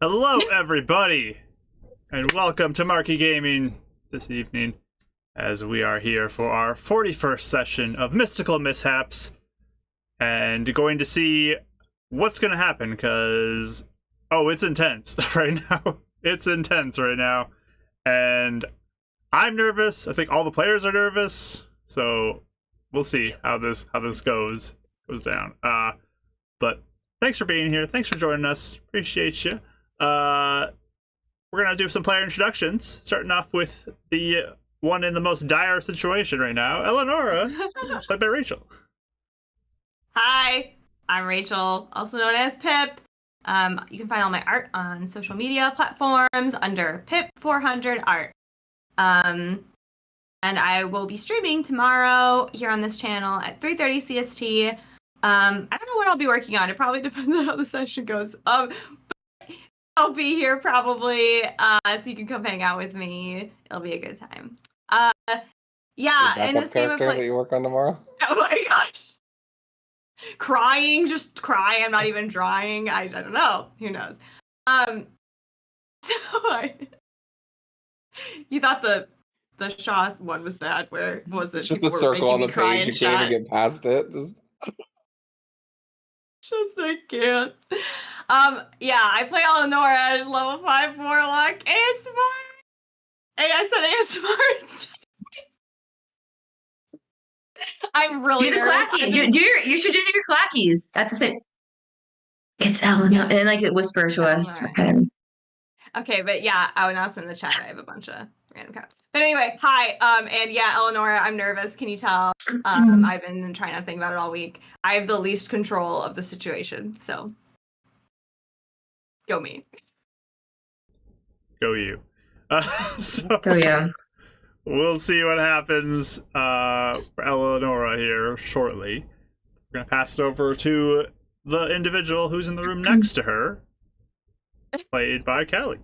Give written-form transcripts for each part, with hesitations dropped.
Hello, everybody, and welcome to Marky Gaming this evening, as we are here for our 41st session of Mystical Mishaps, and going to see what's going to happen, because, it's intense right now. It's intense right now, and I'm nervous. I think all the players are nervous, so we'll see how this goes down. But thanks for being here. Thanks for joining us. Appreciate you. We're gonna do some player introductions, starting off with the one in the most dire situation right now, Eleonora, played by Rachel. Hi, I'm Rachel, also known as Pip. You can find all my art on social media platforms under Pip400art. And I will be streaming tomorrow here on this channel at 3:30 CST. I don't know what I'll be working on. It probably depends on how the session goes. But I'll be here probably, so you can come hang out with me. It'll be a good time. Yeah, in this game of that you work on tomorrow. Oh my gosh. Crying, just cry. I'm not even drawing. I don't know. Who knows? You thought the Shaw one was bad. Where was it? It's just a circle on the page. You can't even get past it. Just I can't. Yeah, I play Eleonora, level 5 Warlock. ASMR. Hey, I said ASMR. I'm really do the clacky. You should do your clackies at the same. It's Eleanor, and like it whisper to us. Okay, but yeah, I'll announce in the chat. I have a bunch of random crap. But anyway, hi. And yeah, Eleonora, I'm nervous. Can you tell? I've been trying to think about it all week. I have the least control of the situation, so go me. Go you. Go you. We'll see what happens for Eleonora here shortly. We're gonna pass it over to the individual who's in the room next to her, played by Kelly.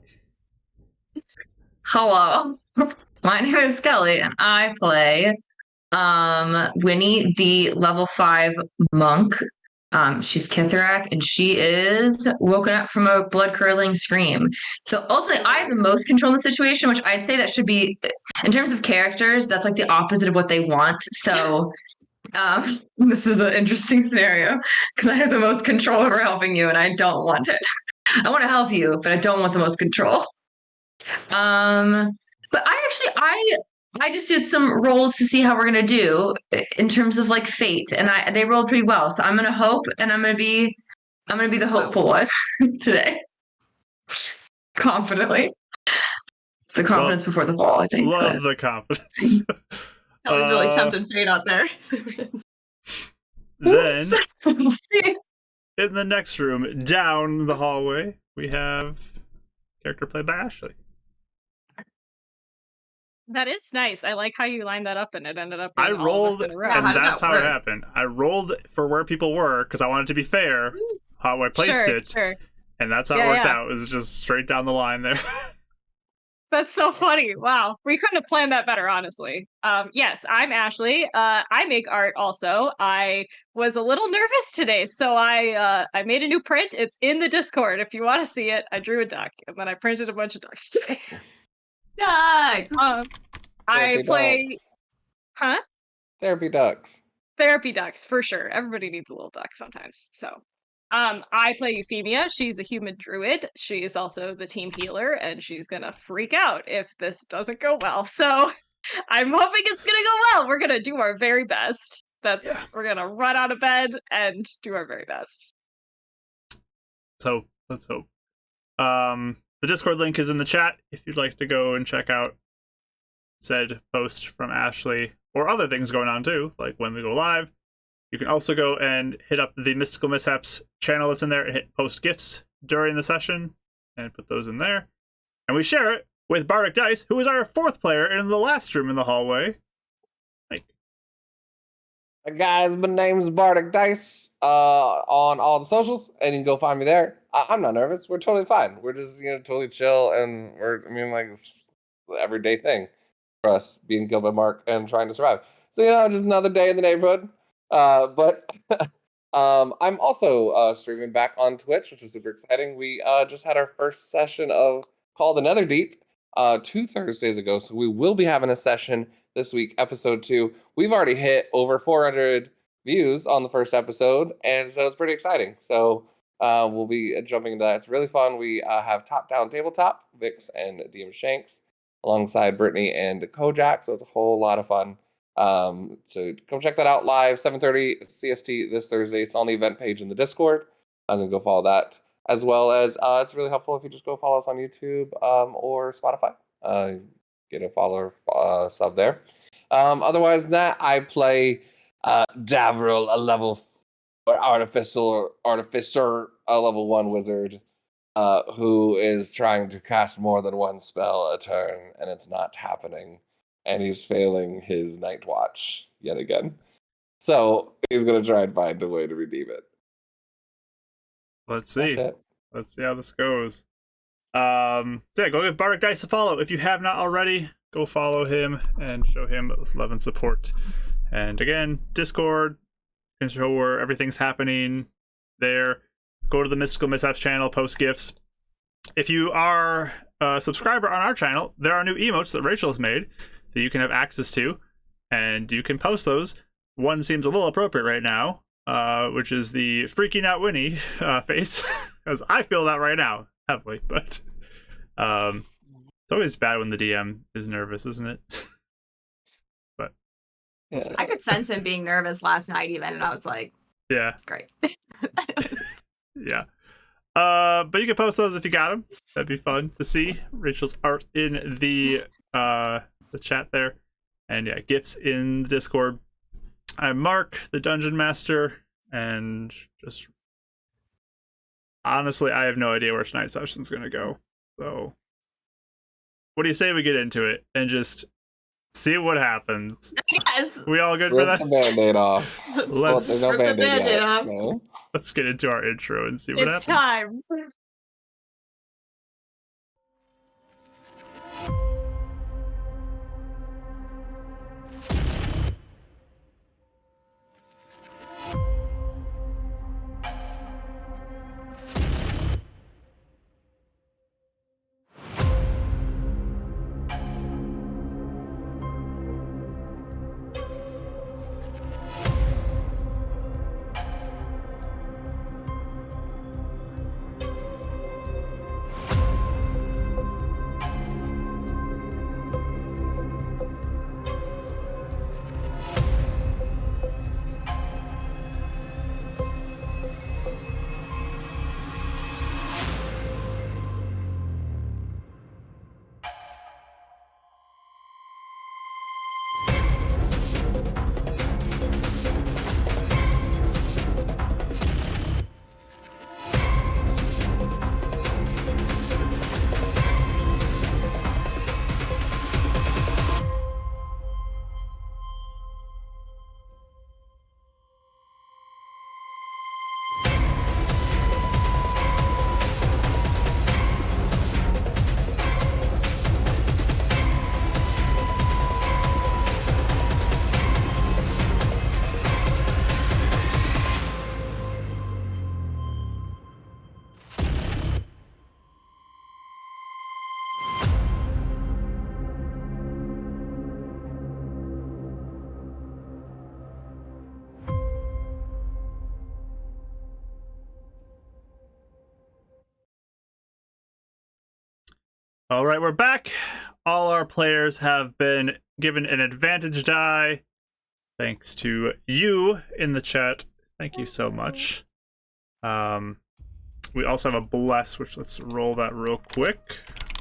Hello, my name is Kelly, and I play Winnie, the level 5 monk. She's Kitharak, and she is woken up from a blood-curdling scream. So ultimately, I have the most control in the situation, which I'd say that should be, in terms of characters, that's like the opposite of what they want. So this is an interesting scenario, because I have the most control over helping you, and I don't want it. I want to help you, but I don't want the most control. But I just did some rolls to see how we're gonna do in terms of like fate, and they rolled pretty well. So I'm gonna hope, and I'm gonna be the hopeful one today, confidently. The confidence before the fall, I think. Love the confidence. That was really tempting fate out there. Then, we'll see. In the next room, down the hallway, we have character played by Ashley. That is nice. I like how you lined that up, and it ended up. I rolled, and that's how it happened. I rolled for where people were because I wanted to be fair. How I placed it, and that's how it worked out. It was just straight down the line there. That's so funny. Wow, we couldn't have planned that better, honestly. Yes, I'm Ashley. I make art also. I was a little nervous today, so I made a new print. It's in the Discord if you want to see it. I drew a duck, and then I printed a bunch of ducks today. Ducks! I play... Ducks. Huh? Therapy ducks. Therapy ducks, for sure. Everybody needs a little duck sometimes. So, I play Euphemia. She's a human druid. She is also the team healer, and she's gonna freak out if this doesn't go well. So, I'm hoping it's gonna go well. We're gonna do our very best. We're gonna run out of bed and do our very best. Let's hope. The Discord link is in the chat if you'd like to go and check out said post from Ashley or other things going on too, like when we go live. You can also go and hit up the Mystical Mishaps channel that's in there and hit post gifts during the session and put those in there. And we share it with Bardic Dice, who is our 4th player in the last room in the hallway. Hi guys, my name's Bardic Dice on all the socials, and you can go find me there. I'm not nervous. We're totally fine. We're just totally chill, and it's an everyday thing for us being killed by Mark and trying to survive. So just another day in the neighborhood. But I'm also streaming back on Twitch, which is super exciting. We just had our first session of called Another Deep 2 Thursdays ago, so we will be having a session this week, episode 2. We've already hit over 400 views on the first episode, and so it's pretty exciting. So we'll be jumping into that. It's really fun. We have Top Down Tabletop, Vix and DM Shanks, alongside Brittany and Kojak, so it's a whole lot of fun. So come check that out live, 7:30 CST this Thursday. It's on the event page in the Discord. I'm gonna go follow that, as well as it's really helpful if you just go follow us on YouTube or Spotify. Get a follow sub there. Otherwise than that, I play Davril, a level artificer, a level 1 wizard, who is trying to cast more than one spell a turn, and it's not happening. And he's failing his night watch yet again. So he's gonna try and find a way to redeem it. Let's see. That's it. Let's see how this goes. So yeah, go give Bardic Dice a follow. If you have not already, go follow him and show him love and support. And again, Discord can show where everything's happening there. Go to the Mystical Mishaps channel, post gifts. If you are a subscriber on our channel, there are new emotes that Rachel has made that you can have access to, and you can post those. One seems a little appropriate right now, which is the freaking out Winnie face, because I feel that right now heavily. But it's always bad when the DM is nervous, isn't it? But Yeah. I could sense him being nervous last night even, and I was like, yeah, great. yeah. But you can post those if you got them. That'd be fun to see Rachel's art in the chat there, and yeah, gifts in the Discord. I'm Mark, the Dungeon Master, and just honestly, I have no idea where tonight's session's gonna go. So, what do you say we get into it and just see what happens? Yes. We all good for Rip that? the Band-Aid off. Let's- There's no Rip the Band-Aid yet. Band-Aid off. No. Let's get into our intro and see what It's happens. time. All right, we're back. All our players have been given an advantage die, thanks to you in the chat. Thank you so much. We also have a bless, which let's roll that real quick.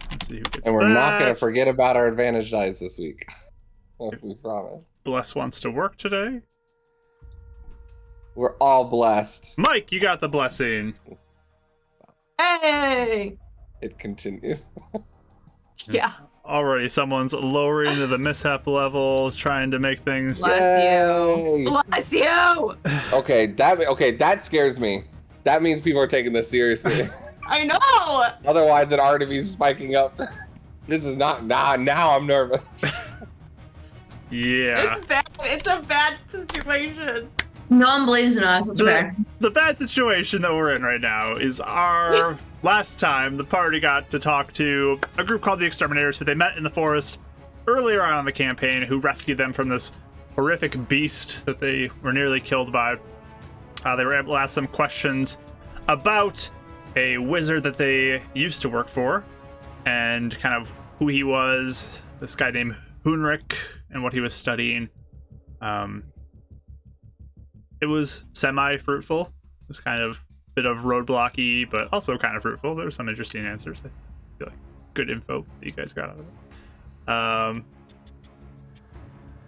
Let's see who gets And we're not that. going to forget about our advantage dice this week. We promise. Bless wants to work today. We're all blessed. Mike, you got the blessing. Hey. It continues. Yeah. Already, someone's lowering to the mishap level, trying to make things. Bless you. Yay. Bless you. Okay, that scares me. That means people are taking this seriously. I know. Otherwise, it'd already be spiking up. This is not now. I'm nervous. Yeah. It's bad. It's a bad situation. No, I'm blazing us. It's okay. The bad situation that we're in right now is our last time the party got to talk to a group called the Exterminators, who they met in the forest earlier on in the campaign, who rescued them from this horrific beast that they were nearly killed by. They were able to ask some questions about a wizard that they used to work for and kind of who he was, this guy named Hunrik, and what he was studying. It was semi-fruitful. It was kind of a bit of roadblocky, but also kind of fruitful. There were some interesting answers. I feel like good info that you guys got out of it.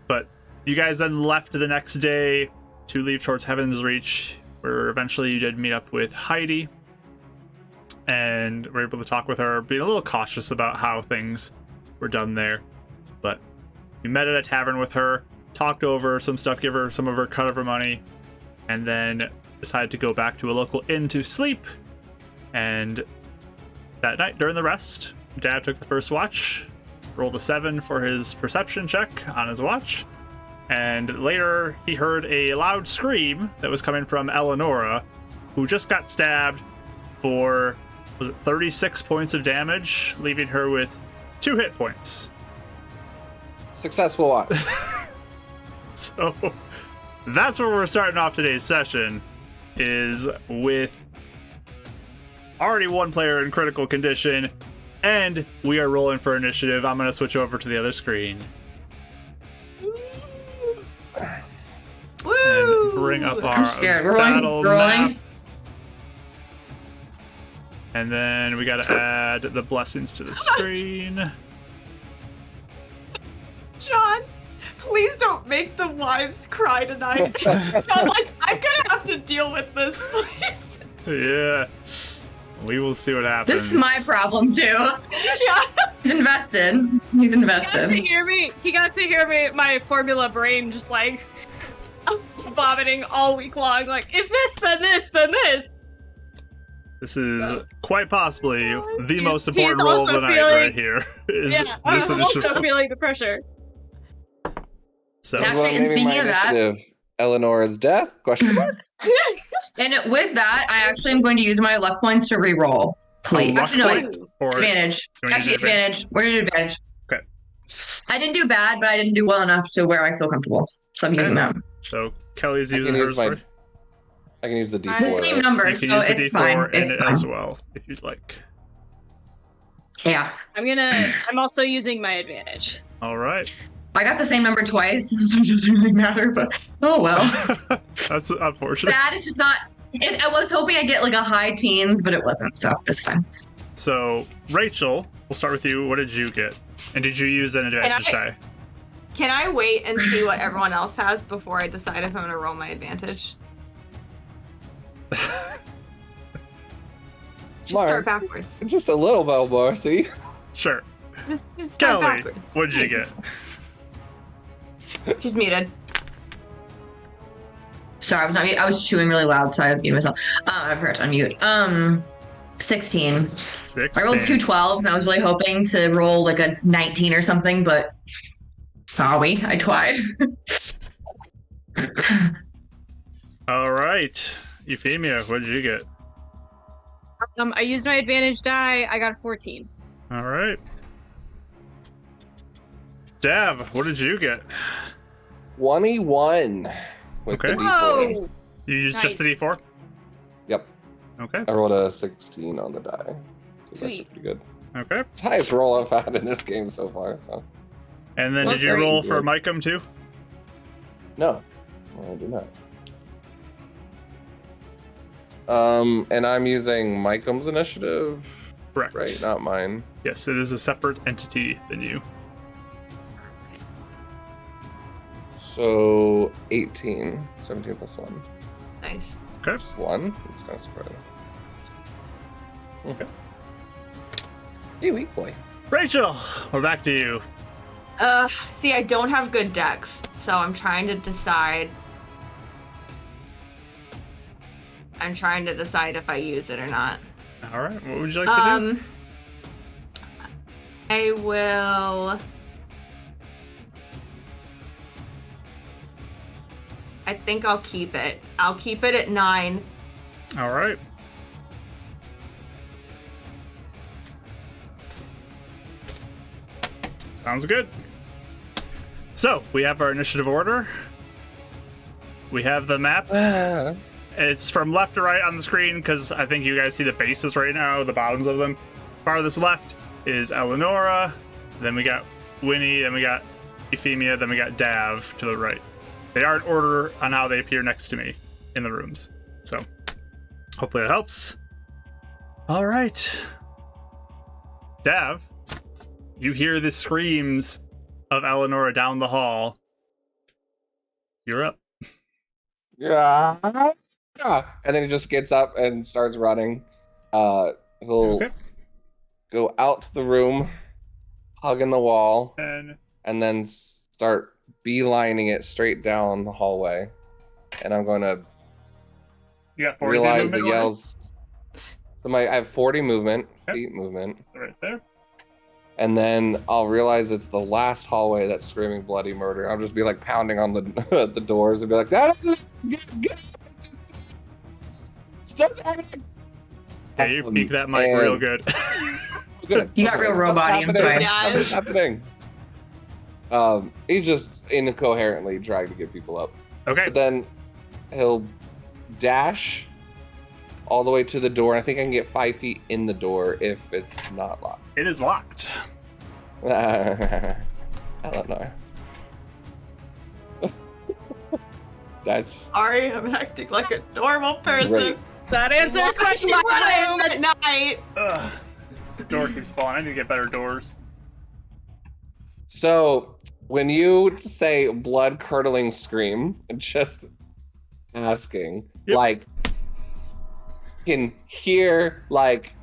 But you guys then left the next day to leave towards Heaven's Reach, where eventually you did meet up with Heidi and were able to talk with her, being a little cautious about how things were done there. But you met at a tavern with her, talked over some stuff, give her some of her cut of her money, and then decided to go back to a local inn to sleep. And that night, during the rest, Dad took the first watch, rolled a 7 for his perception check on his watch, and later he heard a loud scream that was coming from Eleonora, who just got stabbed for, was it 36 points of damage, leaving her with 2 hit points. Successful watch. So that's where we're starting off today's session, is with already one player in critical condition, and we are rolling for initiative. I'm going to switch over to the other screen. Woo! And bring up our I'm scared. battle Rolling. map. And then we got to add the blessings to the screen. John, please don't make the wives cry tonight. I'm gonna have to deal with this, please. Yeah. We will see what happens. This is my problem too. Yeah. He's invested. He's He got to invested. hear me. He got to hear me. My formula brain just like vomiting all week long. Like, if this, then this, then this. This is quite possibly the He's- most important he's roll of also the night feeling- right here. Is Yeah, I'm this initiative. also feeling the pressure. So Actually, Well, and maybe speaking my of that- initiative, Eleanor's death? Question mark? And with that, I actually am going to use my luck points to re-roll. Please. luck Actually, no, wait. point or Advantage. You wanna Actually, use advantage? advantage. We're gonna do advantage. Okay. I didn't do bad, but I didn't do well enough to where I feel comfortable. So I'm using that. So Kelly's I using can hers. use my- right? I can use the D4. The same right? number, You can so use the it's D4 fine. in It's it as fine. well, if you'd like. Yeah. I'm also using my advantage. All right. I got the same number twice, so it doesn't really matter, but oh well. That's unfortunate. That is just not. I was hoping I'd get like a high teens, but it wasn't, so that's fine. So, Rachel, we'll start with you. What did you get? And did you use an advantage die? Can I wait and see what everyone else has before I decide if I'm gonna roll my advantage? Just start backwards. Just a little bit more, see? Sure. Just start Kelly, backwards. what did you get? Thanks. She's muted. Sorry, I was not. I was chewing really loud, so I muted myself. I forgot to unmute. 16. 16. I rolled 2 12s, and I was really hoping to roll like a 19 or something, but sorry, I tried. All right. Euphemia, what did you get? I used my advantage die. I got a 14. All right. Dav, what did you get? 21 with Okay. the D4. Whoa! You used just the Nice. D4? Yep. Okay. I rolled a 16 on the die. So that's Sweet. pretty good. Okay. It's the highest roll I've had in this game so far, so. And then Well, did you very roll easy. for Micum too? No, I do not. And I'm using Micum's initiative, Correct. right? Not mine. Yes, it is a separate entity than you. So 18. 17 plus 1. Nice. Okay. Just 1. It's kind of surprising. Okay. Hey, weak boy. Rachel, we're back to you. See, I don't have good decks, so I'm trying to decide. I'm trying to decide if I use it or not. All right. What would you like to do? I will. I think I'll keep it. I'll keep it at 9. All right. Sounds good. So, we have our initiative order. We have the map. It's from left to right on the screen because I think you guys see the bases right now, the bottoms of them. Farthest left is Eleonora. Then we got Winnie. Then we got Euphemia. Then we got Dav to the right. They are in order on how they appear next to me in the rooms. So, hopefully that helps. All right. Dav, you hear the screams of Eleonora down the hall. You're up. Yeah. And then he just gets up and starts running. He'll go out to the room, hugging the wall, and then start beelining it straight down the hallway. And I'm going to realize the yells. So I have 40 movement, feet movement. Right there. And then I'll realize it's the last hallway that's screaming bloody murder. I'll just be like pounding on the the doors and be like, "That's just stop happening." Hey, you peek that mic real good. Good. You got real robot-y, I'm sorry. What's happening? He's just incoherently trying to get people up. Okay. But then he'll dash all the way to the door. I think I can get 5 feet in the door if it's not locked. It is locked. I don't know. That's Sorry, I'm acting like a normal person. great. That answers question My 5. room at night. Ugh. This door keeps falling. I need to get better doors. So when you say blood curdling scream, just asking, Yep. like, you can hear like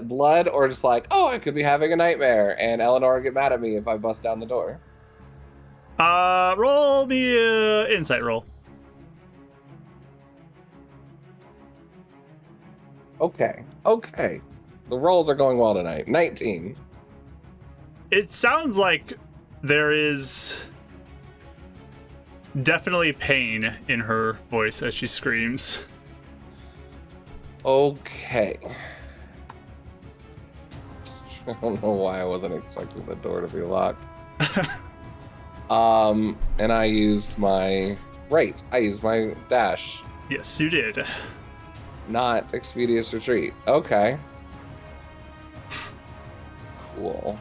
blood, or just like, oh, I could be having a nightmare, and Eleanor will get mad at me if I bust down the door. Roll me an insight roll. Okay. The rolls are going well tonight. 19. It sounds like there is definitely pain in her voice as she screams. Okay. I don't know why I wasn't expecting the door to be locked. And I used my dash, Yes, you did. not Expeditious Retreat. Okay. Cool.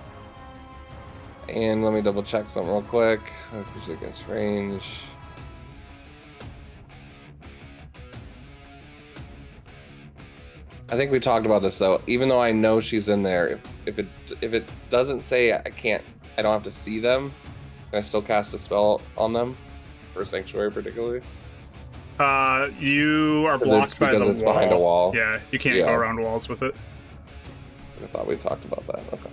And let me double check something real quick. Usually against range. I think we talked about this though. Even though I know she's in there, if it doesn't say I don't have to see them, can I still cast a spell on them for Sanctuary particularly? You are blocked by the wall. Because it's behind a wall. Yeah, you can't go around walls with it. I thought we talked about that. Okay.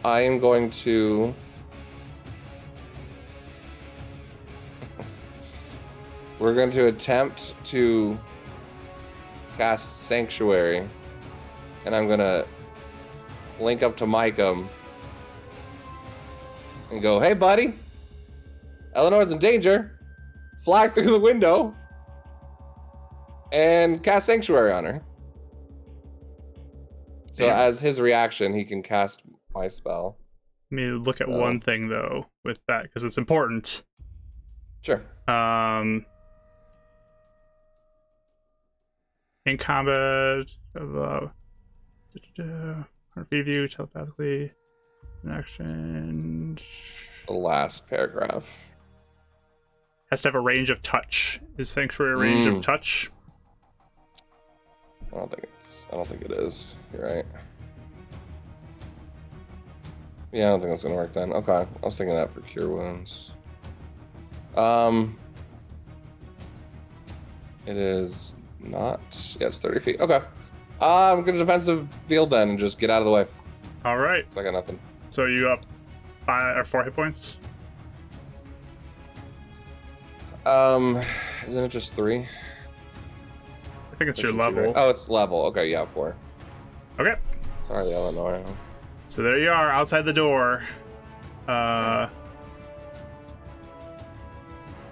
I am going to. We're going to attempt to cast Sanctuary, and I'm going to link up to Micah and go, "Hey, buddy, Eleanor's in danger." Fly through the window and cast Sanctuary on her. So as his reaction, he can cast my spell. Let me look at one thing though with that because it's important. Sure. In combat, review telepathically, in action. The last paragraph Has to have a range of touch. Is Sanctuary a range of touch? I don't think it is. You're right. Yeah, I don't think that's gonna work then. Okay, I was thinking that for cure wounds. It is not. Yeah, it's 30 feet. Okay. I'm gonna defensive field then and just get out of the way. All right. So I got nothing. So you up 5 or 4 hit points? Isn't it just 3? I think it's your level. Oh, it's level. Okay, yeah, 4. Okay. Sorry, Eleanor. So there you are outside the door.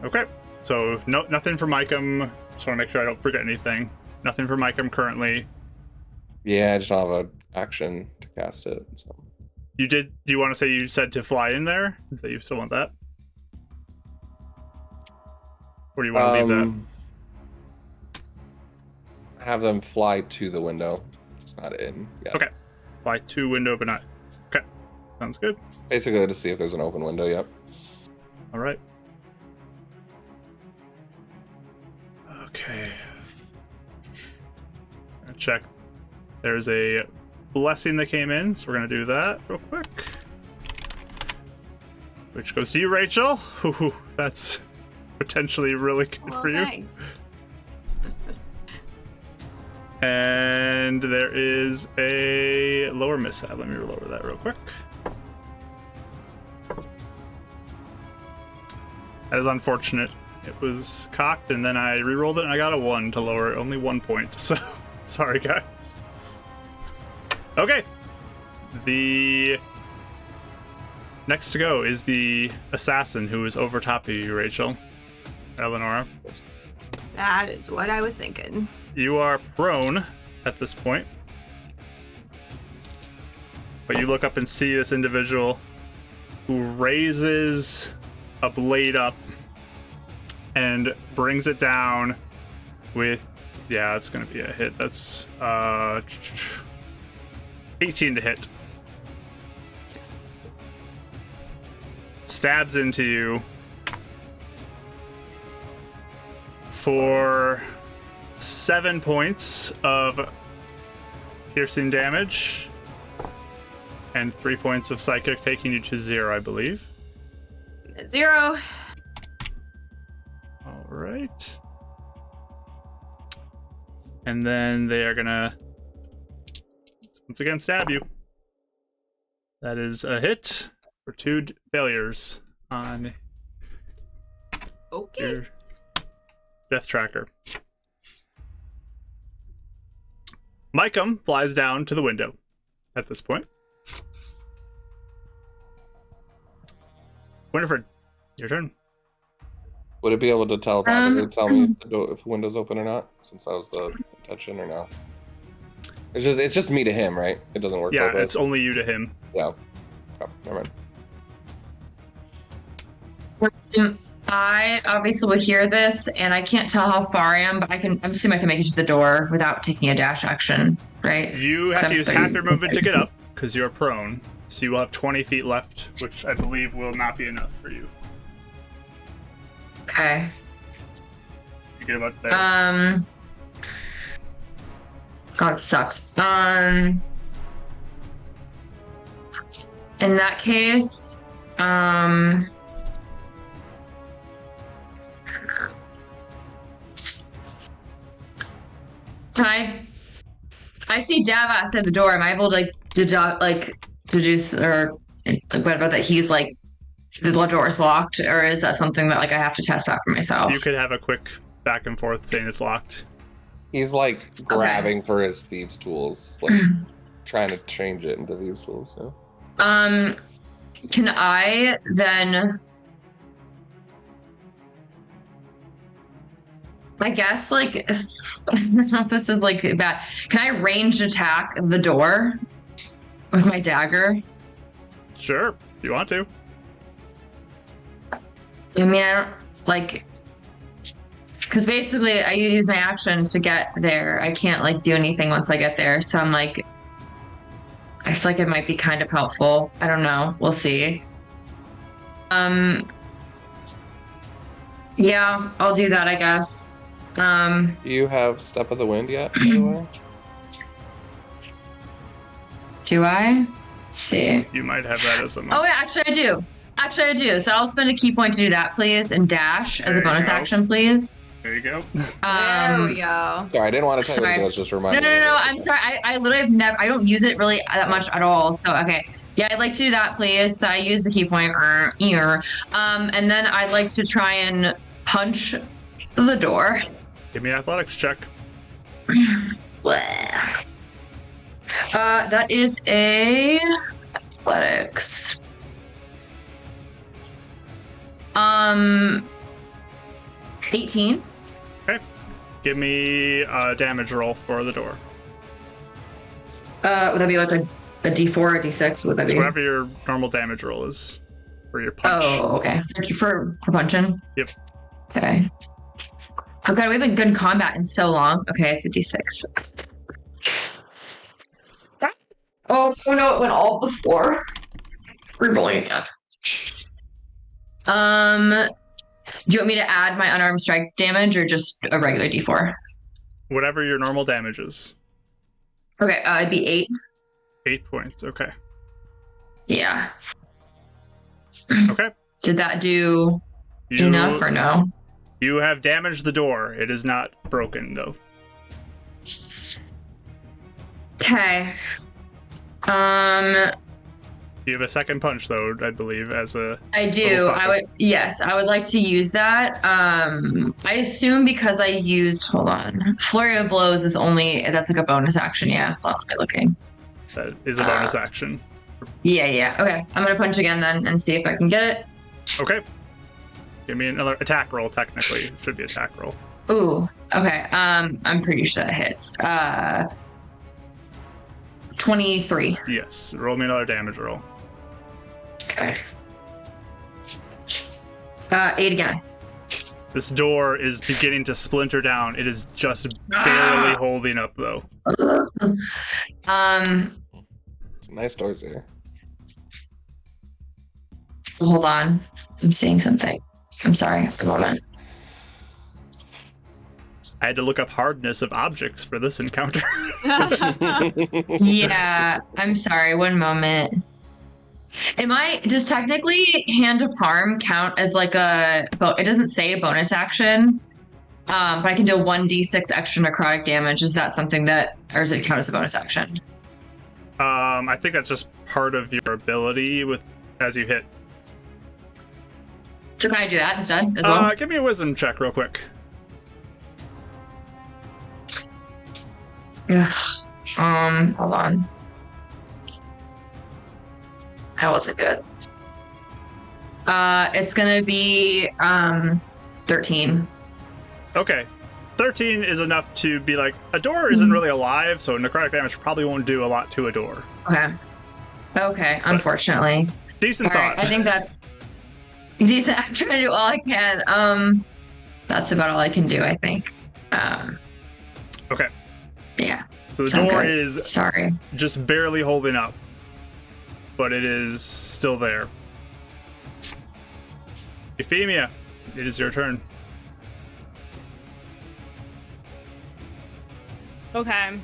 Okay, so nothing for Micum. Just want to make sure I don't forget anything. Nothing for Micum currently. Yeah, I just don't have an action to cast it. So. You did. Do you want to say you said to fly in there? Is that you still want that? Or do you want to leave that? Have them fly to the window, just not in. Yeah. Okay. Fly to window, but not. Okay. Sounds good. Basically, to see if there's an open window. Yep. All right. Okay. Gonna check. There's a blessing that came in, so we're gonna do that real quick. Which goes to you, Rachel. Ooh, that's potentially really good for you. Thanks. And there is a lower mishap. Let me lower that real quick. That is unfortunate. It was cocked, and then I re-rolled it, and I got a 1 to lower it. Only 1 point, so sorry, guys. Okay. The next to go is the assassin who is over top of you, Rachel. Eleonora. That is what I was thinking. You are prone at this point. But you look up and see this individual who raises a blade up and brings it down with, yeah, it's going to be a hit. That's 18 to hit. Stabs into you for 7 points of piercing damage and 3 points of psychic, taking you to 0, I believe. At 0. All right. And then they are gonna once again stab you. That is a hit for 2 failures on Okay. your death tracker. Micum flies down to the window at this point. Winifred, your turn. Would it be able to telepathically tell me if the window's open or not? Since that was the intention, or no? It's just me to him, right? It doesn't work. Yeah, both ways. it's only you to him. Yeah. Oh, never mind. I obviously will hear this, and I can't tell how far I am, but I'm assuming I can make it to the door without taking a dash action, right? You have to use half your movement to get up because you're prone, so you will have 20 feet left, which I believe will not be enough for you. Okay. You get about there. God, it sucks. In that case, I see Dav outside the door. Am I able to deduce or whatever that he's like the door is locked, or is that something that like I have to test out for myself? You could have a quick back and forth saying it's locked. He's like grabbing for his thieves' tools, like trying to change it into thieves' tools. So. Can I then? I guess like I don't know if this is like bad. Can I ranged attack the door with my dagger? Sure, if you want to. I mean, I don't like, because basically I use my action to get there. I can't like do anything once I get there. So I'm like, I feel like it might be kind of helpful. I don't know. We'll see. Yeah, I'll do that, I guess. Do you have Step of the Wind yet, by the way? Do I? Let's see. You might have that as a Oh, yeah, actually I do. So I'll spend a key point to do that, please, and dash as a There you bonus go. action, please. There you go. There we go. Sorry, I didn't want to tell you what it was, just remind me. No. I'm sorry. I literally have never. I don't use it really that much at all. So okay, yeah, I'd like to do that, please. So I use the key point. And then I'd like to try and punch the door. Give me an athletics check. That is a athletics. 18. Okay. Give me a damage roll for the door. Would that be like a D4 or a D6? Would that It's be? whatever your normal damage roll is for your punch. Oh, okay. For punching? Yep. Okay. Oh god, we haven't been good in combat in so long. Okay, it's a D6. Oh, so no, it went all before. Rerolling again. Do you want me to add my unarmed strike damage or just a regular D4? Whatever your normal damage is. Okay, it'd be 8. 8 points. Okay. Yeah. Okay. Did that do enough or no? You have damaged the door. It is not broken, though. Okay. You have a second punch, though, I believe, as a... I do. I would like to use that. I assume because I used, hold on. Flurry of Blows is that's like a bonus action, yeah. Well, am I looking? That is a bonus action. Yeah. Okay. I'm gonna punch again then and see if I can get it. Okay. Give me another attack roll, technically. It should be attack roll. Ooh. Okay. I'm pretty sure that hits. 23. Yes. Roll me another damage roll. Okay. 8 again. This door is beginning to splinter down. It is just barely holding up, though. Some nice doors here. Hold on. I'm seeing something. I'm sorry for a moment. I had to look up hardness of objects for this encounter. Yeah, I'm sorry. One moment. Does technically Hand of Harm count as like it doesn't say a bonus action, but I can do 1d6 extra necrotic damage. Is that something or does it count as a bonus action? I think that's just part of your ability as you hit. So can I do that instead as well? Give me a wisdom check real quick. Yeah. Hold on. That wasn't good. It's gonna be 13. Okay. 13 is enough to be like, a door isn't really alive, so necrotic damage probably won't do a lot to a door. Okay, unfortunately. Decent All right, thought. I think that's decent. I'm trying to do all I can. That's about all I can do, I think. Okay. Yeah. So the Sound door good. is Sorry. just barely holding up, but it is still there. Euphemia, it is your turn. Okay.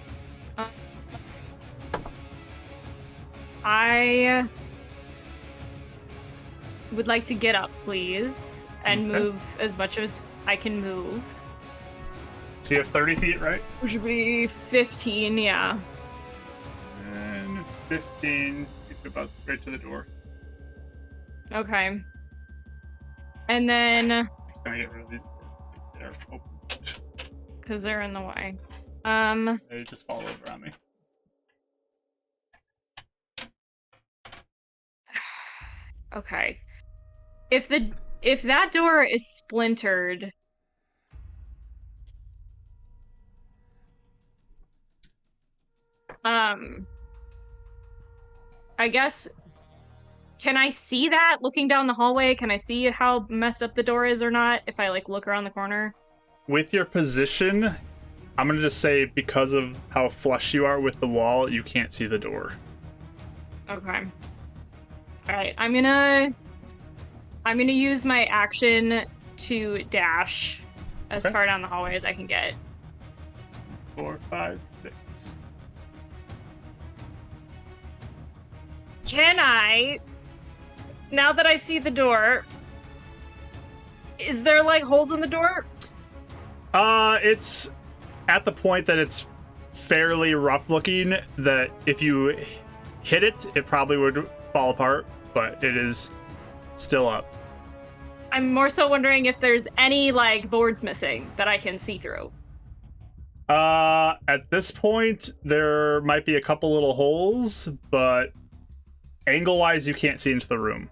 I would like to get up, please, and Okay. move as much as I can move. So you have 30 feet, right? Which would be 15, yeah. And 15, get about right to the door. Okay. And then, Can I get rid of these? They're open. because they're in the way. They just fall over on me. Okay. If that door is splintered, I guess, can I see that looking down the hallway? Can I see how messed up the door is or not if I like look around the corner? With your position, I'm gonna just say because of how flush you are with the wall, you can't see the door. Okay. All right, I'm gonna use my action to dash as Okay. far down the hallway as I can get. 4, 5, 6. Can I, now that I see the door, is there like holes in the door? It's at the point that it's fairly rough looking that if you hit it, it probably would fall apart, but it is still up. I'm more so wondering if there's any like boards missing that I can see through. At this point, there might be a couple little holes, but angle-wise, you can't see into the room.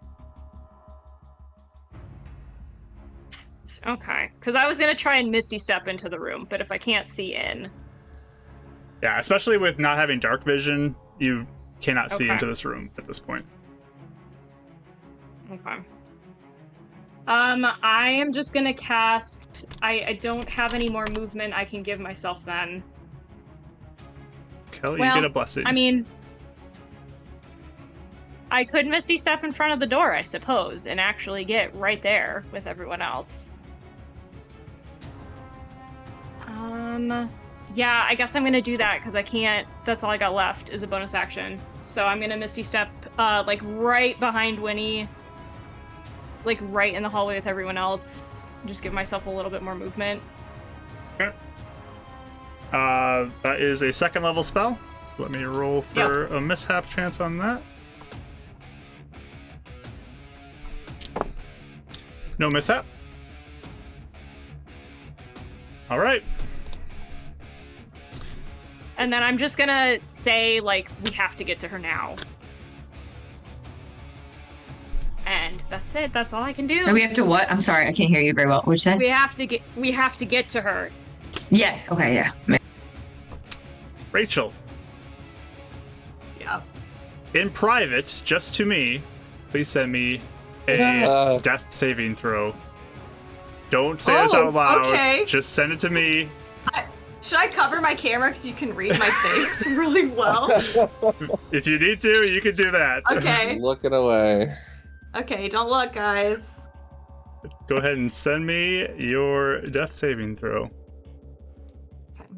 Okay, because I was gonna try and Misty Step into the room, but if I can't see in, Yeah, especially with not having dark vision, you cannot see Okay. into this room at this point. okay. I am just gonna cast. I don't have any more movement I can give myself then. Kelly, Well, you get a blessing. I mean, I could Misty Step in front of the door, I suppose, and actually get right there with everyone else. Yeah, I guess I'm gonna do that because I can't. That's all I got left is a bonus action. So I'm gonna Misty Step, like right behind Winnie, like right in the hallway with everyone else. Just give myself a little bit more movement. Okay. That is a second level spell. So let me roll for a mishap chance on that. No mishap. All right. And then I'm just gonna say, like, we have to get to her now. And that's it. That's all I can do. No, we have to what? I'm sorry, I can't hear you very well. What'd you say? We have to get to her. Yeah. Okay. Yeah. Rachel, Yep. in private, just to me, please send me a death saving throw. Don't say this out loud. Okay. Just send it to me. Should I cover my camera because you can read my face really well? If you need to, you can do that. Okay. Looking away. Okay, don't look, guys. Go ahead and send me your death saving throw. Okay.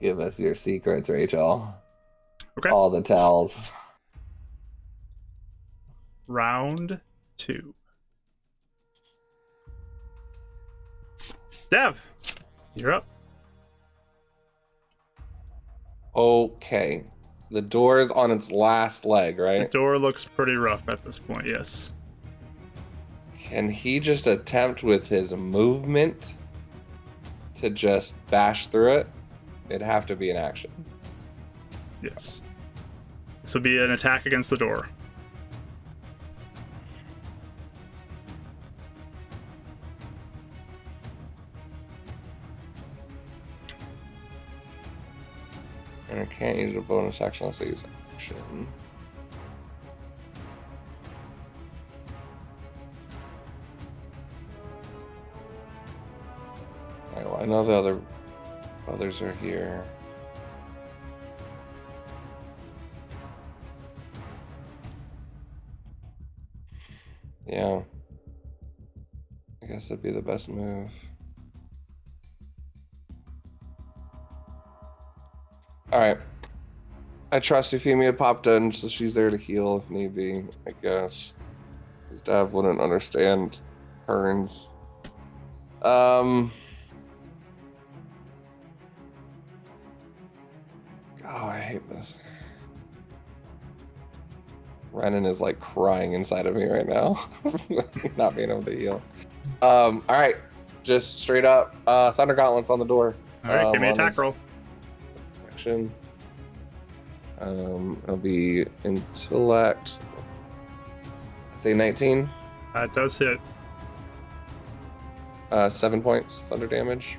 Give us your secrets, Rachel. Okay. All the tells. Round 2. Dev, you're up. Okay. The door is on its last leg, The right? door looks pretty rough at this point, yes. Can he just attempt with his movement to just bash through it? It'd have to be an action. Yes. This would be an attack against the door. And I can't use a bonus action unless I use action. Alright, well, I know the others are here. Yeah. I guess that'd be the best move. Alright. I trust Euphemia popped in, so she's there to heal if need be, I guess. Because Dev wouldn't understand turns. Oh, I hate this. Renan is like crying inside of me right now. Not being able to heal. Alright. Just straight up Thunder Gauntlets on the door. Alright, give me an on attack this roll. Action. It'll be intellect. I'd say 19. That does hit. 7 points thunder damage.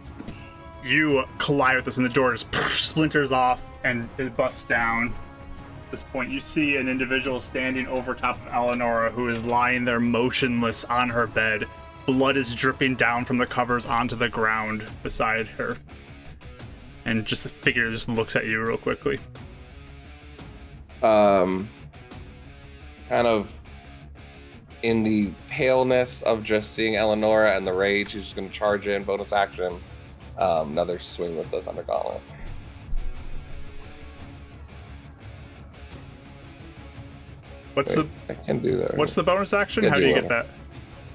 You collide with this and the door just splinters off and it busts down. At this point, you see an individual standing over top of Eleonora who is lying there motionless on her bed. Blood is dripping down from the covers onto the ground beside her. And just the figure just looks at you real quickly. Kind of in the paleness of just seeing Eleonora and the rage, he's just going to charge in, bonus action. Another swing with the Thunder Gauntlet. What's Wait, I can do that. What's the bonus action? Yeah, How do you dual. get that?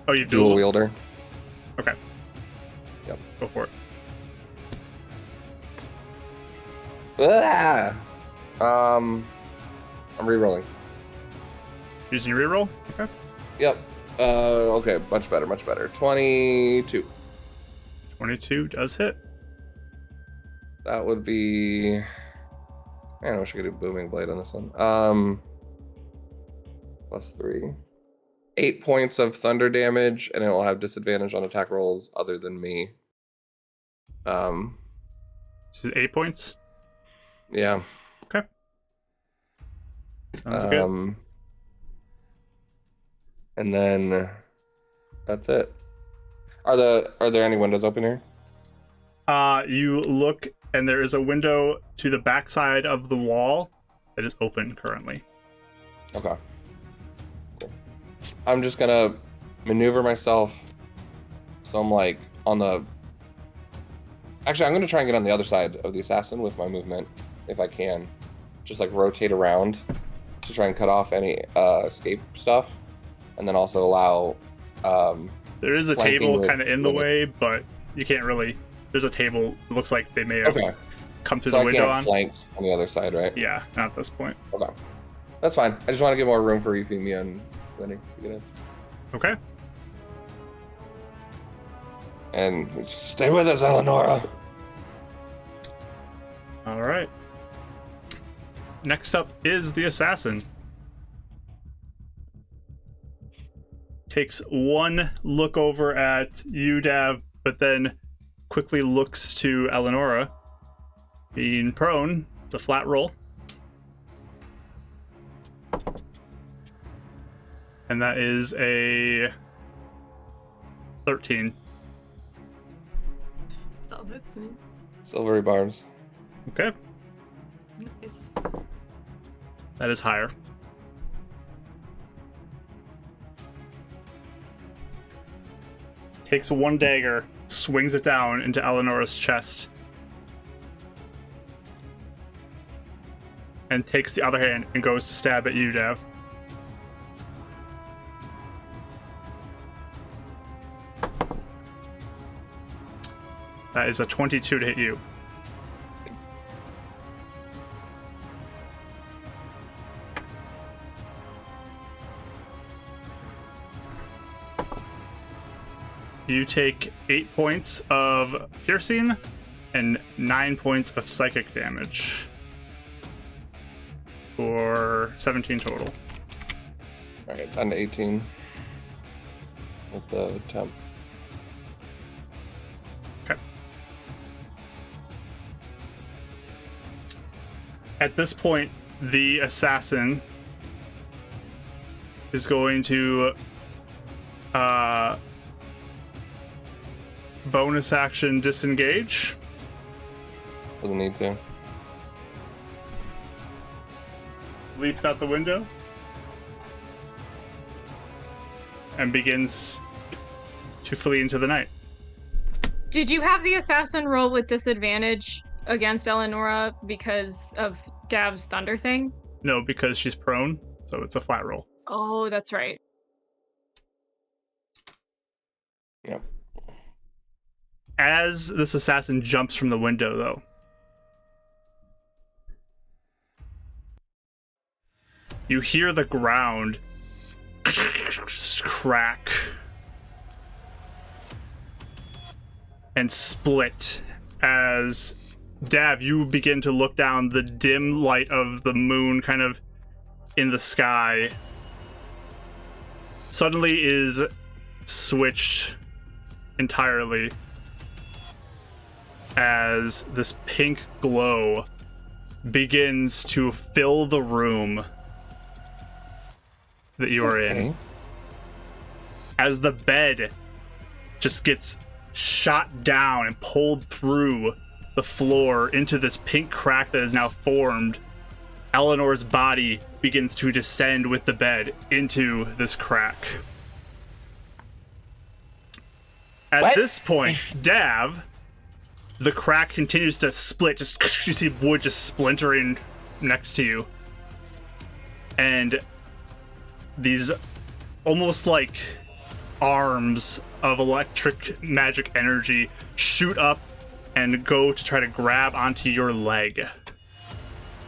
Oh, you Dual dual. wielder? Okay. Yep. Go for it. Ah! I'm re-rolling. Using your reroll? Okay. Yep. Okay, much better, much better. 22. 22 does hit. That would be... Man, I wish I could do Booming Blade on this one. plus 3. 8 points of thunder damage, and it will have disadvantage on attack rolls other than me. This is 8 points. Yeah. Okay. Sounds good. And then that's it. Are there any windows open here? You look, and there is a window to the backside of the wall that is open currently. Okay. Cool. I'm just gonna maneuver myself. So I'm like on the. Actually, I'm gonna try and get on the other side of the assassin with my movement, if I can. Just like rotate around to try and cut off any escape stuff, and then also allow. There is a flanking table with kind of in the women. way, but you can't really. There's a table. It looks like they may have Okay. come through So the I window can't on. flank on the other side, right? Yeah, not at this point. Okay. That's fine. I just want to give more room for Euphemia and Winnie to get in. Okay. And just stay with us, Eleonora. All right. Next up is the assassin. Takes one look over at you, Dav, but then quickly looks to Eleonora. Being prone, it's a flat roll. And that is a 13. Still hits me. Silvery barbs. Okay, Nice. that is higher. Takes one dagger, swings it down into Eleonora's chest, and takes the other hand and goes to stab at you, Dav. That is a 22 to hit you. You take 8 points of piercing and 9 points of psychic damage for 17 total. Alright, down to 18 with the temp. Okay. At this point, the assassin is going to bonus action disengage. Doesn't need to. Leaps out the window and begins to flee into the night. Did you have the assassin roll with disadvantage against Eleonora because of Dav's thunder thing? No, because she's prone, so it's a flat roll. Oh, that's right. Yep. As this assassin jumps from the window, though, you hear the ground crack and split as Dav, you begin to look down the dim light of the moon kind of in the sky. Suddenly is switched entirely as this pink glow begins to fill the room that you are in. As the bed just gets shot down and pulled through the floor into this pink crack that is now formed, Eleanor's body begins to descend with the bed into this crack. At this point, Dav, the crack continues to split. Just you see wood just splintering next to you, and these almost like arms of electric magic energy shoot up and go to try to grab onto your leg.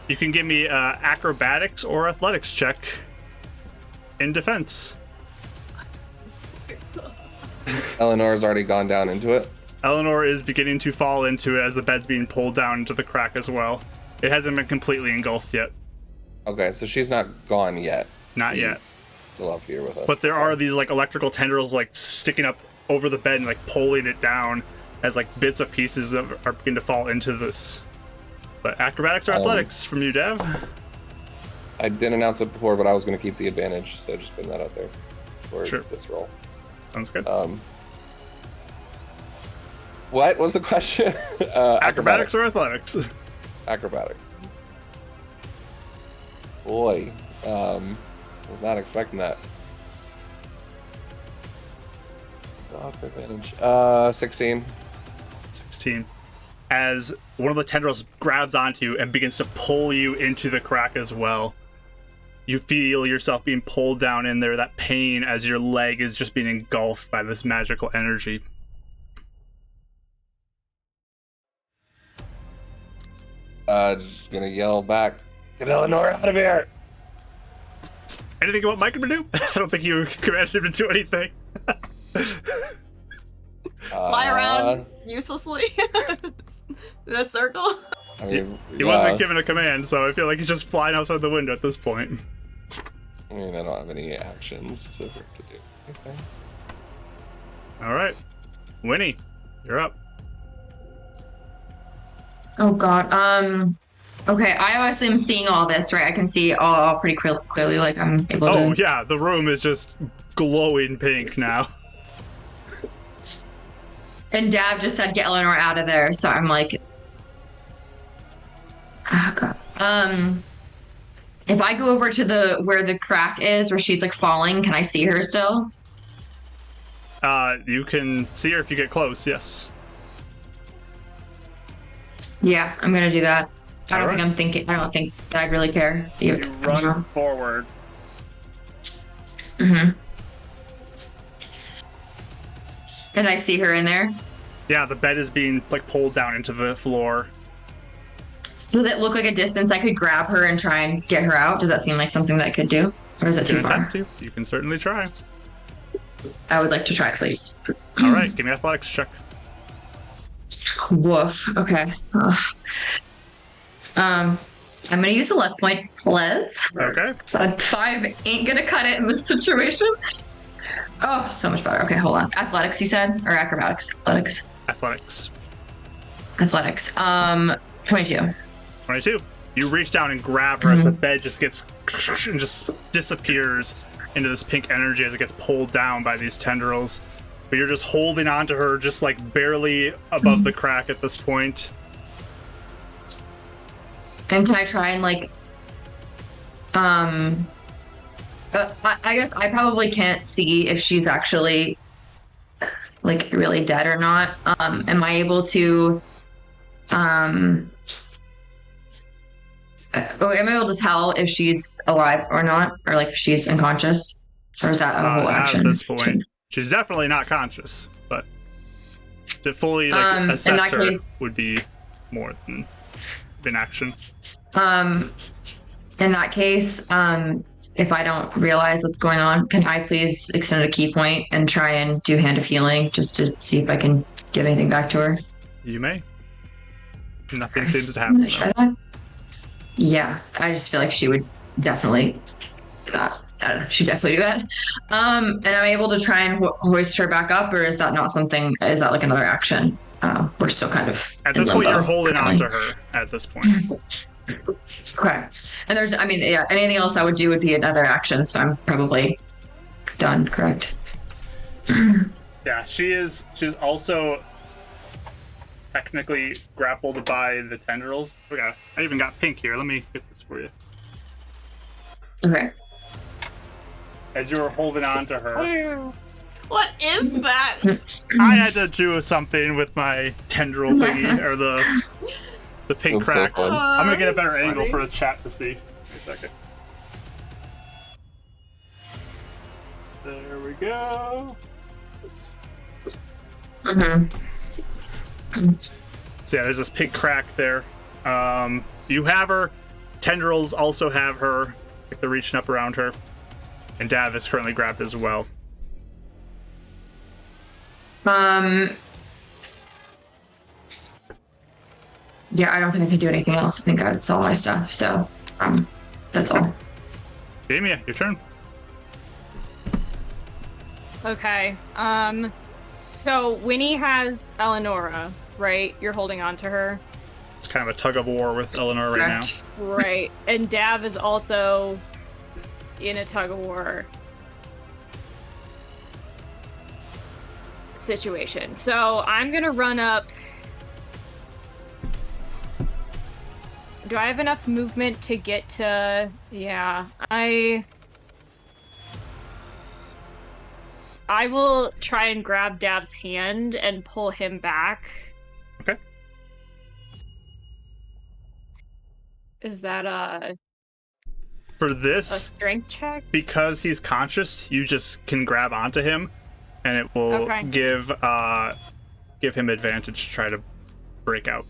You can give me acrobatics or athletics check in defense. Eleanor's already gone down into it. Eleanor is beginning to fall into it as the bed's being pulled down into the crack as well. It hasn't been completely engulfed yet. Okay, so she's not gone yet. Not yet. still up here with us. But there are these like electrical tendrils like sticking up over the bed and like pulling it down as like bits of pieces are beginning to fall into this. But acrobatics or athletics from you, Dev? I didn't announce it before, but I was going to keep the advantage, so just putting that out there for this roll. Sounds good. What was the question? Acrobatics or athletics? Acrobatics. Boy, was not expecting that. Advantage. 16. 16. As one of the tendrils grabs onto you and begins to pull you into the crack as well. You feel yourself being pulled down in there, that pain as your leg is just being engulfed by this magical energy. Just gonna yell back, get Eleanor out of here! Anything you want Mike to do? I don't think you commanded him to do anything. Fly around uselessly in a circle. I mean, he wasn't given a command, so I feel like he's just flying outside the window at this point. I mean, I don't have any actions to do anything. All right, Winnie, you're up. Oh god. Okay, I obviously am seeing all this, right? I can see all pretty clearly, like I'm able to. Oh yeah, the room is just glowing pink now. And Dab just said get Eleanor out of there, so I'm like, oh god. If I go over to where the crack is, where she's like falling, can I see her still? You can see her if you get close. Yes. Yeah, I'm gonna do that. I don't think that I'd really care. You run forward. Mm-hmm. Can I see her in there? Yeah, the bed is being like pulled down into the floor. Does it look like a distance I could grab her and try and get her out? Does that seem like something that I could do? Or is it too far? You can certainly try. I would like to try, please. All right, give me an athletics check. Woof. Okay. I'm gonna use the luck point, please. Okay. So 5 ain't gonna cut it in this situation. Oh, so much better. Okay, hold on. Athletics, you said, or acrobatics? Athletics. Athletics. Athletics. 22. 22. You reach down and grab her as the bed just gets and just disappears into this pink energy as it gets pulled down by these tendrils. But you're just holding on to her, just like barely above the crack at this point. And can I try and like, I guess I probably can't see if she's actually like really dead or not. Am I able to, am I able to tell if she's alive or not, or like if she's unconscious, or is that a whole action? At this point, she's definitely not conscious, but to fully like assess her would be more than action. In that case, if I don't realize what's going on, can I please extend a key point and try and do Hand of Healing just to see if I can give anything back to her? You may. Nothing seems to happen. Try that. Yeah, I just feel like she would definitely. I don't know, she'd definitely do that. And I'm able to try and hoist her back up, or is that not something? Is that like another action? We're still kind of at this point. You're holding on to her at this point. Okay. And there's, I mean, yeah, anything else I would do would be another action, so I'm probably done, correct? Yeah, she's also technically grappled by the tendrils. Okay, I even got pink here. Let me get this for you. Okay. As you were holding on to her. What is that? I had to do something with my tendril thingy, or the pink crack. So I'm gonna get a better angle for the chat to see. Wait a second. There we go. So yeah, there's this pink crack there. You have her. Tendrils also have her. Like they're reaching up around her. And Dav is currently grabbed as well. Yeah, I don't think I can do anything else. I think that's all my stuff. So, that's all. Damien, your turn. Okay. So Winnie has Eleonora, right? You're holding on to her. It's kind of a tug of war with Eleanor right now. Correct. Right. And Dav is also in a tug of war situation. So I'm gonna run up. Do I have enough movement to get to... Yeah, I will try and grab Dav's hand and pull him back. Okay. Is that For a this, strength check? because he's conscious, you just can grab onto him, and it will Okay. give him advantage to try to break out.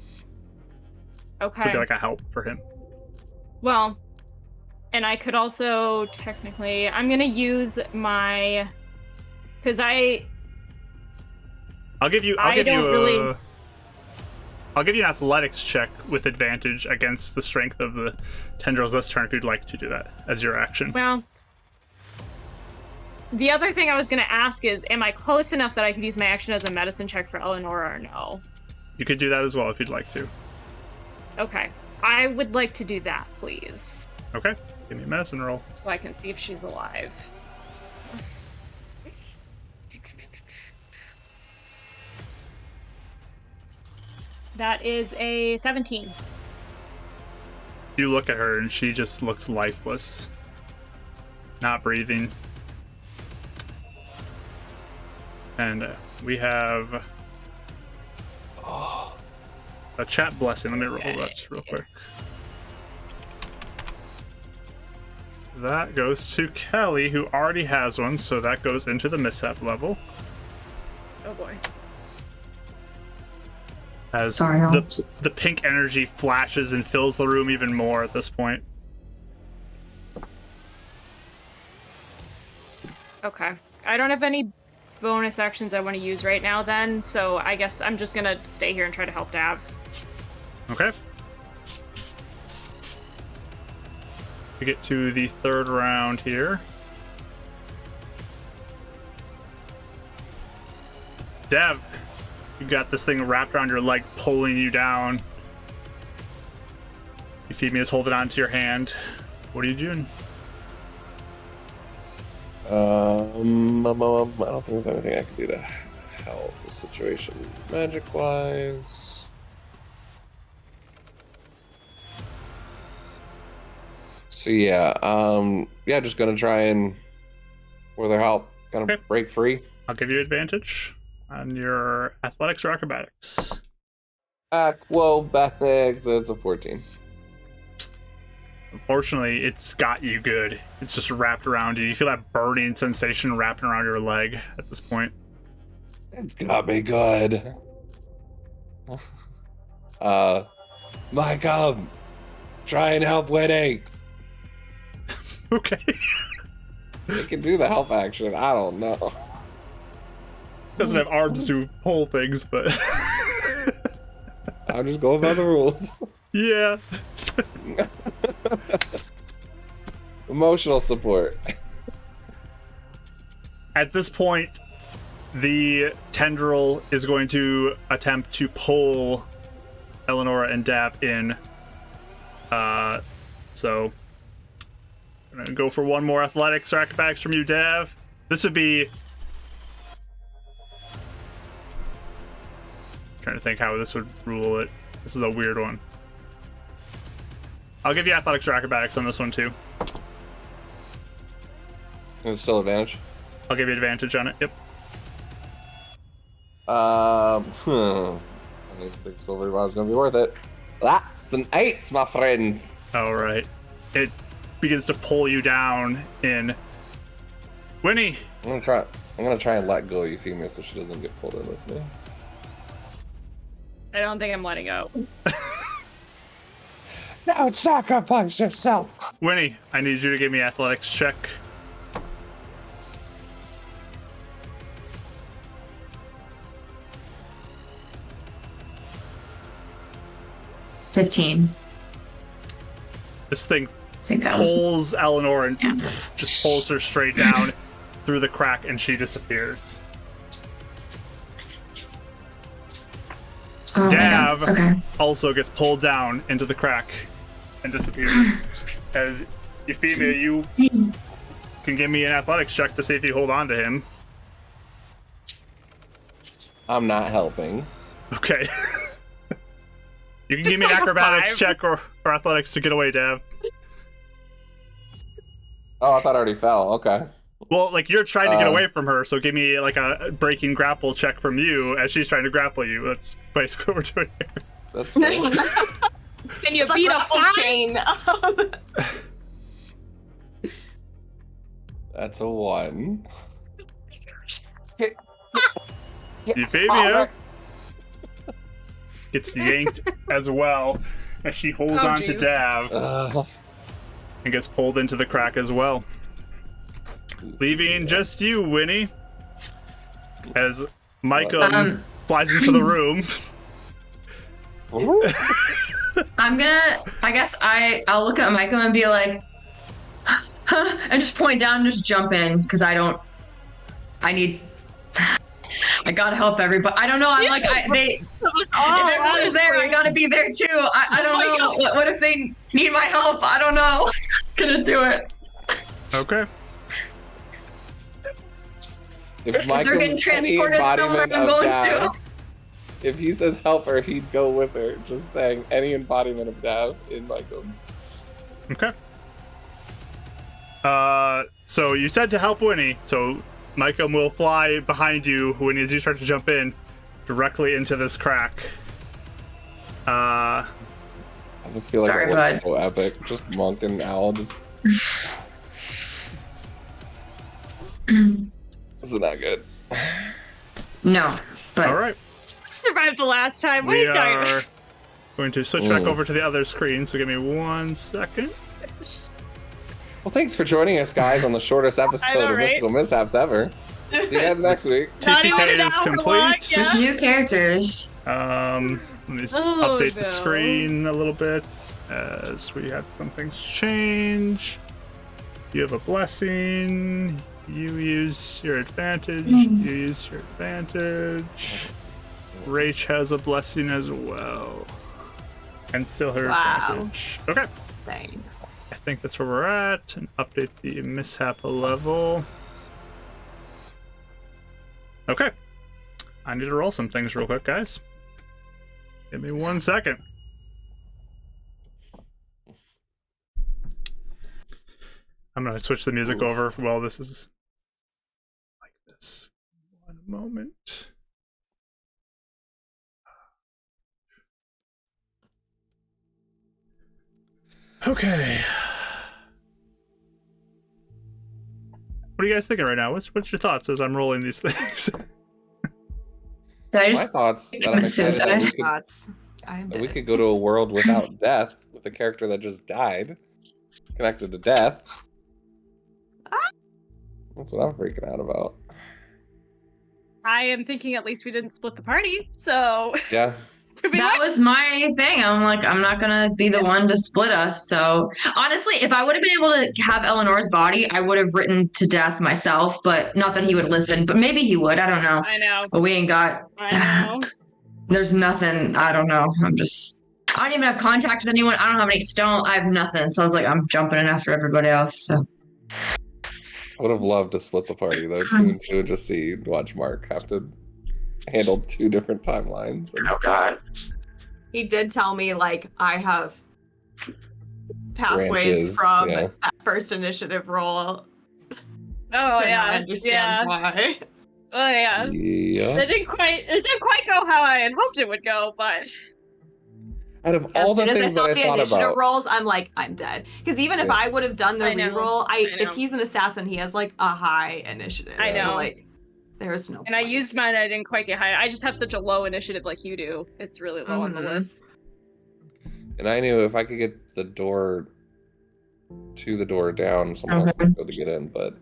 So Okay. it'd be like a help for him. Well, and I could also technically... I'm gonna use my... Because I'll give you I don't really- I'll give you an athletics check with advantage against the strength of the tendrils this turn if you'd like to do that as your action. Well, the other thing I was going to ask is, am I close enough that I could use my action as a medicine check for Eleonora or no? You could do that as well if you'd like to. Okay. I would like to do that, please. Okay. Give me a medicine roll. So I can see if she's alive. That is a 17. You look at her and she just looks lifeless. Not breathing. And we have a chat blessing. Let me roll that real quick. That goes to Kelly, who already has one, so that goes into the mishap level. Oh boy. As Sorry, I'll- the pink energy flashes and fills the room even more at this point. Okay. I don't have any bonus actions I want to use right now then, so I guess I'm just gonna stay here and try to help Dav. Okay. We get to the third round here. Dev, you got this thing wrapped around your leg, pulling you down. Euphemia's holding on to your hand. What are you doing? I don't think there's anything I can do to help the situation magic-wise. So yeah, just gonna try and, with their help, kind of Okay. break free. I'll give you advantage on your athletics or acrobatics. Backpacks, that's a 14. Unfortunately, it's got you good. It's just wrapped around you. You feel that burning sensation wrapping around your leg at this point. It's got me good. Michael, try and help Winnie. Okay. They can do the help action. I don't know. Doesn't have arms to pull things, but I'm just going by the rules. yeah. Emotional support. At this point, the tendril is going to attempt to pull Eleonora and Dap in. So I'm gonna go for one more athletics or acrobatics from you, Dav. This would be... trying to think how this would rule it. This is a weird one. I'll give you athletics or acrobatics on this one too. And it's still advantage. I'll give you advantage on it. Yep. I didn't think silver was gonna be worth it. That's an 8, my friends. All right. It begins to pull you down in. Winnie. I'm gonna try and let go of Euphemia so she doesn't get pulled in with me. I don't think I'm letting go. Don't sacrifice yourself. Winnie, I need you to give me athletics check. $15. This thing I think that was. pulls Eleanor and Yeah. just pulls her straight down. through the crack and she disappears. Oh my Dav God. Okay. also gets pulled down into the crack and disappears. As Euphemia, you can give me an athletics check to see if you hold on to him. I'm not helping. Okay. You can give It's me an like a acrobatics 5. check or athletics to get away, Dav. Oh, I thought I already fell. Okay. Well, like, you're trying to get away from her, so give me, like, a breaking grapple check from you as she's trying to grapple you. That's basically what we're doing here. That's cool. Can you It's beat like a 5? chain. That's a 1. Euphemia gets yanked as well as she holds Oh, on to geez. Dav and gets pulled into the crack as well. Leaving just you, Winnie, as Micah flies into the room. I guess I'll look at Micah and be like, and just point down and just jump in, because I gotta help everybody. I don't know, I'm like, if everyone's there, I gotta be there too. I don't know, what if they need my help? I don't know. Gonna do it. Okay. If they're getting Michael's any transported somewhere, embodiment I'm of going Dav, to. if he says help her, he'd go with her. Just saying, any embodiment of Dav in Michael. Okay. So you said to help Winnie, so Micah will fly behind you when as you start to jump in directly into this crack. I feel like Sorry, it looks bud. so epic. Just Monk and Owl just... This is not good. No, but All right. Survived the last time. What are We you talking about? are going to switch back over to the other screen, so give me 1 second. Well, thanks for joining us, guys, on the shortest episode know, of right? Mystical Mishaps ever. See you guys next week. Not even TPK an is hour complete. long, yeah. new characters. Let me just Oh, update the no. screen a little bit as we have some things change. You have a blessing. You use your advantage. You use your advantage. Rach has a blessing as well. And still her Wow. advantage. Okay. Thanks. I think that's where we're at. And update the mishap level. Okay. I need to roll some things real quick, guys. Give me 1 second. I'm gonna switch the music over while this is like this. 1 moment. Okay. What are you guys thinking right now? What's your thoughts as I'm rolling these things? Did I My just thoughts that I'm excited that we could, Thoughts. I'm that we dead. could go to a world without death with a character that just died, connected to death. That's what I'm freaking out about. I am thinking at least we didn't split the party, so Yeah. that was my thing. I'm like, I'm not gonna be the one to split us. So honestly, if I would have been able to have Eleanor's body, I would have written to death myself, but not that he would listen, but maybe he would. I don't know. I know. But we ain't got I know. there's nothing. I don't know. I don't even have contact with anyone. I don't have any stone. I have nothing. So I was like, I'm jumping in after everybody else. So I would have loved to split the party though, 2 and 2, and just watch Mark have to handle 2 different timelines. oh god. He did tell me, like, I have pathways Branches, from yeah. that first initiative roll. Oh so yeah. I understand why. Oh yeah. Yeah. It didn't quite go how I had hoped it would go, but Out of As all the soon as I things saw that the I thought initiative about, rolls, I'm like, I'm dead. Because even if Yeah. I would have done the I know, reroll, I know. if he's an assassin, he has like a high initiative. I know. So like, there's no. and I point. used mine. I didn't quite get high. I just have such a low initiative like you do. It's really low on the Mhm. list. and I knew if I could get the door down, someone else would be able to get in. But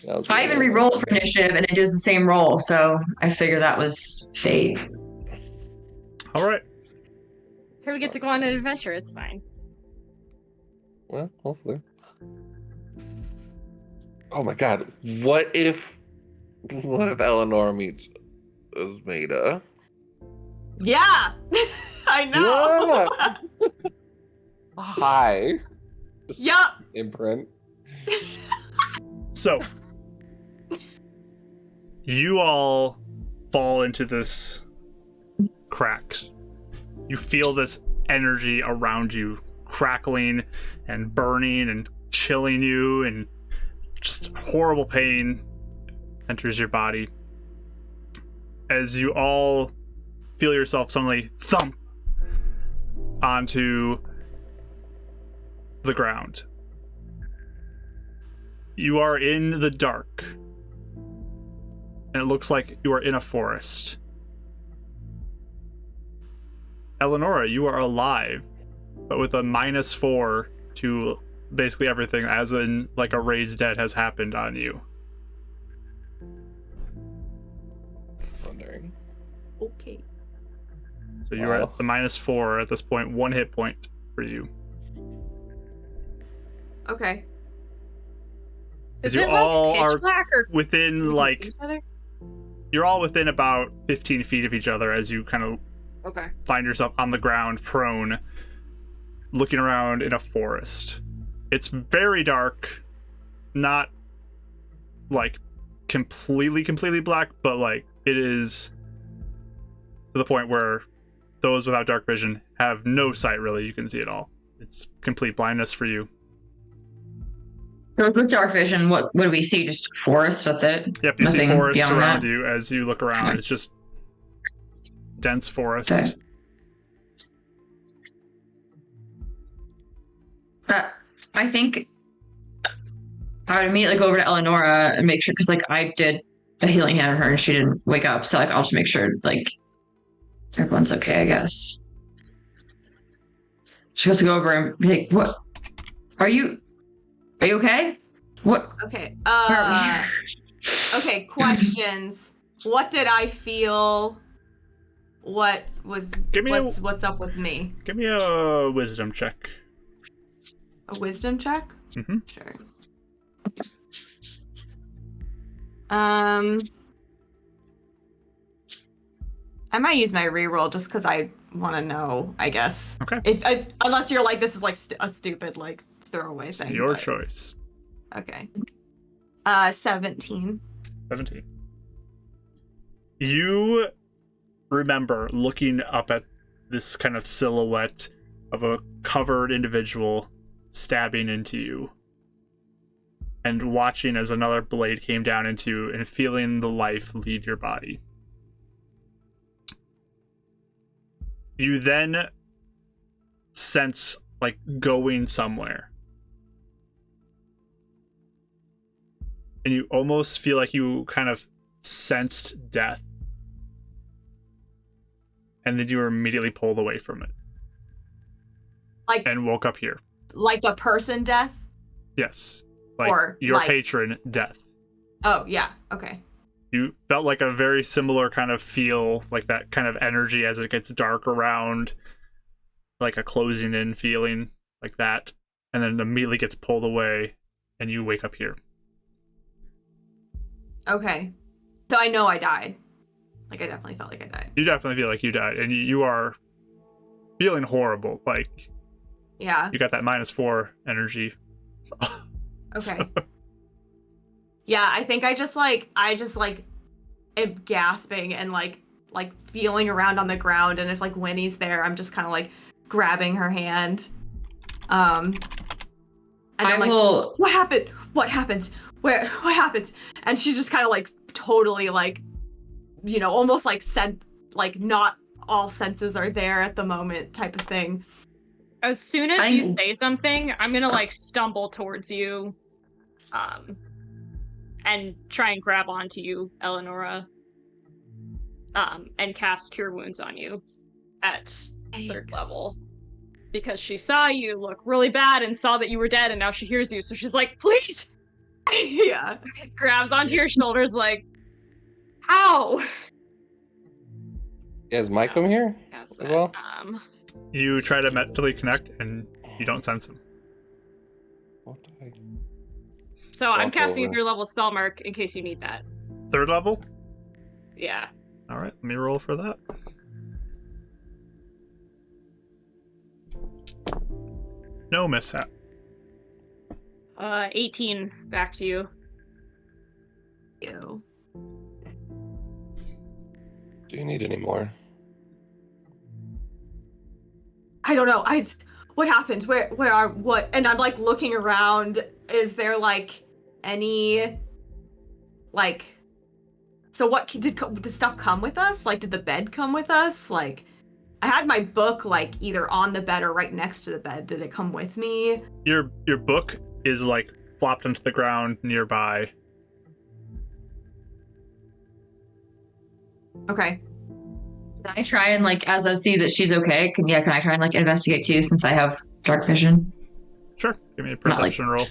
that was I even really re-rolled for initiative and it does the same roll, so I figure that was fate. All right. Here we get to go on an adventure. It's fine. well, hopefully. Oh my god. What if Eleanor meets Esmeda? Yeah, I know. Hi. Yup. Imprint. So, you all fall into this crack. You feel this energy around you crackling and burning and chilling you, and just horrible pain enters your body as you all feel yourself suddenly thump onto the ground. You are in the dark, and it looks like you are in a forest. Eleonora, you are alive, but with a -4 to basically everything, as in like a raised dead has happened on you. That's wondering. Okay. So you're at the -4 at this point, 1 hit point for you. Okay. Is You it all like are pitch black or within like each other? you're all within about 15 feet of each other as you kind of Okay. find yourself on the ground, prone, looking around in a forest. It's very dark, not like completely black, but like it is to the point where those without dark vision have no sight really. You can see it all. It's complete blindness for you. So with dark vision, what do we see? Just forest, that's it? Yep, you see Nothing forests beyond around that? you as you look around. It's just dense forest. Okay. I think I would immediately go over to Eleonora and make sure, because like I did a healing hand on her and she didn't wake up, so like I'll just make sure like everyone's okay, I guess. She goes to go over and be like, "What? Are you okay? What? Okay. Where are we?" Okay. Questions. What did I feel? What was? What's up with me? Give me a wisdom check. A wisdom check? Mm-hmm. Sure. I might use my reroll just because I want to know, I guess. Okay. Unless you're like, this is like a stupid like throwaway thing. Your but... choice. Okay. 17. 17. You remember looking up at this kind of silhouette of a covered individual stabbing into you, and watching as another blade came down into you and feeling the life leave your body. You then sense like going somewhere. And you almost feel like you kind of sensed death. And then you were immediately pulled away from it. Like, and woke up here. Like the person death? Yes. Like or your like... patron death. Oh, yeah. Okay. You felt like a very similar kind of feel, like that kind of energy as it gets dark around, like a closing in feeling, like that. And then it immediately gets pulled away and you wake up here. Okay. So I know I died. Like, I definitely felt like I died. You definitely feel like you died, and you are feeling horrible. Like, yeah, you got that -4 energy. Okay. Yeah, I think I just am gasping and like feeling around on the ground, and if like Winnie's there, I'm just kind of like grabbing her hand. And I'm like, what happened? What happened? What happened? And she's just kind of like totally like, you know, almost like said like not all senses are there at the moment type of thing. As soon as you say something, I'm gonna like stumble towards you, and try and grab onto you, Eleonora, and cast Cure Wounds on you at 3rd level. Because she saw you look really bad and saw that you were dead, and now she hears you, so she's like, please! Yeah. Grabs onto your shoulders like, how? Is Mike come here as well? You try to mentally connect and you don't sense him. So I'm Walk casting a over. 3rd level spell, Mark, in case you need that. 3rd level? Yeah. Alright, let me roll for that. No mishap. 18. Back to you. Ew. Do you need any more? I don't know. What happened? What? And I'm like looking around. Is there like any like? So what did the stuff come with us? Like, did the bed come with us? Like, I had my book like either on the bed or right next to the bed. Did it come with me? Your book is like flopped onto the ground nearby. Okay. Can I try and like, as I see that she's okay, can I try and like investigate too, since I have dark vision? Sure. Give me a perception roll.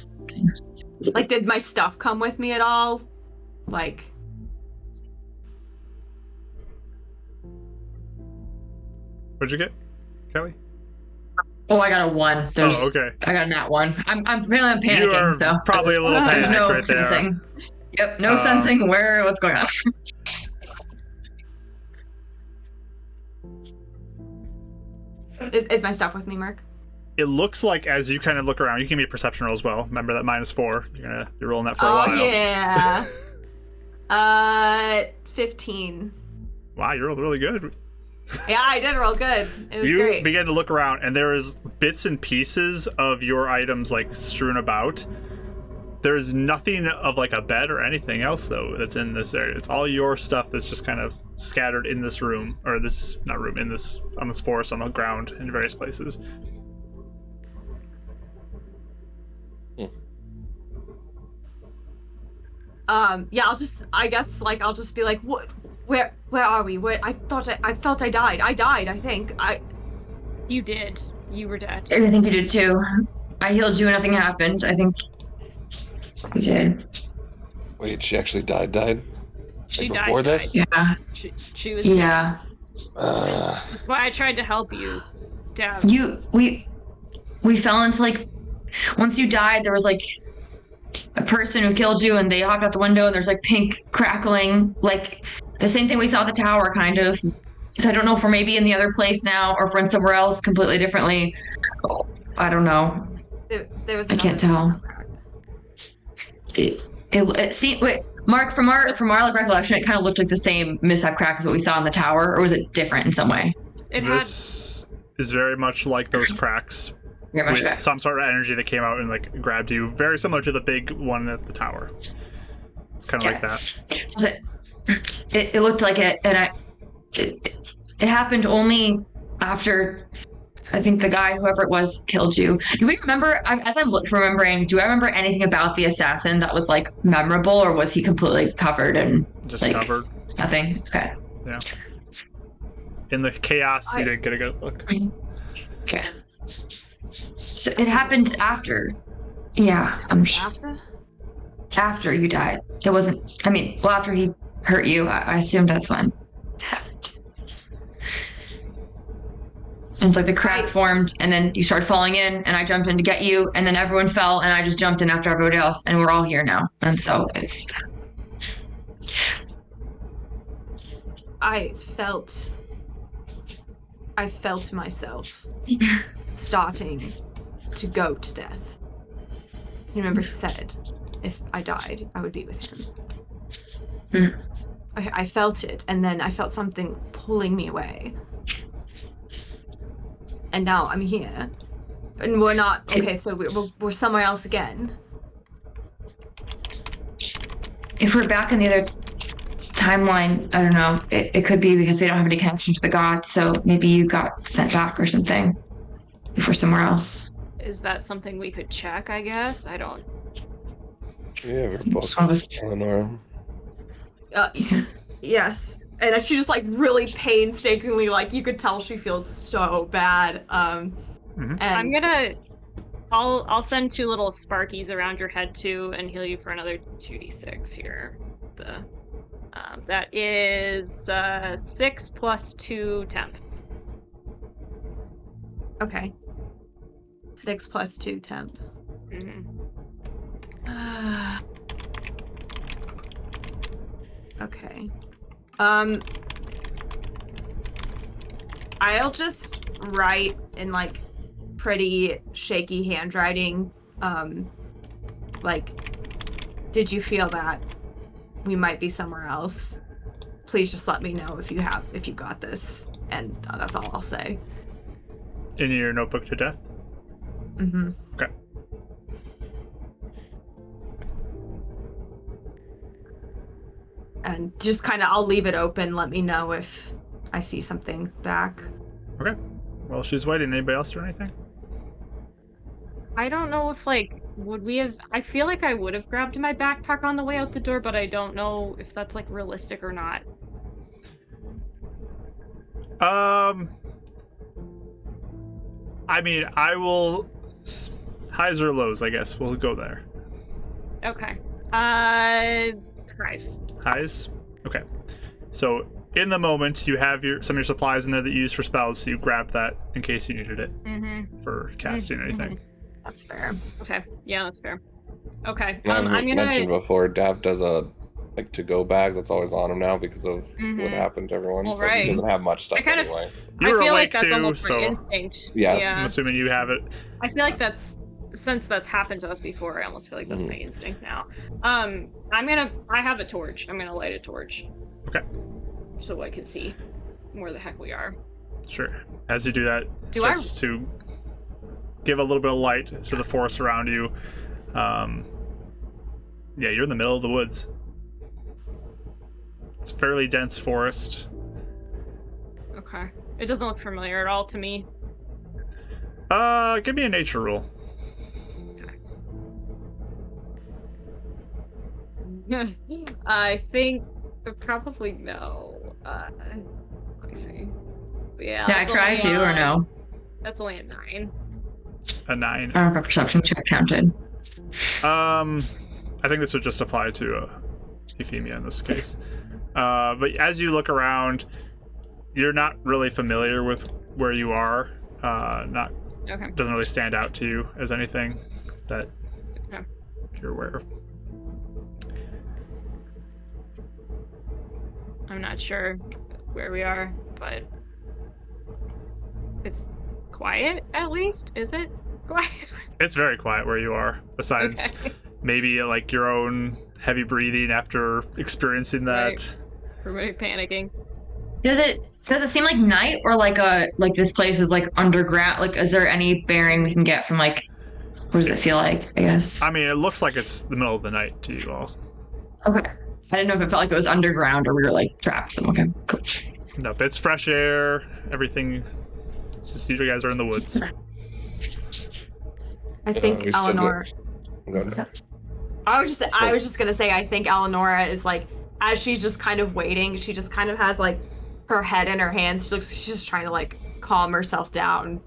Like, did my stuff come with me at all? Like. What'd you get, Kelly? Oh, I got a 1. Oh, okay. I got a nat 1. I'm panicking, You are so probably a little there's panicked no right there. sensing. Yep, no sensing what's going on. Is my stuff with me, Mark? It looks like as you kind of look around, you can give me a perception roll as well. Remember that -4. You're rolling that for a while. Oh yeah. 15. Wow, you rolled really good. Yeah, I did roll good. It was You great. begin to look around, and there is bits and pieces of your items like strewn about. There's nothing of like a bed or anything else though that's in this area. It's all your stuff that's just kind of scattered in this room, or this not room, in this on this forest on the ground in various places. Yeah, I'll just be like, what? Where are we? I felt I died. I died. I think You did. You were dead. I think you did too. I healed you and nothing happened. I think you did. Wait, she actually died? She Like died. before this? Yeah. She was. Yeah. That's why I tried to help you. Damn. We fell into like, once you died, there was like a person who killed you and they hopped out the window and there's like pink crackling, like the same thing we saw at the tower, kind of. So I don't know if we're maybe in the other place now or if we're in somewhere else completely differently. I don't know. there was. I can't tell. It seemed, wait, Mark, from our like recollection, it kind of looked like the same mishap crack as what we saw in the tower, or was it different in some way? This is very much like those cracks. Very much With some sort of energy that came out and like grabbed you, very similar to the big one at the tower. It's kind of like that. It looked like it, and it happened only after I think the guy, whoever it was, killed you. Do we remember? As I'm remembering, do I remember anything about the assassin that was like memorable, or was he completely covered and Just like, covered. Nothing. Okay. Yeah. In the chaos, you didn't get a good look. Okay. So it happened after. Yeah, I'm sure. After you died. It wasn't. I mean, well, after he hurt you, I assumed that's when it happened. And it's like the crack formed, and then you started falling in, and I jumped in to get you, and then everyone fell, and I just jumped in after everybody else, and we're all here now. And so it's. I felt myself starting to go to death. You remember he said, if I died, I would be with him. I felt it, and then I felt something pulling me away. And now I'm here. And we're not, okay, so we're somewhere else again. If we're back in the other timeline, I don't know. It could be because they don't have any connection to the gods, so maybe you got sent back or something. If we're somewhere else. Is that something we could check, I guess? I don't. Yeah, we're both Eleanor. Yes. And she just like really painstakingly, like you could tell she feels so bad. And I'm gonna I'll send 2 little sparkies around your head too and heal you for another 2d6 here. That is 6 plus 2 temp. Okay. 6 plus 2 temp. Mm-hmm. Okay. I'll just write in like pretty shaky handwriting. Like, did you feel that we might be somewhere else? Please just let me know if you got this, and that's all I'll say. In your notebook to death? Mm-hmm. Okay. And just kind of, I'll leave it open. Let me know if I see something back. Okay. Well, she's waiting. Anybody else do anything? I don't know if, like, would we have... I feel like I would have grabbed my backpack on the way out the door, but I don't know if that's, like, realistic or not. I mean, I will... Highs or lows, I guess. We'll go there. Okay. Highs. Highs? Okay. So, in the moment, you have some of your supplies in there that you use for spells, so you grab that in case you needed it for casting anything. That's fair. Okay. Yeah, that's fair. Okay. I've I'm gonna... mentioned before, Dav does a like to-go bag that's always on him now because of what happened to everyone. Well, so right. he doesn't have much stuff anyway. You were I feel awake like that's too, almost so by instinct. Yeah. I'm assuming you have it. I feel like that's... Since that's happened to us before, I almost feel like that's my instinct now. I have a torch. I'm gonna light a torch. Okay. So I can see where the heck we are. Sure. As you do that, it Do starts to give a little bit of light to the forest around you. Yeah, you're in the middle of the woods. It's a fairly dense forest. Okay. It doesn't look familiar at all to me. Give me a nature roll. I think probably no. Let me see. Yeah. Can I try to or no? That's only a 9. A 9. I don't know if a perception check counted. I think this would just apply to Euphemia in this case. But as you look around, you're not really familiar with where you are. Okay. Doesn't really stand out to you as anything that you're aware of. I'm not sure where we are, but it's quiet at least. Is it quiet? It's very quiet where you are, besides maybe like your own heavy breathing after experiencing that. Right. Everybody panicking. Does it seem like night or like this place is like underground? Like, is there any bearing we can get from like, what does it feel like? I guess. I mean, it looks like it's the middle of the night to you all. Okay. I didn't know if it felt like it was underground or we were like trapped somewhere. Okay, cool. Nope, it's fresh air. Everything. It's just you guys are in the woods. I think we still Eleanor. I was just gonna say I think Eleonora is like, as she's just kind of waiting, she just kind of has like her head in her hands. She looks, she's just trying to like calm herself down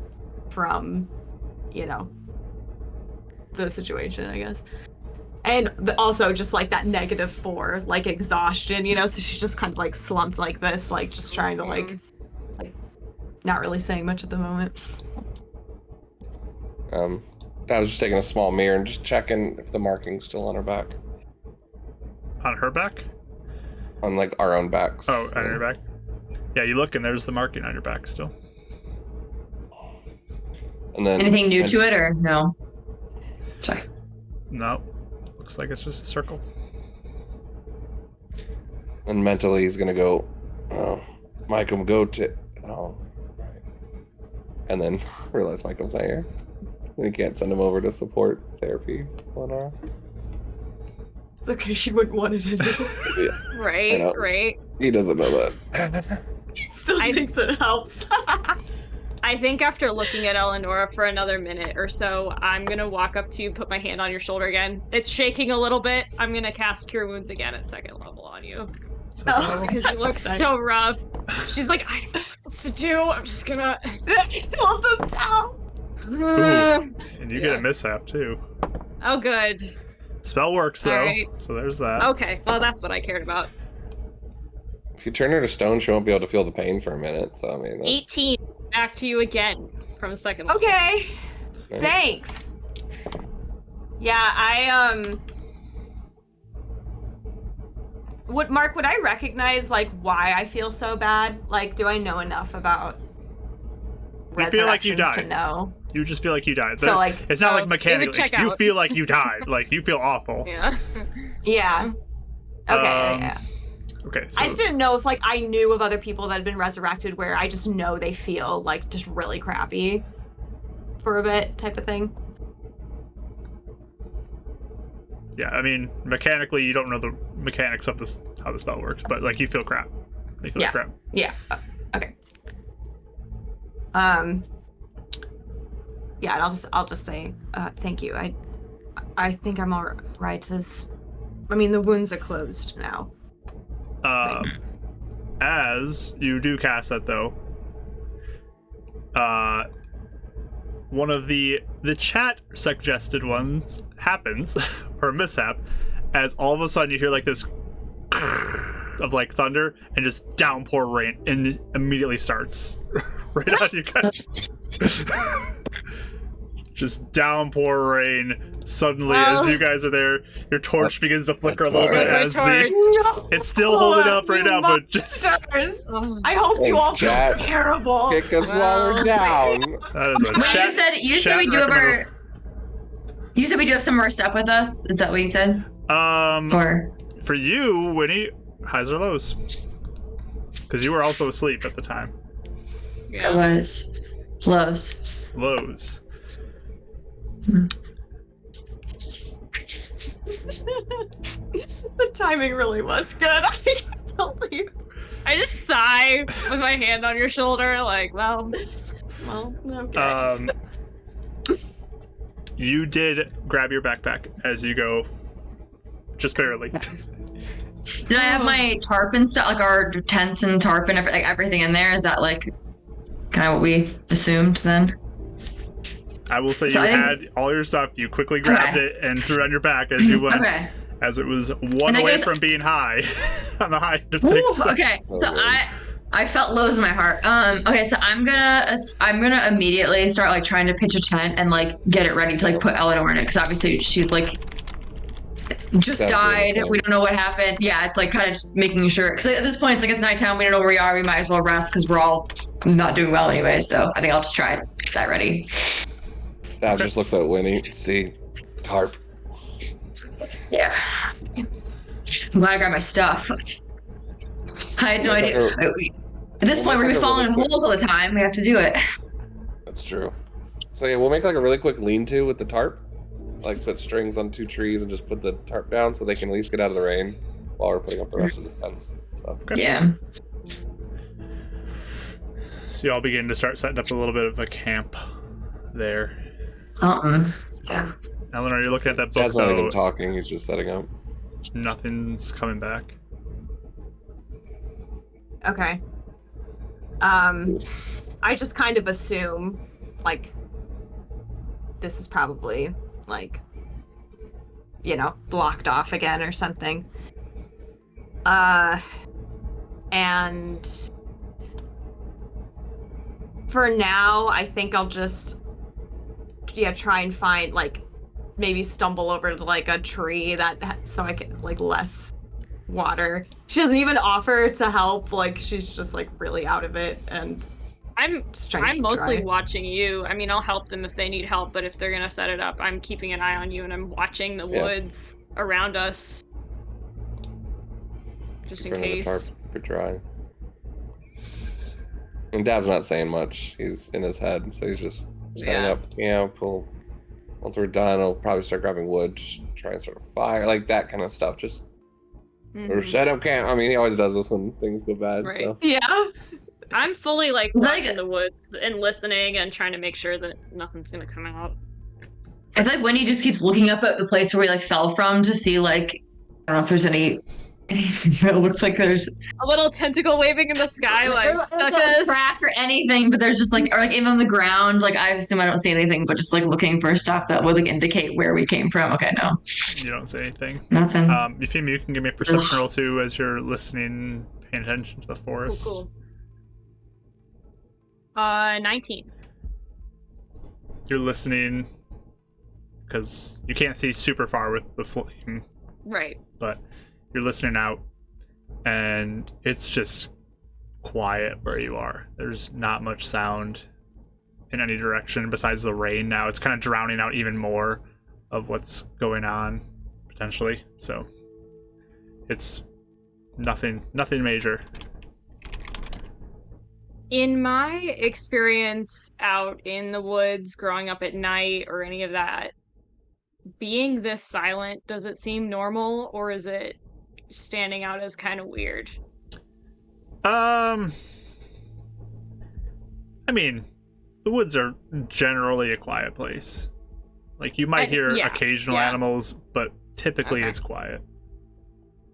from, the situation, I guess. And also just like that -4, like exhaustion, so she's just kind of like slumped like this, like just trying to like not really saying much at the moment. I was just taking a small mirror and just checking if the marking's still on her back. On her back? On like our own backs. Oh, on your back? Yeah, you look and there's the marking on your back still. And then Anything new to it or no? Sorry. No. Looks like it's just a circle. And mentally he's gonna go, oh, Michael, go to, oh, right. And then realize Michael's not here. We can't send him over to support therapy, Lenora. It's okay, she wouldn't want it anyway. Yeah, Right. he doesn't know that. Still thinks it helps. I think after looking at Eleonora for another minute or so, I'm gonna walk up to you, put my hand on your shoulder again. It's shaking a little bit. I'm gonna cast Cure Wounds again at 2nd level on you. Because you look so rough. She's like, I don't know what else to do. I'm just gonna... Pull this out. Ooh, and you get a mishap too. Oh, good. Spell works though, Alright. so there's that. Okay, well, that's what I cared about. If you turn her to stone, she won't be able to feel the pain for a minute. So I mean, that's... 18. Back to you again from 2nd level. Okay. Thanks. Yeah, Mark, would I recognize like why I feel so bad? Like, do I know enough about You feel like you resurrections to died. know? You just feel like you died. So, like, it's not like it would mechanically. check You out. feel like you died. Like you feel awful. Yeah. Yeah. Okay. Yeah. Okay. So I just didn't know if like I knew of other people that had been resurrected where I just know they feel like just really crappy for a bit, type of thing. yeah, I mean, mechanically, you don't know the mechanics of this, how the spell works, but like you feel crap. You feel Yeah. crap. Yeah. Okay. Yeah, and I'll just say thank you. I think I'm all right. I mean, the wounds are closed now. As you do cast that, though, one of the chat suggested ones happens, or mishap, as all of a sudden you hear like this of like thunder and just downpour rain, and immediately starts right on you guys. Just downpour rain suddenly as you guys are there. Your torch begins to flicker a little bit Where's as my torch? it's still holding up right now, but just I hope you all feel Chat. terrible. Kick us while we're down. that is a Wait, chat. you said chat we do have our. recommended. You said we do have some of our stuff with us. Is that what you said? Or For you, Winnie, highs or lows? Because you were also asleep at the time. it was lows. Lows. The timing really was good. I can't believe. I just sigh with my hand on your shoulder, like, well, Okay. You did grab your backpack as you go, just barely. Did I have my tarp and stuff, like our tents and tarp and everything in there? Is that like kind of what we assumed then? I will say So you I think- had all your stuff. You quickly grabbed Okay. it and threw it on your back as you went, Okay. as it was one And I away guess- from being high on the high end of Ooh, things. okay, so Oh, Lord. I felt lows in my heart. Okay, so I'm gonna immediately start like trying to pitch a tent and like get it ready to like put Eleanor in it, because obviously she's like just Definitely died. the same. We don't know what happened. Yeah, it's like kind of just making sure, because at this point it's like it's nighttime. We don't know where we are. We might as well rest because we're all not doing well anyway. So I think I'll just try to get that ready. Dad just looks at Winnie. See, tarp. Yeah. I'm glad I grabbed my stuff. I had no Yeah, idea. At this point, we're gonna be falling in holes all the time. We have to do it. That's true. So yeah, we'll make like a really quick lean-to with the tarp. Like put strings on 2 trees and just put the tarp down so they can at least get out of the rain while we're putting up the rest of the tents. So Okay. Yeah. So you all begin to start setting up a little bit of a camp there. Something. Yeah. Eleanor, you're looking at that book, Dad's not even though. talking. He's just setting up. Nothing's coming back. Okay. I just kind of assume, like, this is probably, like, blocked off again or something. And for now, I think I'll just, try and find, like, maybe stumble over to, like, a tree so I get, like, less water. She doesn't even offer to help, like, she's just, like, really out of it, and I'm just trying to I'm keep mostly dry. watching you. I mean, I'll help them if they need help, but if they're gonna set it up, I'm keeping an eye on you and I'm watching the Yeah. woods around us, just in Bring the case. tarp for dry. And Dab's not saying much. He's in his head, so he's just setting Yeah. up camp. Once we're done, he'll probably start grabbing wood, just try and start a fire, like that kind of stuff. Just or Mhm. set up camp. I mean, he always does this when things go bad. Right. So Yeah. I'm fully like Like- watching the woods and listening and trying to make sure that nothing's gonna come out. I feel like Winnie just keeps looking up at the place where we like fell from to see like I don't know if there's anything that looks like there's A little tentacle waving in the sky, like there's stuck no us. crack or anything, but there's just like or like even on the ground. Like I assume I don't see anything, but just like looking for stuff that would like indicate where we came from. Okay, no, You don't say anything. nothing. Euphemia, you can give me a perception roll too as you're listening, paying attention to the forest. Cool. 19. You're listening because you can't see super far with the flame, Right. but you're listening out, and it's just quiet where you are. There's not much sound in any direction besides the rain now. It's kind of drowning out even more of what's going on, potentially. So it's nothing major. In my experience out in the woods, growing up at night, or any of that, being this silent, does it seem normal, or is it standing out as kind of weird? I mean, the woods are generally a quiet place. Like, you might hear occasional animals, but typically it's quiet.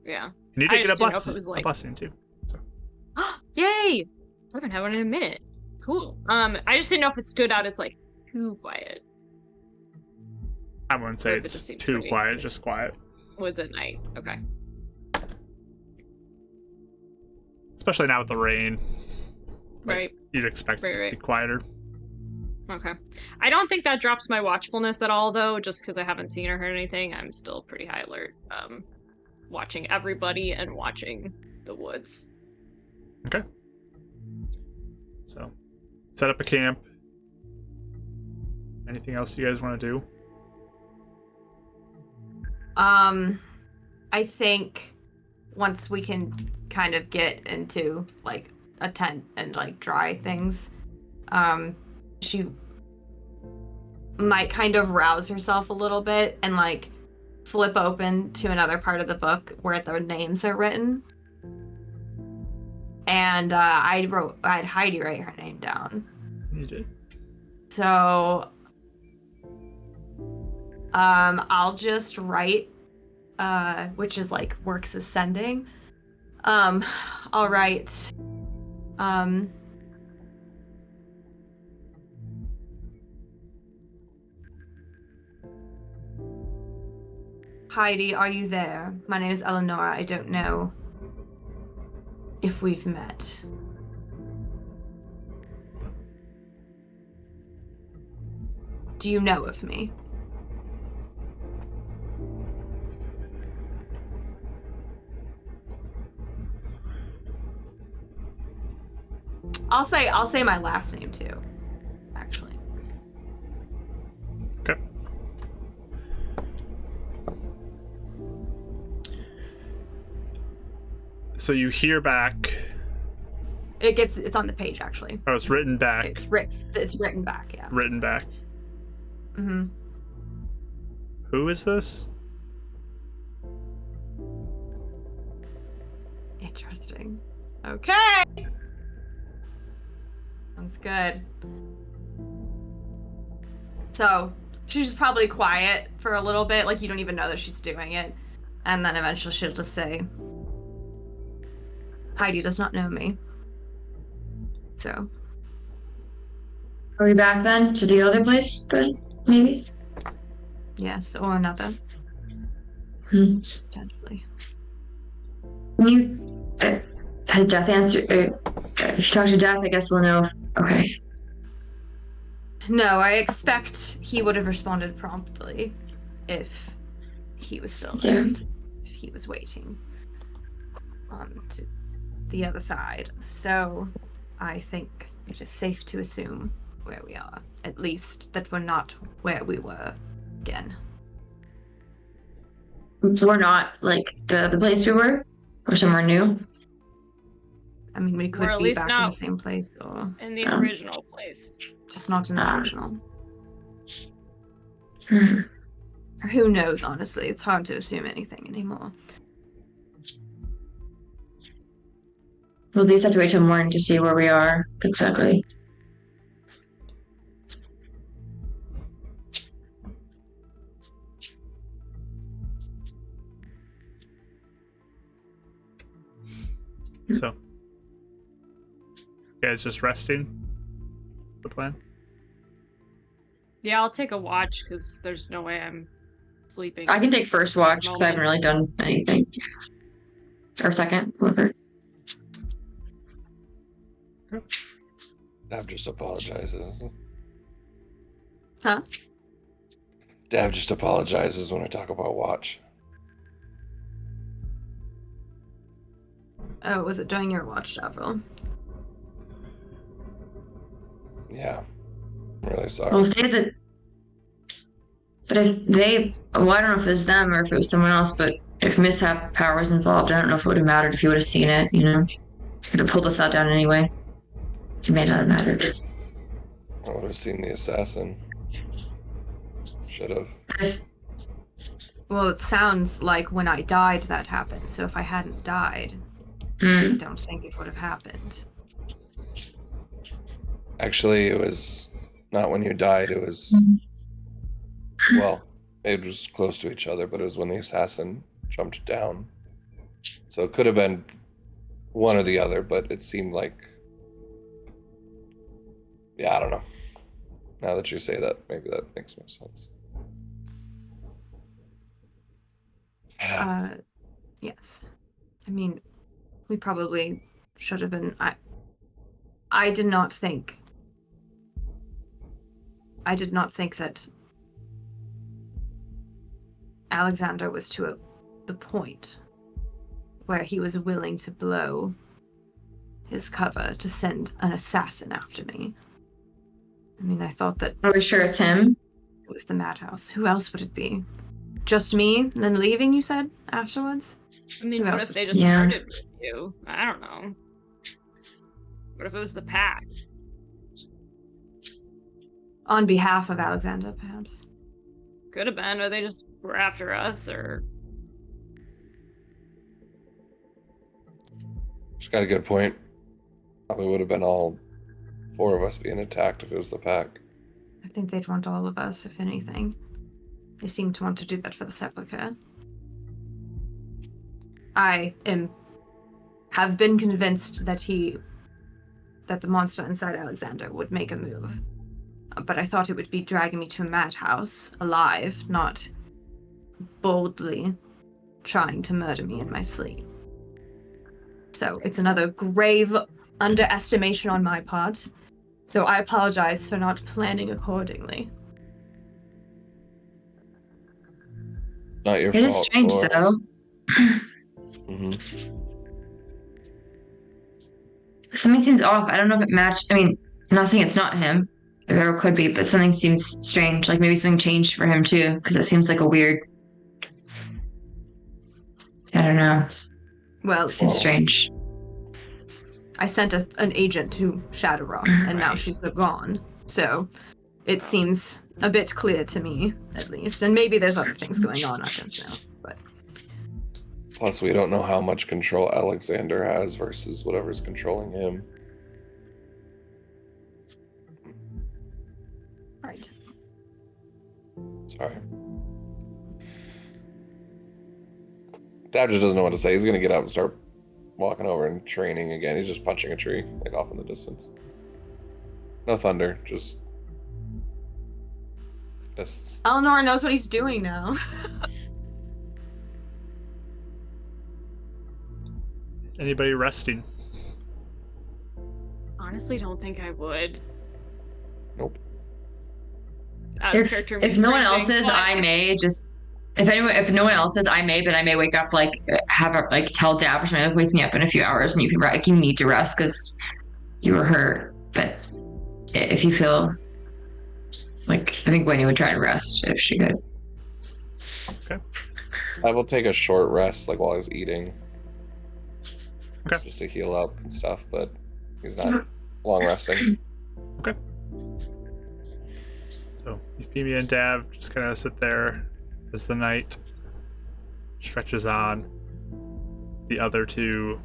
Yeah. And you did get a blessing too. So. Yay! I haven't had one in a minute. Cool. I just didn't know if it stood out as like too quiet. I wouldn't say it's too quiet, just quiet. Woods at night. Okay. Especially now with the rain. Right. You'd expect it to be quieter. Okay. I don't think that drops my watchfulness at all, though, just because I haven't seen or heard anything. I'm still pretty high alert. Watching everybody and watching the woods. Okay. So, set up a camp. Anything else you guys want to do? I think once we can kind of get into like a tent and like dry things, she might kind of rouse herself a little bit and like flip open to another part of the book where the names are written. And I had Heidi write her name down. You did. So I'll just write which is like works ascending. I'll write Heidi, are you there? My name is Eleanor. I don't know if we've met. Do you know of me? I'll say my last name too, actually. Okay. So you hear back. It's on the page actually. Oh, it's written back. It's written back, yeah. Written back. Mm-hmm. Who is this? Interesting. Okay. Sounds good. So she's just probably quiet for a little bit, like you don't even know that she's doing it. And then eventually she'll just say, Heidi does not know me. So. Are we back then to the other place then, maybe? Yes, or another. Potentially. Can you had Death answer? If you talk to Death, I guess we'll know. Okay. No, I expect he would have responded promptly if he was still around. If he was waiting on the other side. So I think it is safe to assume where we are. At least that we're not where we were again. We're not like the place we were, or somewhere new. I mean, we could be back in the same place, or in the original place, just not in the original. Who knows? Honestly, it's hard to assume anything anymore. We'll at least have to wait till morning to see where we are exactly. So, you guys just resting? The plan? Yeah, I'll take a watch because there's no way I'm sleeping. I can take first watch because I haven't really done anything. Or second, whatever. Dav just apologizes. Huh? Dav just apologizes when I talk about watch. Oh, was it during your watch, Avril? Yeah. I'm really sorry. Well, if they had the. But if they. Well, I don't know if it was them or if it was someone else, but if Mishap power was involved, I don't know if it would have mattered if you would have seen it, you know? If it pulled us out down anyway. It may not have mattered. I would have seen the assassin. Should have. If, Well, it sounds like when I died that happened, so if I hadn't died, I don't think it would have happened. Actually, it was not when you died. It was, well, it was close to each other, but it was when the assassin jumped down. So it could have been one or the other, but it seemed like, yeah, I don't know. Now that you say that, maybe that makes more sense. Yes. I mean, we probably should have been. I did not think that Alexander was to the point where he was willing to blow his cover to send an assassin after me. I mean, I thought that are we sure it's him? it was the madhouse. Who else would it be? Just me, and then leaving, you said, afterwards? I mean, Who what else if would- they just Yeah. started with you? I don't know. What if it was the pack? On behalf of Alexander, perhaps. Could have been, or they just were after us, or She's got a good point. Probably would have been all four of us being attacked if it was the pack. I think they'd want all of us, if anything. They seem to want to do that for the sepulchre. Have been convinced that the monster inside Alexander would make a move. But I thought it would be dragging me to a madhouse, alive, not boldly trying to murder me in my sleep. So it's another grave underestimation on my part. So I apologize for not planning accordingly. Not your It fault. is strange, or... though. Mm-hmm. Something seems off. I don't know if it matched. I mean, I'm not saying it's not him. There could be, but something seems strange. Like maybe something changed for him too, because it seems like a weird. I don't know. Well, It seems strange. I sent an agent to Shadowrock, and now she's gone. So it seems a bit clear to me, at least. And maybe there's other things going on, I don't know. But Plus, we don't know how much control Alexander has versus whatever's controlling him. right. Sorry. Dad just doesn't know what to say. He's gonna get up and start walking over and training again. He's just punching a tree, like off in the distance. No thunder, just fists. Eleanor knows what he's doing now. Is anybody resting? honestly don't think I would. Nope. Out of If character no one else breathing, is, but- I may just. If no one else is, I may, but I may wake up tell Dab or something, like, wake me up in a few hours, and you can you need to rest because you were hurt. But if you feel like, I think Winnie would try to rest if she could. Okay. I will take a short rest, like while he's eating. Okay. Just to heal up and stuff, but he's not long resting. Okay. So Euphemia and Dav just kind of sit there as the night stretches on. The other two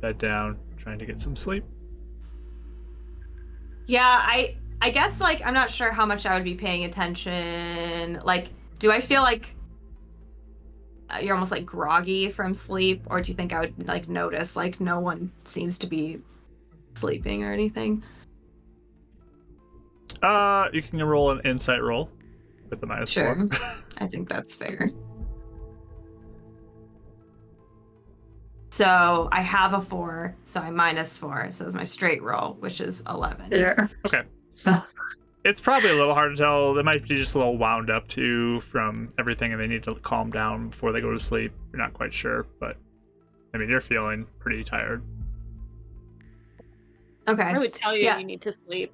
bed down, trying to get some sleep. Yeah, I guess, like, I'm not sure how much I would be paying attention. Like, do I feel like you're almost, like, groggy from sleep? Or do you think I would, like, notice, like, no one seems to be sleeping or anything? You can roll an insight roll with the -4. Sure. I think that's fair. So I have a 4, so I'm -4. So it's my straight roll, which is 11. There. Okay. Oh. It's probably a little hard to tell. They might be just a little wound up too from everything, and they need to calm down before they go to sleep. You're not quite sure, but I mean, you're feeling pretty tired. Okay. I would tell you Yeah. you need to sleep.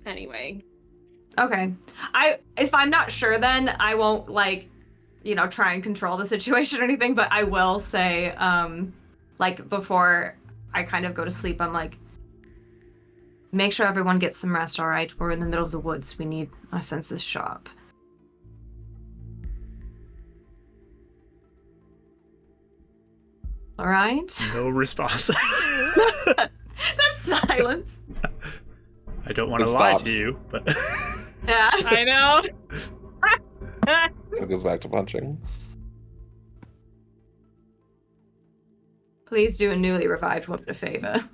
Anyway. Okay. If I'm not sure, then I won't try and control the situation or anything. But I will say, before I kind of go to sleep, I'm like, make sure everyone gets some rest. All right, we're in the middle of the woods. We need our senses sharp. All right. No response. The silence. I don't want to It lie stops. to you, but Yeah. I know. It goes back to punching. Please do a newly revived woman a favor.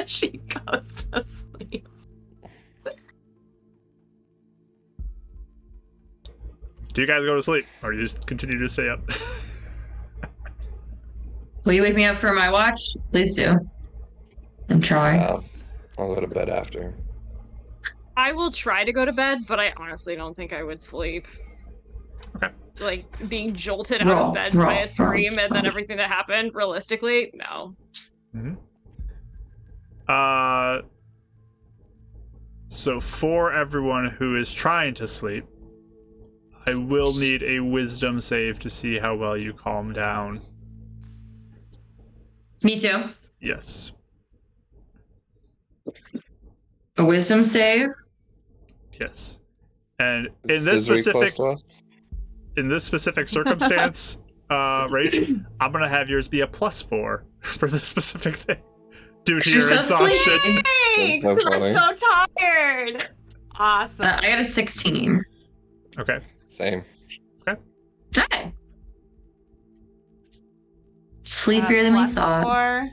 She goes to sleep. do you guys go to sleep, or do you just continue to stay up? Will you wake me up for my watch? Please do. And try. I'll go to bed after. I will try to go to bed, but I honestly don't think I would sleep. Okay. Like being jolted out of bed by a scream and then everything that happened, realistically, no. Mm-hmm. So for everyone who is trying to sleep, I will need a wisdom save to see how well you calm down. Me too. Yes. Uh, A wisdom save. Yes. And Is in this Scissory specific close to us? circumstance, Rach, I'm gonna have yours be a +4 for this specific thing. Due to You're your so exhaustion. sleepy. Thanks, That's so I'm so tired. Awesome. I got a 16. Okay. Same. Okay. Sleepier than we Plus thought. 4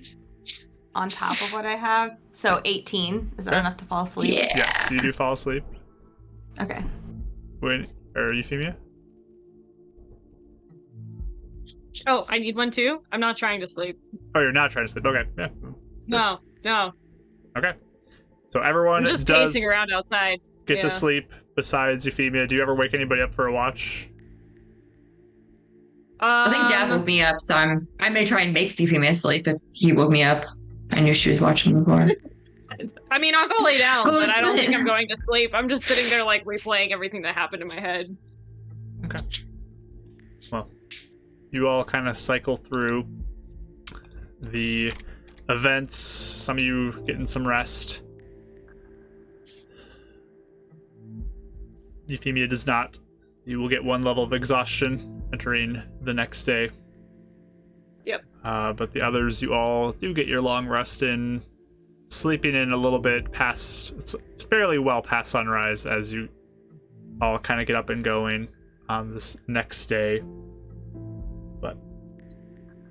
on top of what I have. So 18. Is that Okay. enough to fall asleep? Yeah. Yes, you do fall asleep. Okay. Or Euphemia? Oh, I need one too? I'm not trying to sleep. Oh, you're not trying to sleep. Okay. Yeah. No. Okay. So everyone I'm just does pacing around outside. get to yeah. sleep besides Euphemia. Do you ever wake anybody up for a watch? I think Dad woke me up, so I may try and make Euphemia sleep if he woke me up. I knew she was watching before. I mean, I'll go lay down, Go to but I don't sleep. think I'm going to sleep. I'm just sitting there, like, replaying everything that happened in my head. Okay. Well, you all kind of cycle through the events. Some of you getting some rest. Euphemia does not. You will get 1 level of exhaustion entering the next day. Yep. But the others, you all do get your long rest in, sleeping in a little bit past. It's fairly well past sunrise as you all kind of get up and going on this next day. But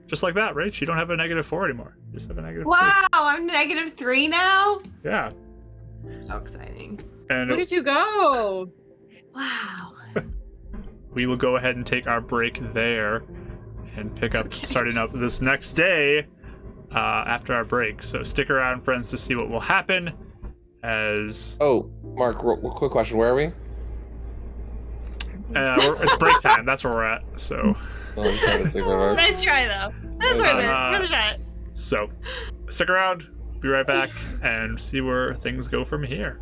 just like that, Rach, you don't have a -4 anymore. You just have a -3. Wow, I'm -3 now. Yeah. So exciting. And Where did you go? Wow. we will go ahead and take our break there and pick up starting up this next day after our break. So stick around, friends, to see what will happen as Oh, Mark, quick question. Where are we? it's break time. That's where we're at. So Oh, I'm trying to think where we are. Nice try, though. That's what it is. Worth a shot. So stick around. Be right back and see where things go from here.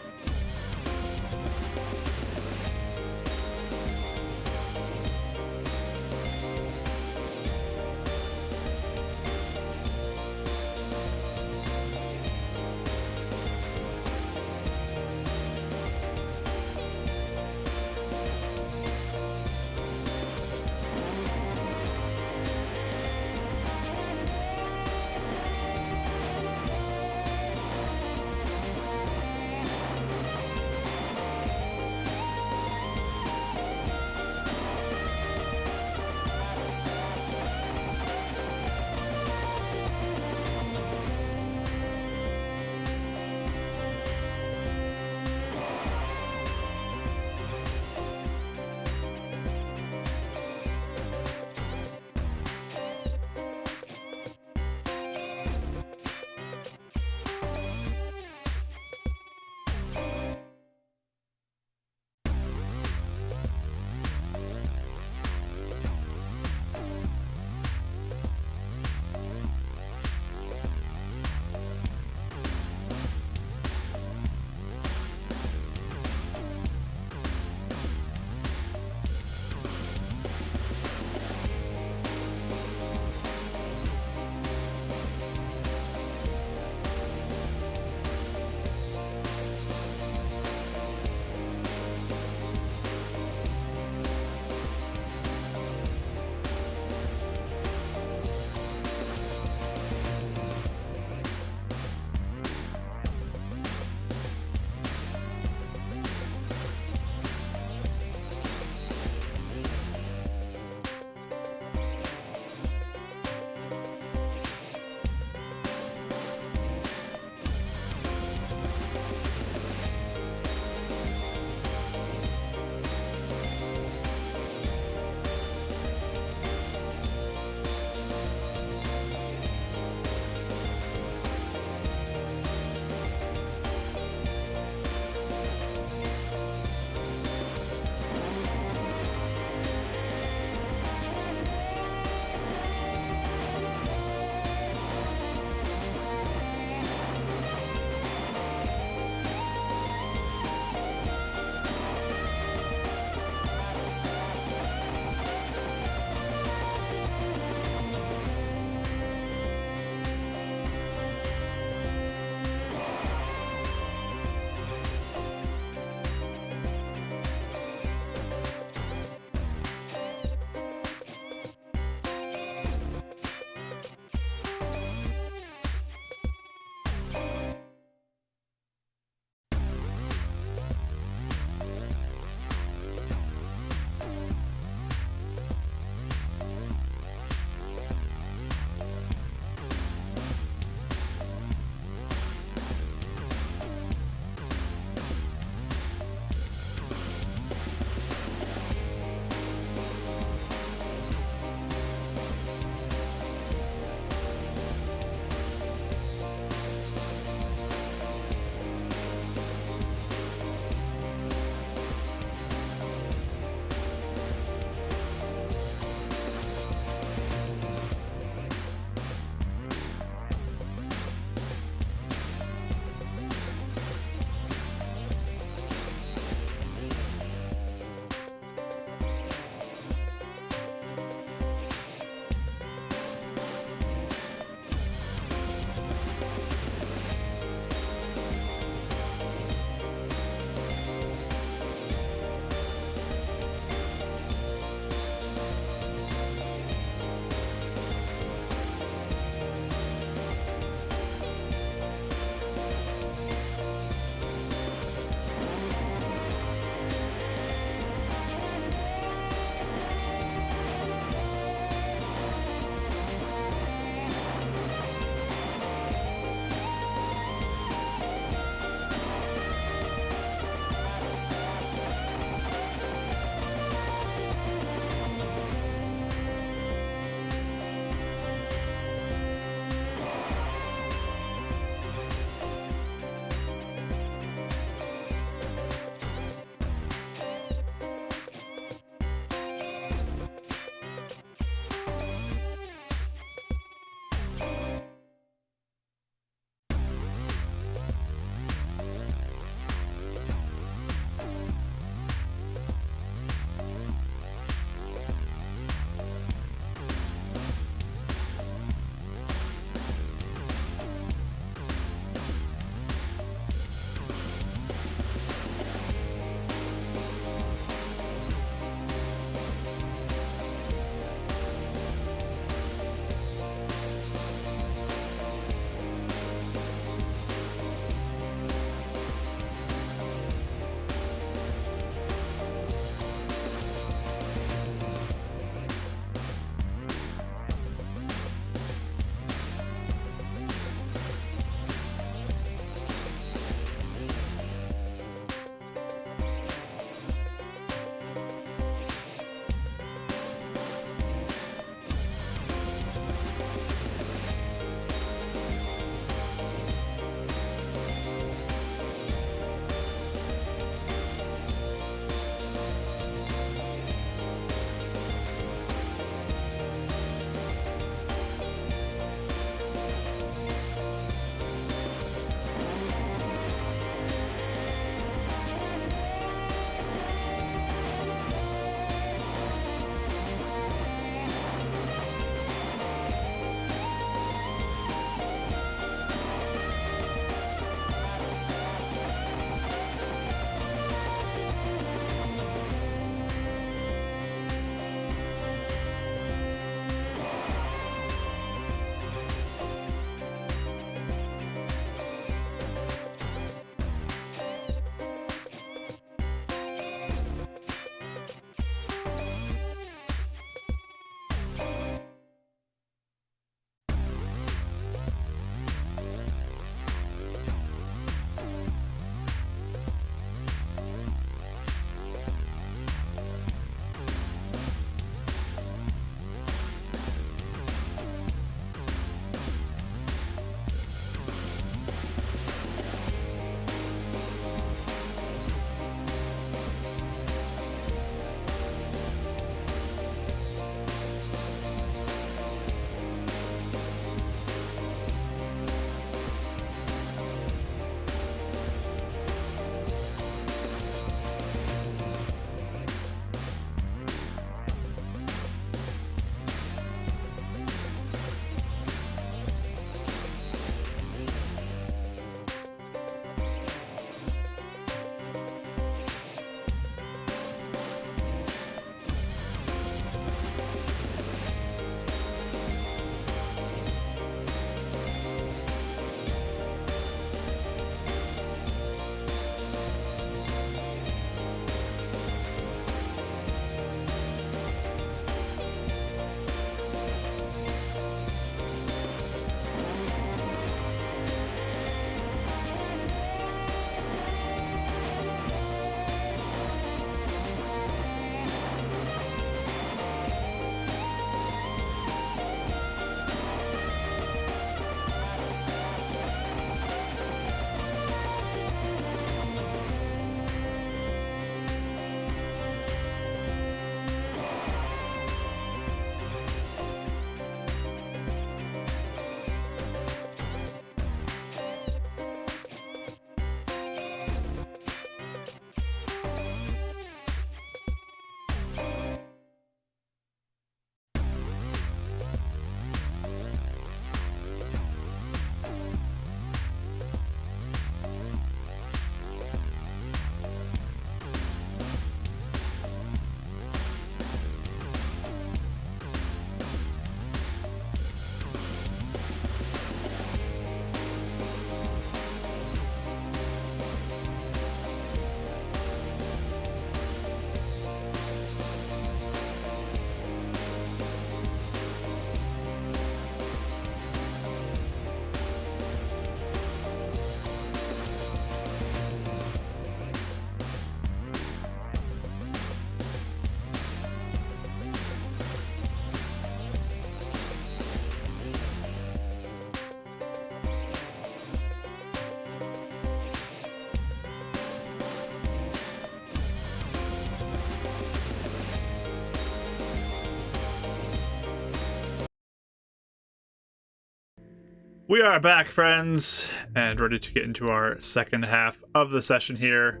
We are back, friends, and ready to get into our second half of the session here.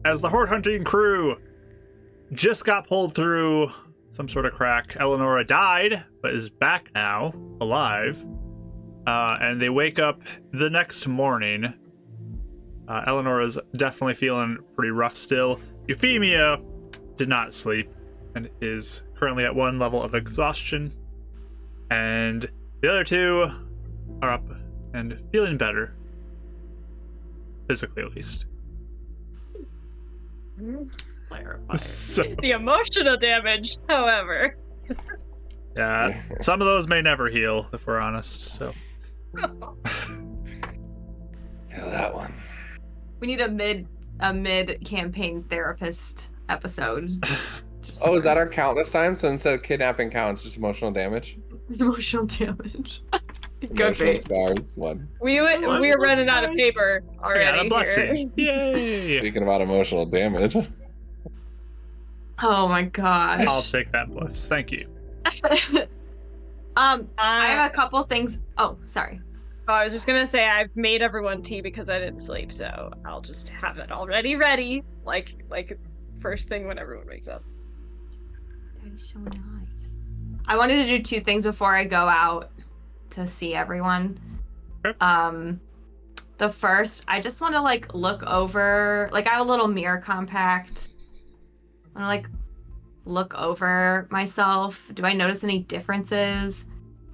As the horde hunting crew just got pulled through some sort of crack. Eleonora died, but is back now, alive. And they wake up the next morning. Eleonora's definitely feeling pretty rough still. Euphemia did not sleep and is currently at 1 level of exhaustion. And the other two are up and feeling better. Physically, at least. So, The emotional damage, however. yeah, some of those may never heal, if we're honest, so. Feel that one. We need a mid campaign therapist episode. Oh, is that our count this time? So instead of kidnapping count, it's just emotional damage? It's emotional damage. Could Emotional be. scars, one. We're running out of paper already. Yeah, a blessing. Here. Yay! Speaking about emotional damage. Oh my gosh. I'll take that plus. Thank you. I have a couple things. Oh, sorry. Oh, I was just gonna say I've made everyone tea because I didn't sleep, so I'll just have it already ready, like first thing when everyone wakes up. That is so nice. I wanted to do 2 things before I go out to see everyone. Sure. The first, I just want to look over. I have a little mirror compact. I want to look over myself. Do I notice any differences?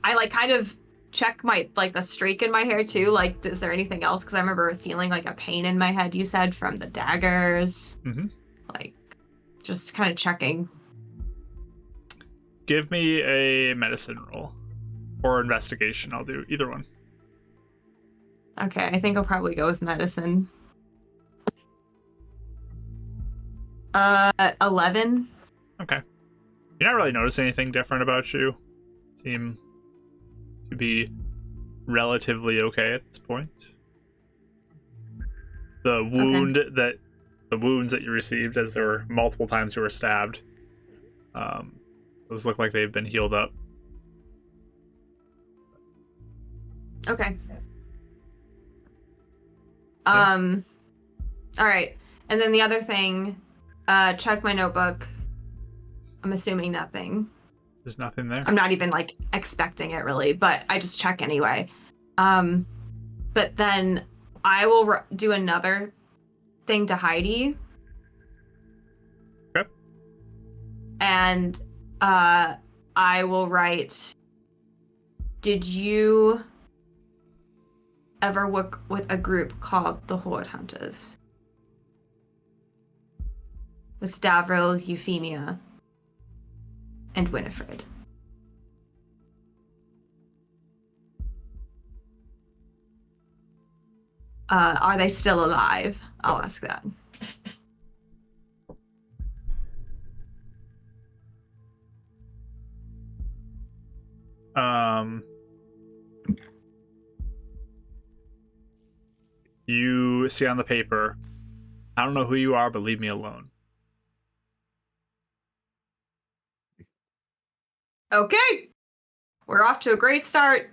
I kind of check my the streak in my hair too. Is there anything else? Because I remember feeling a pain in my head. You said from the daggers. Mm-hmm. Just kind of checking. Give me a medicine roll. Or investigation. I'll do either one. Okay, I think I'll probably go with medicine. 11. Okay. You're not really noticing anything different about you. Seem to be relatively okay at this point. The wounds that you received, as there were multiple times you were stabbed, those look like they've been healed up. Okay. Yeah. All right. And then the other thing, check my notebook. I'm assuming nothing. There's nothing there. I'm not even expecting it really, but I just check anyway. But then I will do another thing to Heidi. Okay. And I will write, did you ever work with a group called the Horde Hunters? With Davril, Euphemia, and Winifred. Are they still alive? I'll ask that. You see on the paper, I don't know who you are, but leave me alone. Okay. We're off to a great start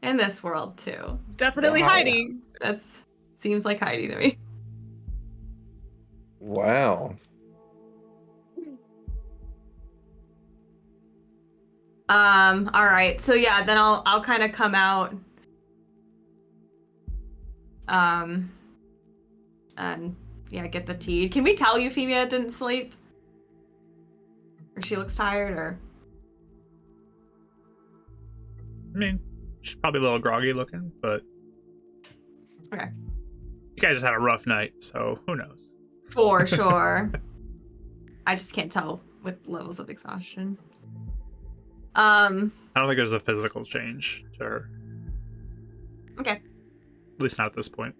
in this world, too. It's definitely Wow. hiding. That's seems like Heidi to me. Wow. All right. So yeah, then I'll kind of come out. And yeah, get the tea. Can we tell Euphemia didn't sleep? Or she looks tired, or? I mean, she's probably a little groggy looking, but Okay. you guys just had a rough night, so who knows? For sure. I just can't tell with levels of exhaustion. I don't think there's a physical change to her. Okay. At least not at this point.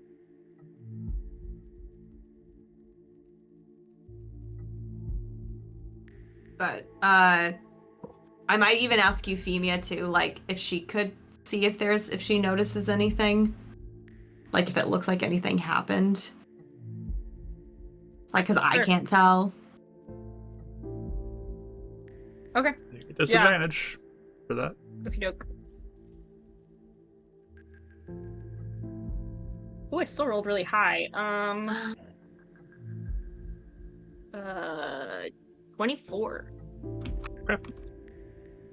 But I might even ask Euphemia too, if she could see if she notices anything. If it looks like anything happened. Because I Sure. can't tell. Okay. You get disadvantage for that. Okey-doke. Oh, I still rolled really high. 24.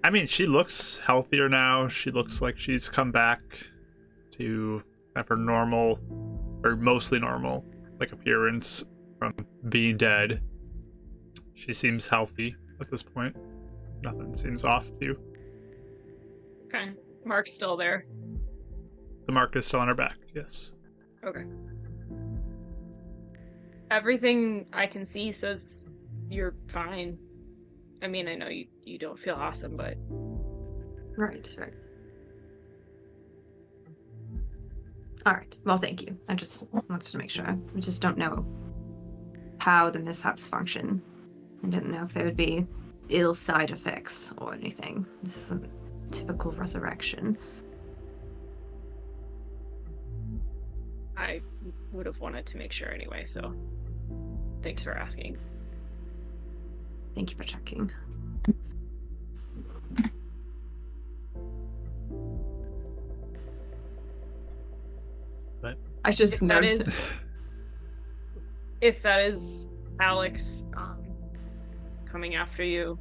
I mean, she looks healthier now. She looks like she's come back to have her normal, or mostly normal, like appearance from being dead. She seems healthy at this point. Nothing seems off to you. Okay. Mark's still there. The mark is still on her back, yes. Okay. Everything I can see says you're fine. I mean, I know you don't feel awesome, but... Right. All right. Well, thank you. I just wanted to make sure. We just don't know how the mishaps function. I didn't know if there would be ill side effects or anything. This isn't typical resurrection. I would have wanted to make sure anyway, so thanks for asking. Thank you for checking. But I just noticed. If that is Alex coming after you,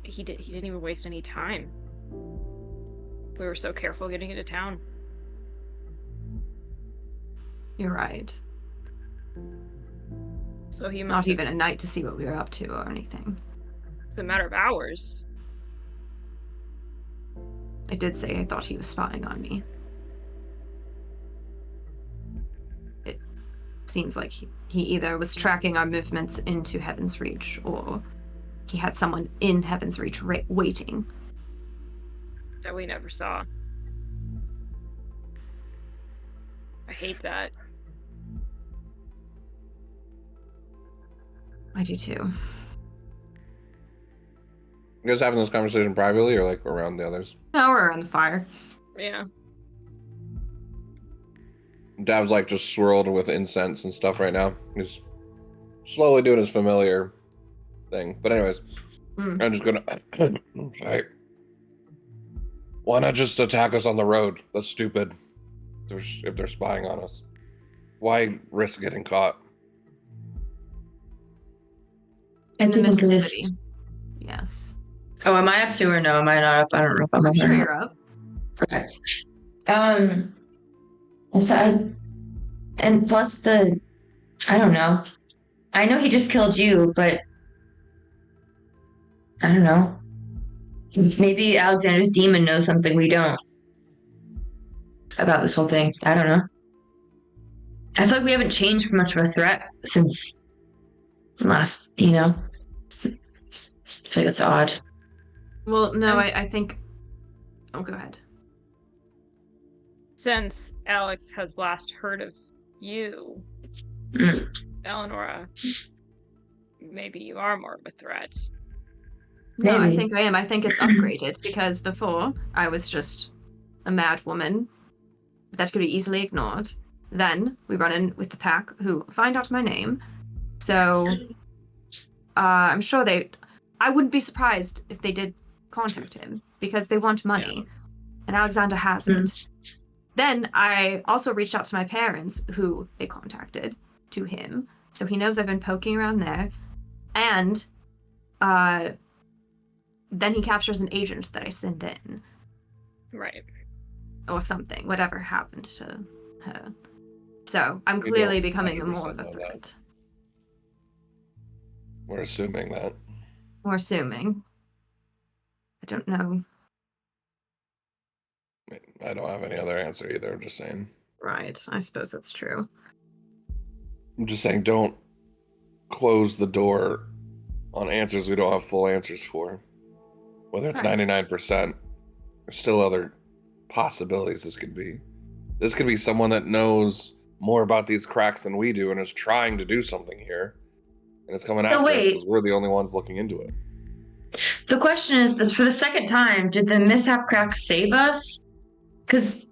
he didn't even waste any time. We were so careful getting into town. You're right. So he must Not have, even a night to see what we were up to or anything. it's a matter of hours. I did say I thought he was spying on me. It seems like he either was tracking our movements into Heaven's Reach, or he had someone in Heaven's Reach waiting. That we never saw. I hate that. I do too. You guys having this conversation privately or like around the others? No, we're around the fire. Yeah. Dav's like just swirled with incense and stuff right now. He's slowly doing his familiar thing. But anyways, I'm just gonna sorry. Why not just attack us on the road? That's stupid. If they're spying on us. Why risk getting caught? In the middle of the this. city. Yes. Oh, am I up to or no? Am I not up? I don't know if I'm I'm up. sure or not. you're up. Okay. And plus I don't know. I know he just killed you, but I don't know. Maybe Alexander's demon knows something we don't about this whole thing. I don't know. I feel like we haven't changed for much of a threat since last, I feel like that's odd. Well, no, I think... Oh, go ahead. Since Alex has last heard of you, Eleonora, maybe you are more of a threat. No, I Maybe. think I am. I think it's upgraded because before I was just a mad woman that could be easily ignored. Then we run in with the pack who find out my name. So I'm sure I wouldn't be surprised if they did contact him because they want money. Yeah. And Alexander has it. Then I also reached out to my parents who they contacted to him. So he knows I've been poking around there. And then he captures an agent that I send in. Right. Or something. Whatever happened to her. So I'm clearly becoming more of a threat. That. We're assuming that. We're assuming. I don't know. I don't have any other answer either. I'm just saying. Right. I suppose that's true. I'm just saying don't close the door on answers we don't have full answers for. Whether it's 99%, there's still other possibilities this could be. This could be someone that knows more about these cracks than we do and is trying to do something here. And it's coming after us because we're the only ones looking into it. The question is, this for the second time, did the mishap crack save us? Because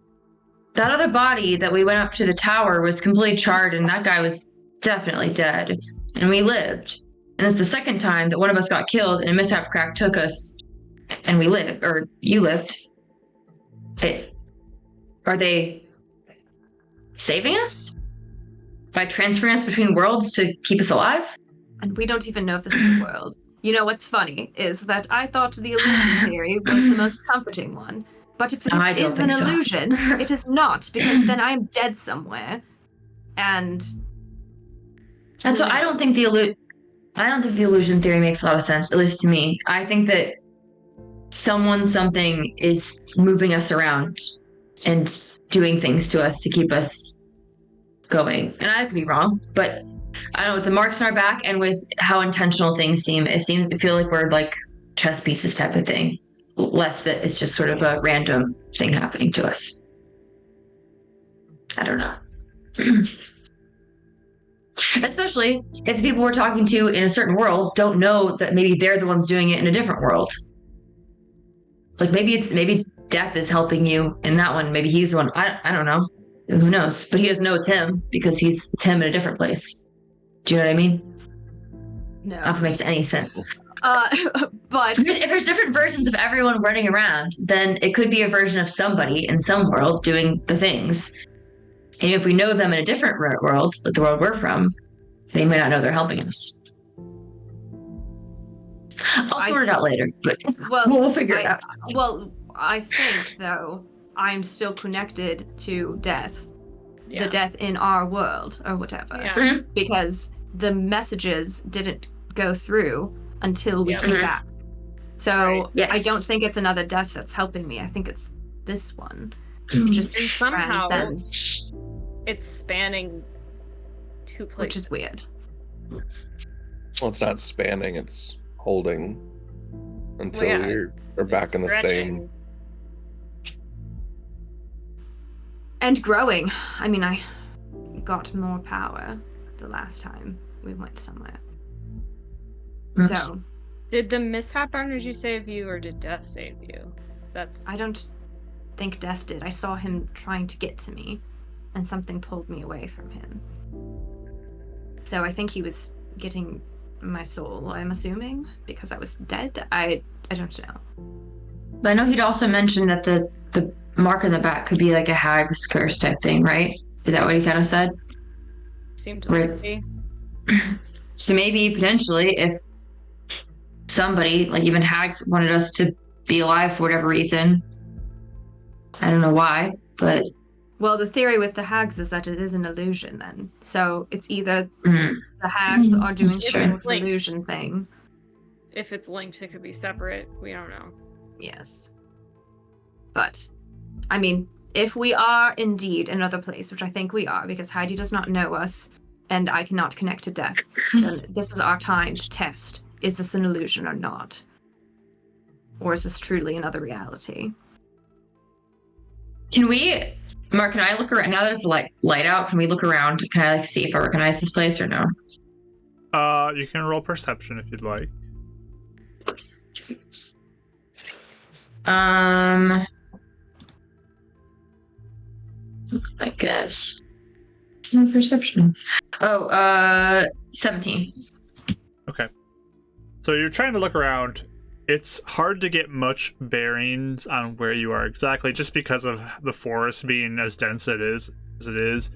that other body that we went up to the tower was completely charred and that guy was definitely dead. And we lived. And it's the second time that one of us got killed and a mishap crack took us and we lived, or you lived. Are they saving us? By transferring us between worlds to keep us alive? And we don't even know if this is a world. You know what's funny is that I thought the illusion theory was the most comforting one. But if this I don't is an think so. illusion, it is not, because then I am dead somewhere. And so I don't think the illusion theory makes a lot of sense, at least to me. I think that something is moving us around and doing things to us to keep us going. And I could be wrong, but I don't know, with the marks on our back and with how intentional things seem, it feel like we're like chess pieces type of thing. Less that it's just sort of a random thing happening to us. I don't know. Especially if the people we're talking to in a certain world don't know that maybe they're the ones doing it in a different world. Like maybe death is helping you in that one. Maybe he's the one. I don't know. Who knows? But he doesn't know it's him because it's him in a different place. Do you know what I mean? no. Not if it makes any sense. But if there's different versions of everyone running around, then it could be a version of somebody in some world doing the things. And if we know them in a different world, like the world we're from, they may not know they're helping us. I'll sort it out later, but we'll figure it out. Well, I think, though, I'm still connected to death. Yeah. The death in our world, or whatever. Yeah. Mhm. Because the messages didn't go through until we came Mhm. back. So Right. Yes. I don't think it's another death that's helping me. I think it's this one. Mhm. It just And somehow- transcends, It's spanning two which places. is weird. Well, it's not spanning; it's holding until yeah, you're back in the same. Stretching. And growing. I mean, I got more power the last time we went somewhere. Mhm. So Did the mishap energy save you, or did death save you? That's I don't think Death did. I saw him trying to get to me, and something pulled me away from him. So I think he was getting my soul, I'm assuming, because I was dead. I don't know. But I know he'd also mentioned that the mark on the back could be like a hag's curse type thing, right? Is that what he kind of said? seemed Right. likely. So maybe potentially if somebody, like even hags, wanted us to be alive for whatever reason, I don't know why, but Well, the theory with the hags is that it is an illusion then. So it's either mm, the hags are doing That's some true. sort of illusion thing. If it's linked, it could be separate. We don't know. Yes. But, I mean, if we are indeed another place, which I think we are, because Heidi does not know us, and I cannot connect to death, then this is our time to test. Is this an illusion or not? Or is this truly another reality? can we, Mark, can I look around, now that it's light out, can we look around? Can I see if I recognize this place or no? You can roll perception if you'd like. I guess. No perception. 17. Okay. So you're trying to look around. It's hard to get much bearings on where you are exactly, just because of the forest being as dense as it is.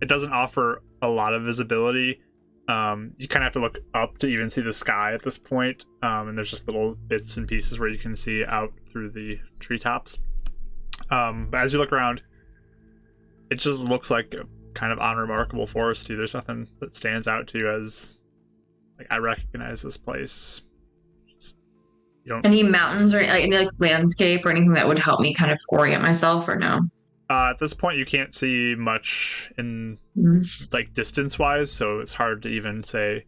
It doesn't offer a lot of visibility. You kind of have to look up to even see the sky at this point. And there's just little bits and pieces where you can see out through the treetops. But as you look around, it just looks like a kind of unremarkable forest to you. There's nothing that stands out to you as, like, I recognize this place. You don't. Any mountains or any landscape or anything that would help me kind of orient myself or no? At this point, you can't see much in like distance-wise, so it's hard to even say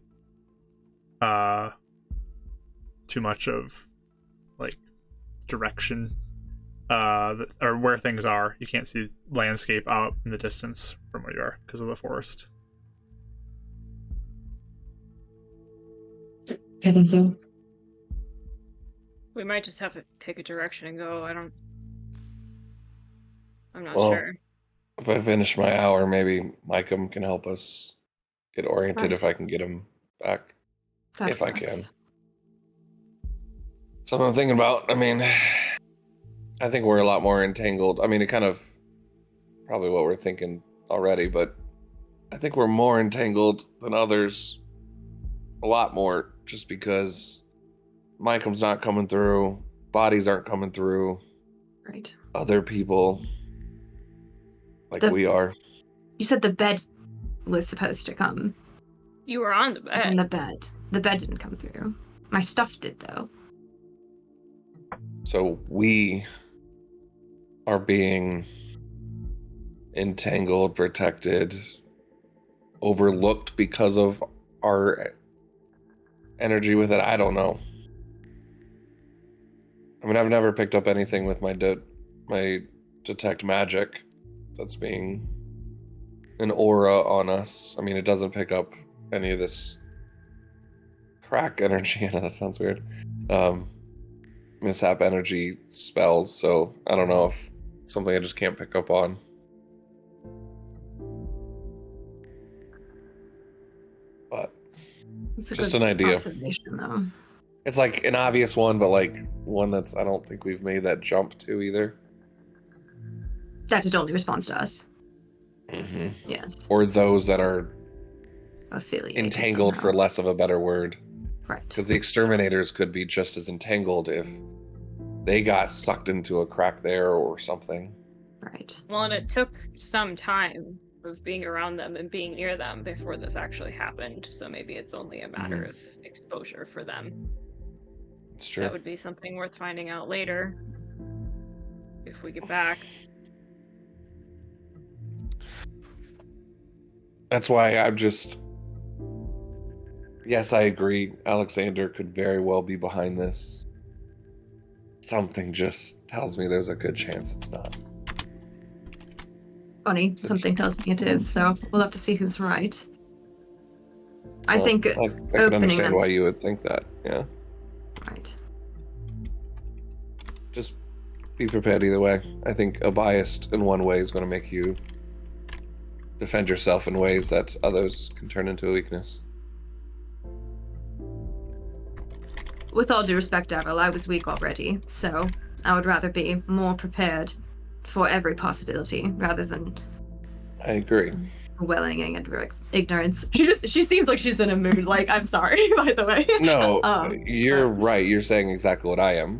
too much of like direction or where things are. You can't see landscape out in the distance from where you are because of the forest. Thank you. We might just have to pick a direction and go. I'm not Well, sure. If I finish my hour, maybe Micah can help us get oriented if Right. I can get him back. That If I can. works. Something I'm thinking about. I mean, I think we're a lot more entangled. I mean, it kind of probably what we're thinking already, but I think we're more entangled than others. A lot more, just because Micom's not coming through, bodies aren't coming through, Right. other people, like we are. You said the bed was supposed to come. You were on the It was in bed. the bed. The bed didn't come through. My stuff did, though. So we are being entangled, protected, overlooked because of our energy with it. I don't know. I mean, I've never picked up anything with my detect magic that's being an aura on us. I mean, it doesn't pick up any of this crack energy. I know that sounds weird. Mishap energy spells, so I don't know if it's something I just can't pick up on. But It's a just good an idea. observation, though. It's like an obvious one, but like one that's I don't think we've made that jump to either. That it only responds to us. Mm-hmm. Yes. Or those that are Affiliated entangled, somehow. for less of a better word. Right. Because the exterminators could be just as entangled if they got sucked into a crack there or something. Right. Well, and it took some time of being around them and being near them before this actually happened. So maybe it's only a matter of exposure for them. It's true. That would be something worth finding out later. If we get back. That's why I'm just... Yes, I agree. Alexander could very well be behind this. Something just tells me there's a good chance it's not. Funny, something tells me it is, so we'll have to see who's right. I think I can opening understand them... why you would think that, yeah. Right. Just be prepared either way. I think a biased in one way is going to make you defend yourself in ways that others can turn into a weakness. With all due respect, Daryl, I was weak already, so I would rather be more prepared for every possibility rather than I agree. welling in ignorance. She seems like she's in a mood. Like, I'm sorry, by the way. No, you're right. You're saying exactly what I am.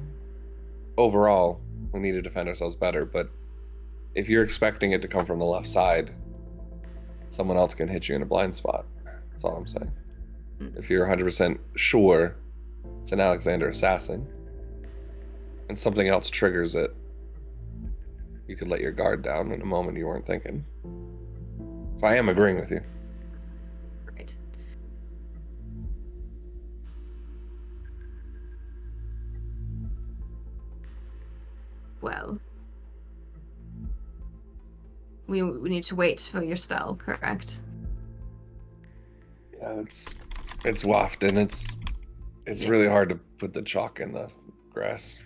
Overall, we need to defend ourselves better, but if you're expecting it to come from the left side, someone else can hit you in a blind spot. That's all I'm saying. If you're 100% sure it's an Alexander assassin, and something else triggers it, you could let your guard down in a moment you weren't thinking. So I am agreeing with you. Right. Well, we need to wait for your spell, correct? Yeah, it's wafting. It's Yes. really hard to put the chalk in the grass.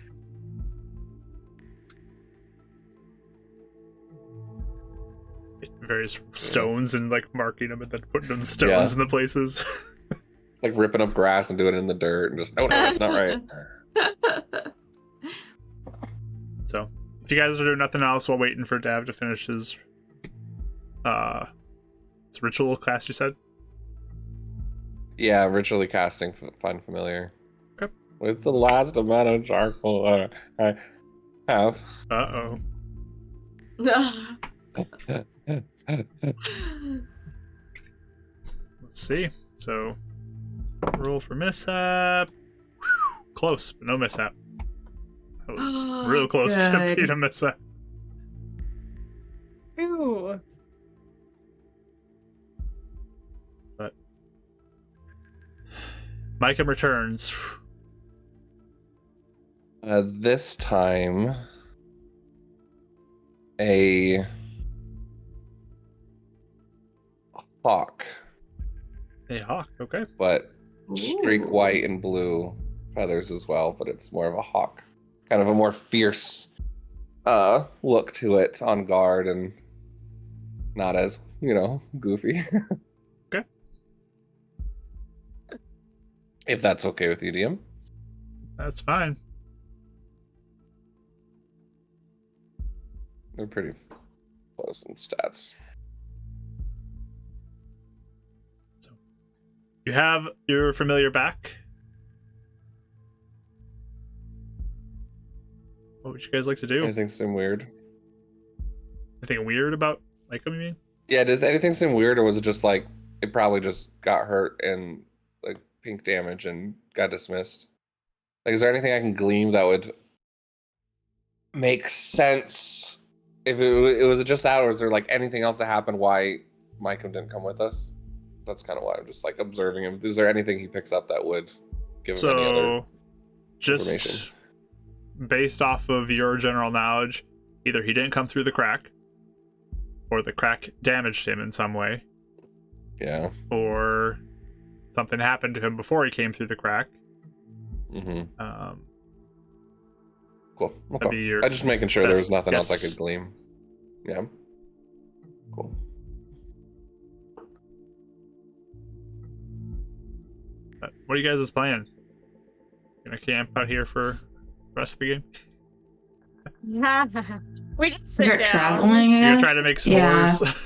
Various stones and like marking them and then putting them stones in the places. Like ripping up grass and doing it in the dirt and just, no, that's not right. So, if you guys are doing nothing else while waiting for Dav to finish his it's ritual class, you said? Yeah, ritually casting Find Familiar. Okay. With the last amount of charcoal I have. Uh-oh. Let's see. So, roll for mishap. Close, but no mishap. That was real close to Good. being a mishap. Ooh. But Micah returns. This time, a hawk, A hawk, okay. but streak Ooh. white and blue feathers as well, but it's more of a hawk. Kind of a more fierce look to it, on guard and not as, goofy. Okay. If that's okay with you, DM. That's fine. They're pretty those in stats. You have your familiar back. What would you guys like to do? Anything seem weird? Anything weird about Micah, you mean? Yeah, does anything seem weird, or was it just like it probably just got hurt and like pink damage and got dismissed? Like, is there anything I can glean that would make sense if it was just that, or is there like anything else that happened why Micah didn't come with us? That's kind of why I'm just like observing him. Is there anything he picks up that would give him any other just information? Based off of your general knowledge, either he didn't come through the crack, or the crack damaged him in some way. Yeah. Or something happened to him before he came through the crack. Mm-hmm. Cool. That'd be your I'm just making sure there was best nothing else I guess. could glean. Yeah. Cool. What are you guys' plan? Gonna camp out here for the rest of the game? We just sit Start down. traveling, I You're gonna guess. try to make Yeah, s'mores?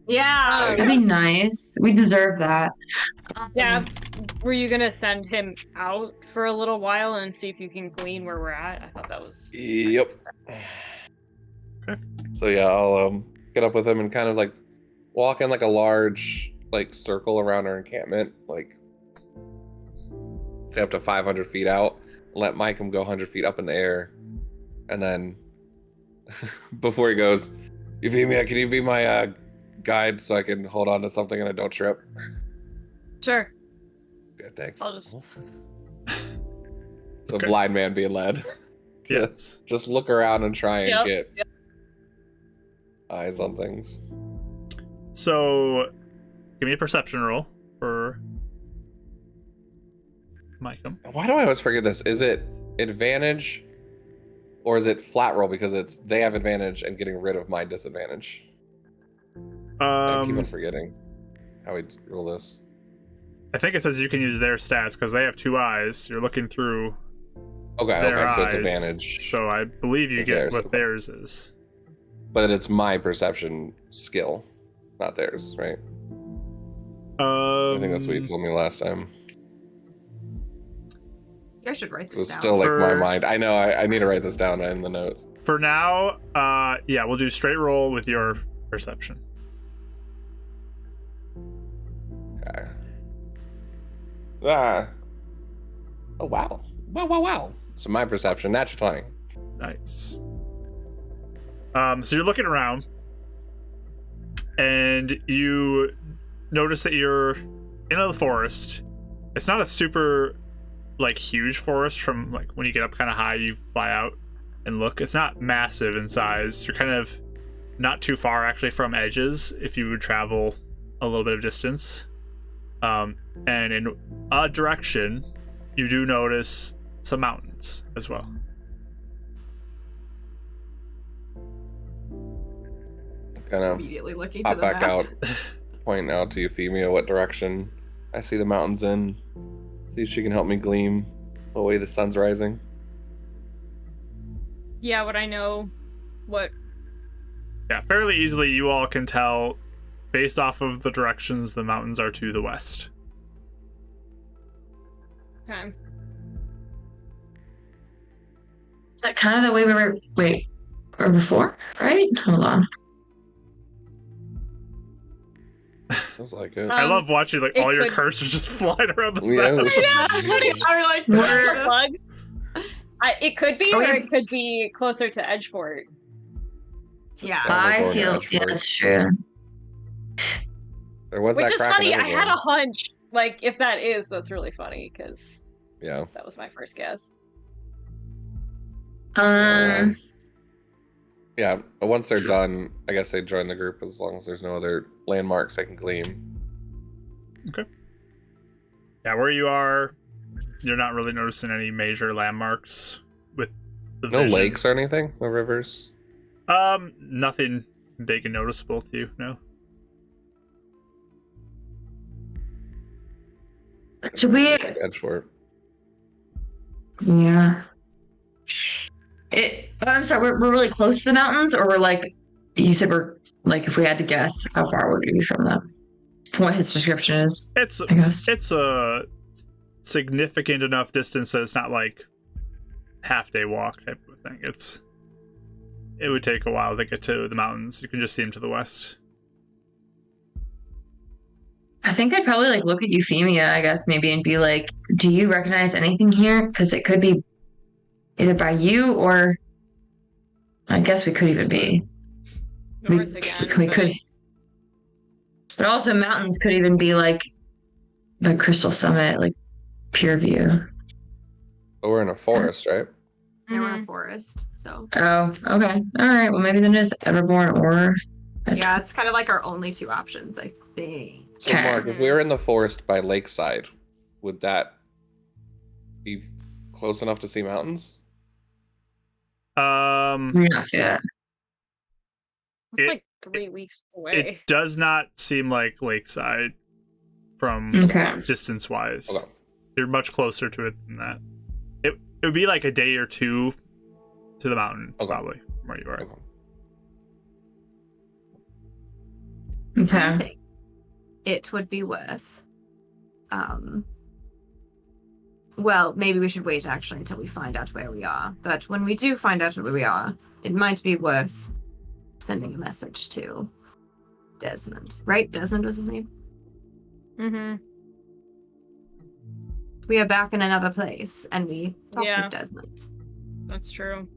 Yeah. that'd be nice. We deserve that. Yeah. Were you gonna send him out for a little while and see if you can glean where we're at? I thought that was. Yep. Okay. So yeah, I'll get up with him and kind of like walk in like a large like circle around our encampment, like say up to 500 feet out. Let Micah go 100 feet up in the air, and then before he goes, Euphemia, can you be my guide so I can hold on to something and I don't trip? Sure. Good, thanks. I'll just. So Okay. blind man being led. Yes. Just look around and try and Yep, get yep. eyes on things. So, give me a perception roll for Micah. Why do I always forget this? Is it advantage or is it flat roll because they have advantage and getting rid of my disadvantage? I keep on forgetting how we roll this. I think it says you can use their stats because they have 2 eyes. You're looking through Okay, their so it's eyes. advantage. So I believe you With get theirs, what okay. theirs is. But it's my perception skill, not theirs, right? I think that's what you told me last time. You guys should write It this was down. still like my For- mind. I know, I need to write this down in the notes. For now, yeah, we'll do straight roll with your perception. Okay. Ah. Oh, wow. Wow. So my perception, natural 20. Nice. So you're looking around, and you notice that you're in the forest. It's not a super, like, huge forest from, like, when you get up kind of high, you fly out and look. It's not massive in size. You're kind of not too far, actually, from edges if you would travel a little bit of distance. And in a direction, you do notice some mountains as well. Kind of Immediately looking to pop the back map. out, pointing out to Euphemia what direction I see the mountains in. See if she can help me glean the way the sun's rising. Yeah, would I know what? Yeah, fairly easily you all can tell based off of the directions the mountains are to the west. Okay. Is that kind of the way we were? Wait, or before? Right? Hold on. Feels like it. I love watching like it all your could- cursors just flying around the Yeah. map. I'm like, We're bugs. It could be, Oh, or yeah. it could be closer to Edgefort. yeah. I'm I going to feel Edgefort. that's true. There was Which that is crack in funny. I had a Evergreen. hunch. Like, if that is, that's really funny because Yeah. that was my first guess. Yeah, once they're done, I guess they join the group as long as there's no other landmarks I can glean. Yeah, where you are, you're not really noticing any major landmarks with the No vision. lakes or anything? No rivers? Nothing big and noticeable to you, no. Should we? Edgefort. Yeah. I'm sorry. We're really close to the mountains, or we're like you said we're Like, if we had to guess, how far would we be from them? From what his description is, It's I guess. it's a significant enough distance that it's not like half-day walk type of thing. It would take a while to get to the mountains. You can just see them to the west. I think I'd probably like look at Euphemia, I guess, maybe, and be like, do you recognize anything here? Because it could be either by you or I guess we could even be. North again. We but- could. But also mountains could even be like the Crystal Summit, like Pure View. But we're in a forest, right? They were in Mhm. a forest, so Oh, okay. All right. Well, maybe then it's Everborn or yeah, it's kind of like our only two options, I think. So, Okay. Mark, if we were in the forest by lakeside, would that be close enough to see mountains? We do not see that. It's It- like 3 weeks away. It does not seem like lakeside from Okay. distance-wise. Okay. You're much closer to it than that. It would be like a day or two to the mountain, Okay. probably, from where you are. Okay. I Okay. think it would be worth. Well, maybe we should wait actually until we find out where we are. But when we do find out where we are, it might be worth sending a message to Desmond. Right? Desmond was his name? Mm-hmm. We are back in another place and we talked Yeah. with Desmond. That's true.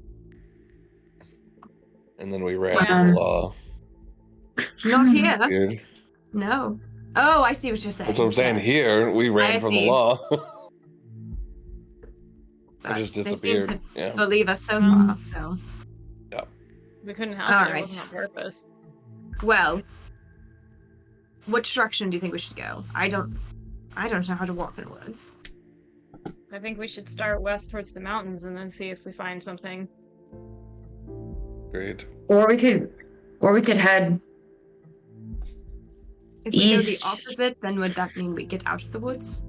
And then we ran Um, the law. Not here. Dude. No. Oh, I see what you're saying. That's what I'm saying. Yes. Here, we ran I from the see. law. But I just they seem disappeared. to Yeah. believe us so far, so. We couldn't help All it. It right. wasn't on purpose. Well, which direction do you think we should go? I don't know how to walk in the woods. I think we should start west towards the mountains and then see if we find something. Great. Or we could head If we go the East. opposite, then would that mean we get out of the woods?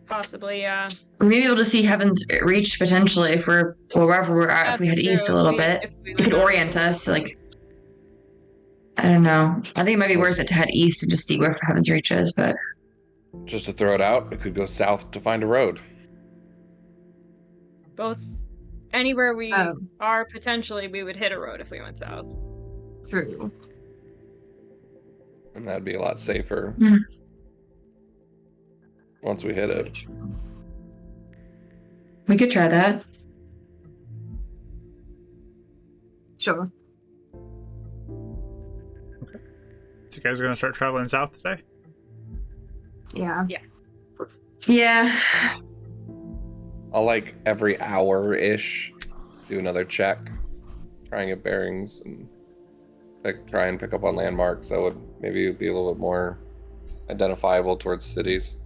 Possibly, yeah. we may be able to see Heaven's Reach potentially if we're wherever we're at. If we head That's east a true. little If bit, we it could went out orient of the us. Like, I don't know. I think it might be worth it to head east and just see where Heaven's Reach is. But Just to throw it out, it could go south to find a road. both anywhere we Oh. are potentially, we would hit a road if we went south. True. And that'd be a lot safer Hmm. once we hit it. we could try that. Sure. So you guys are going to start traveling south today? Yeah. Yeah. I'll like every hour-ish do another check, try and get bearings and try and pick up on landmarks that would maybe be a little bit more identifiable towards cities.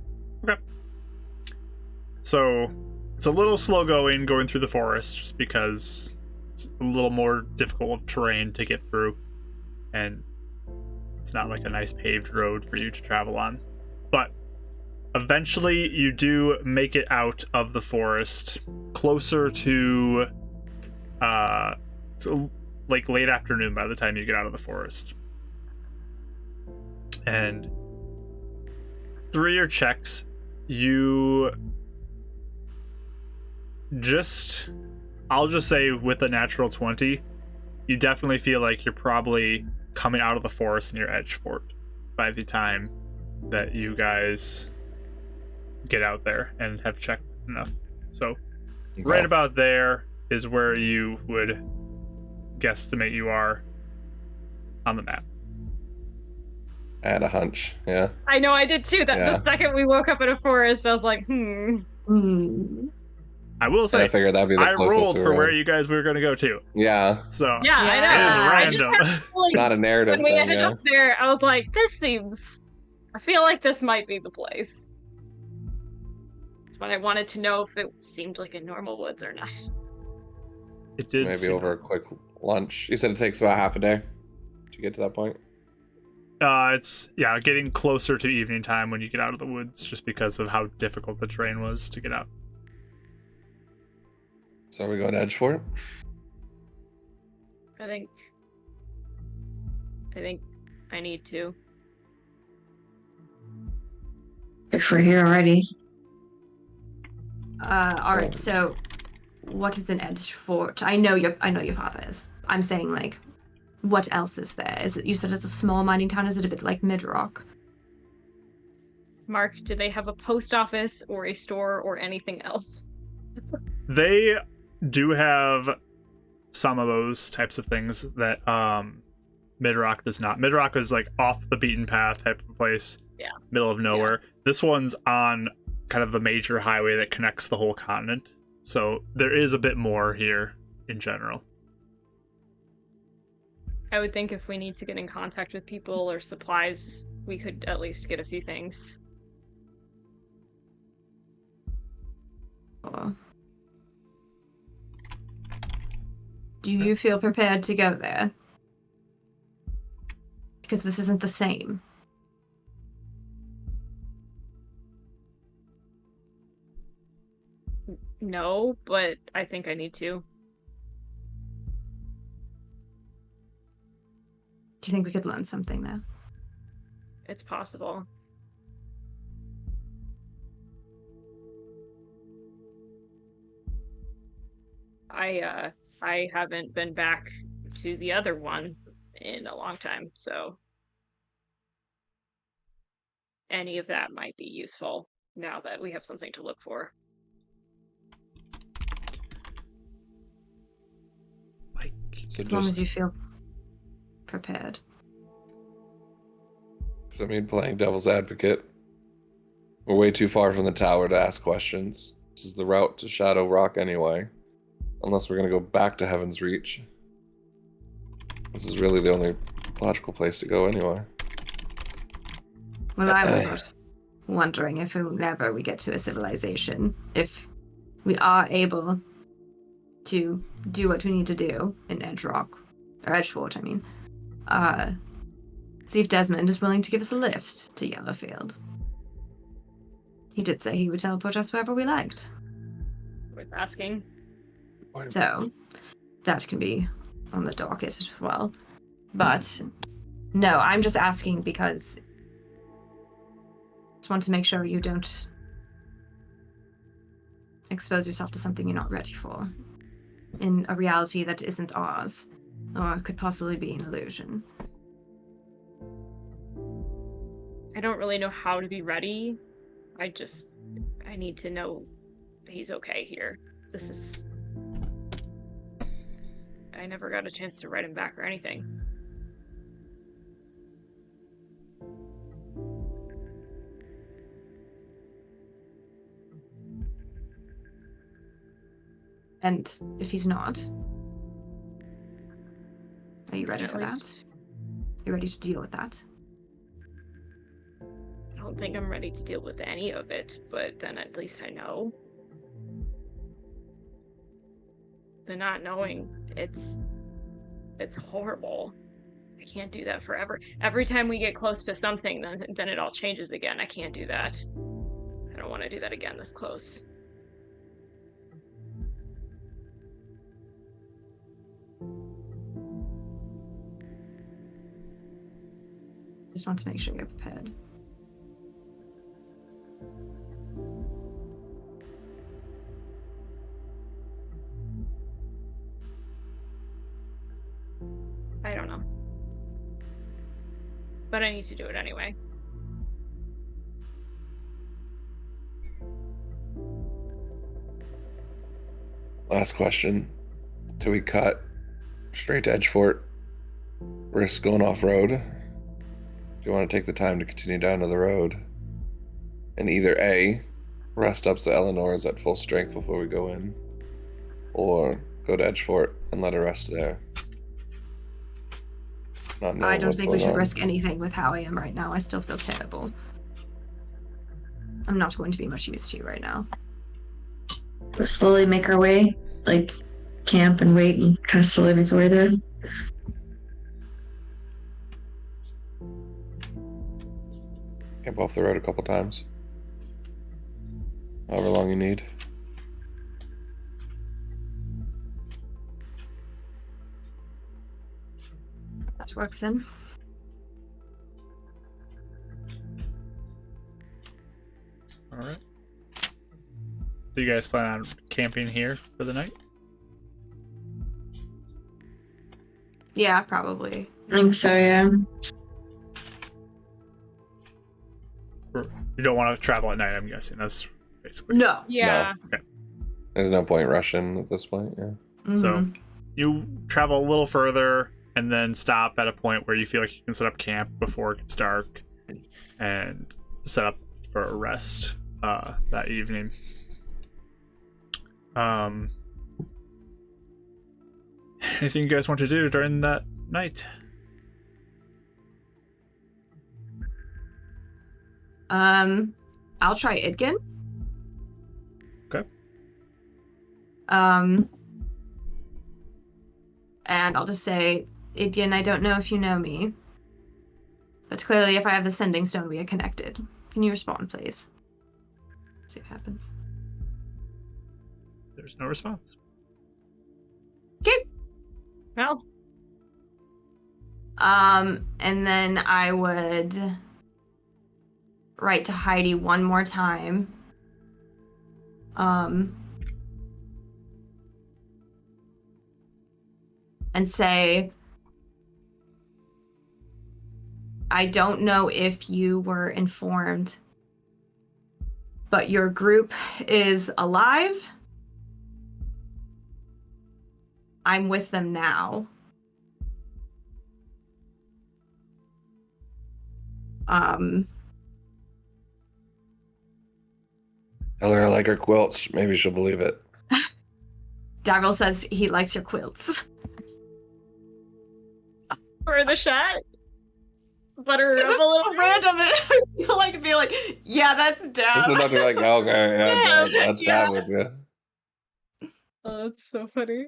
So it's a little slow going through the forest just because it's a little more difficult terrain to get through, and it's not like a nice paved road for you to travel on. But eventually you do make it out of the forest closer to so like late afternoon by the time you get out of the forest. And through your checks, you I'll just say with a natural 20, you definitely feel like you're probably coming out of the forest near Edgefort by the time that you guys get out there and have checked enough. So right about there is where you would guesstimate you are on the map. I had a hunch, yeah. I know, I did too. That Yeah. the second we woke up in a forest, I was like, I will And I say, figured that'd be the I closest rolled we for were where in. you guys were going to go to. Yeah, So Yeah, I know. It is I just random. had a feeling not a narrative when we thing, ended yeah. up there, I was like, I feel like this might be the place. But I wanted to know if it seemed like a normal woods or not. It did Maybe seem- over a quick lunch. You said it takes about half a day to get to that point? It's getting closer to evening time when you get out of the woods, just because of how difficult the terrain was to get out. So are we going to Edgefort? I think I think I need to. If we're here already. Alright, so what is an edge fort? I know your father is. I'm saying, like, what else is there? Is it, you said it's a small mining town, is it a bit like Midrock? Mark, do they have a post office or a store or anything else? They do have some of those types of things that Midrock does not. Midrock is like off the beaten path type of place. Yeah. Middle of nowhere. This one's on kind of the major highway that connects the whole continent. So there is a bit more here in general. I would think if we need to get in contact with people or supplies, we could at least get a few things. Do you feel prepared to go there? Because this isn't the same. No, but I think I need to. Do you think we could learn something there? It's possible. I haven't been back to the other one in a long time, so any of that might be useful now that we have something to look for. So As long as you feel prepared. So I mean, playing devil's advocate. We're way too far from the tower to ask questions. This is the route to Shadow Rock anyway. Unless we're gonna go back to Heaven's Reach. This is really the only logical place to go anyway. Well, I was sort of wondering if whenever we get to a civilization, if we are able to do what we need to do in Edgerock, or Edgefort, I mean, see if Desmond is willing to give us a lift to Yellowfield. He did say he would teleport us wherever we liked. Worth asking. So, that can be on the docket as well. But, no, I'm just asking because I just want to make sure you don't expose yourself to something you're not ready for in a reality that isn't ours, or could possibly be an illusion. I don't really know how to be ready. I need to know he's okay here. I never got a chance to write him back or anything. And if he's not, are you ready for that? Are you ready to deal with that? I don't think I'm ready to deal with any of it, but then at least I know. The not knowing, it's horrible. I can't do that forever. Every time we get close to something, then it all changes again. I can't do that. I don't want to do that again this close. Just want to make sure you're prepared. I don't know. But I need to do it anyway. Last question. Do we cut straight to Edgefort? Risk going off road? Do you want to take the time to continue down to the road? And either A, rest up so Eleanor is at full strength before we go in, or go to Edgefort and let her rest there. I don't think we should risk anything with how I am right now. I still feel terrible. I'm not going to be much use to you right now. We'll slowly make our way, like camp and wait and kind of slowly make our way there. Camp off the road a couple times. However long you need. That works then. right. Do you guys plan on camping here for the night? Yeah, probably. I think so, yeah. Or you don't want to travel at night, I'm guessing. That's basically. No. Yeah. There's no point rushing at this point. Yeah. So Mhm. you travel a little further and then stop at a point where you feel like you can set up camp before it gets dark and set up for a rest that evening. Anything you guys want to do during that night? I'll try Idgin. Okay. And I'll just say, Idgin, I don't know if you know me, but clearly if I have the sending stone, we are connected. Can you respond, please? See what happens. There's no response. Okay. Well, And then I would write to Heidi one more time. And say, I don't know if you were informed, but your group is alive. I'm with them now. Tell her I like her quilts. Maybe she'll believe it. Daryl says he likes your quilts. for the shot. Butter her It's up a little so bit. random. I feel like be like, yeah, that's Dab. Just enough to be like, okay, yeah, that's Yeah. that with you. Oh, that's so funny.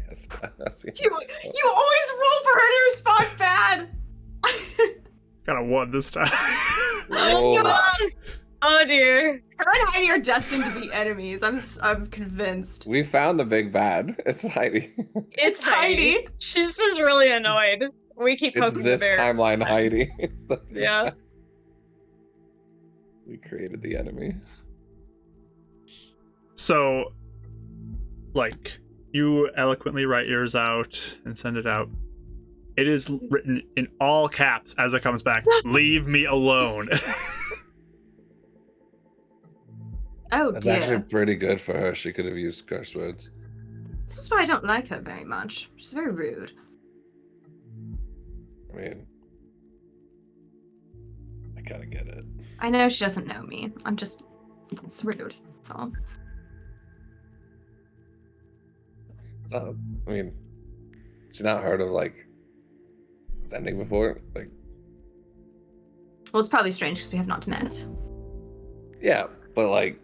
Yes, that's yes. You always roll for her to respond bad. Got a 1 this time. Oh, God. Oh dear. Her and Heidi are destined to be enemies. I'm convinced. we found the big bad. It's Heidi. It's Heidi. She's just really annoyed. We keep It's poking this the bear. timeline Heidi. It's the big Yeah. bad. We created the enemy. So, like, you eloquently write yours out and send it out. It is written in all caps as it comes back. Leave me alone. Oh That's dear. actually pretty good for her. She could have used curse words. This is why I don't like her very much. She's very rude. I mean, I kind of get it. I know she doesn't know me. It's rude. That's all. I mean, she not heard of like sending before? Like, Well, it's probably strange because we have not met. yeah, but like,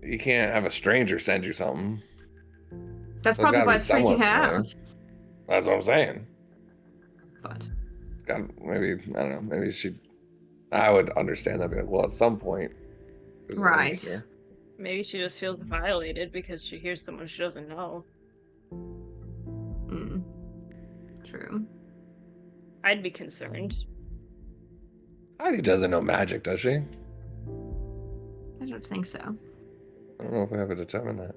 you can't have a stranger send you something. That's There's probably gotta why be it's freaking someone her familiar. out. That's what I'm saying. But It's got maybe I don't know. Maybe I would understand that. Be like, well, at some point, there's a link Right. here. Maybe she just feels violated because she hears someone she doesn't know. true. I'd be concerned. Heidi doesn't know magic, does she? I don't think so. I don't know if we ever determined that.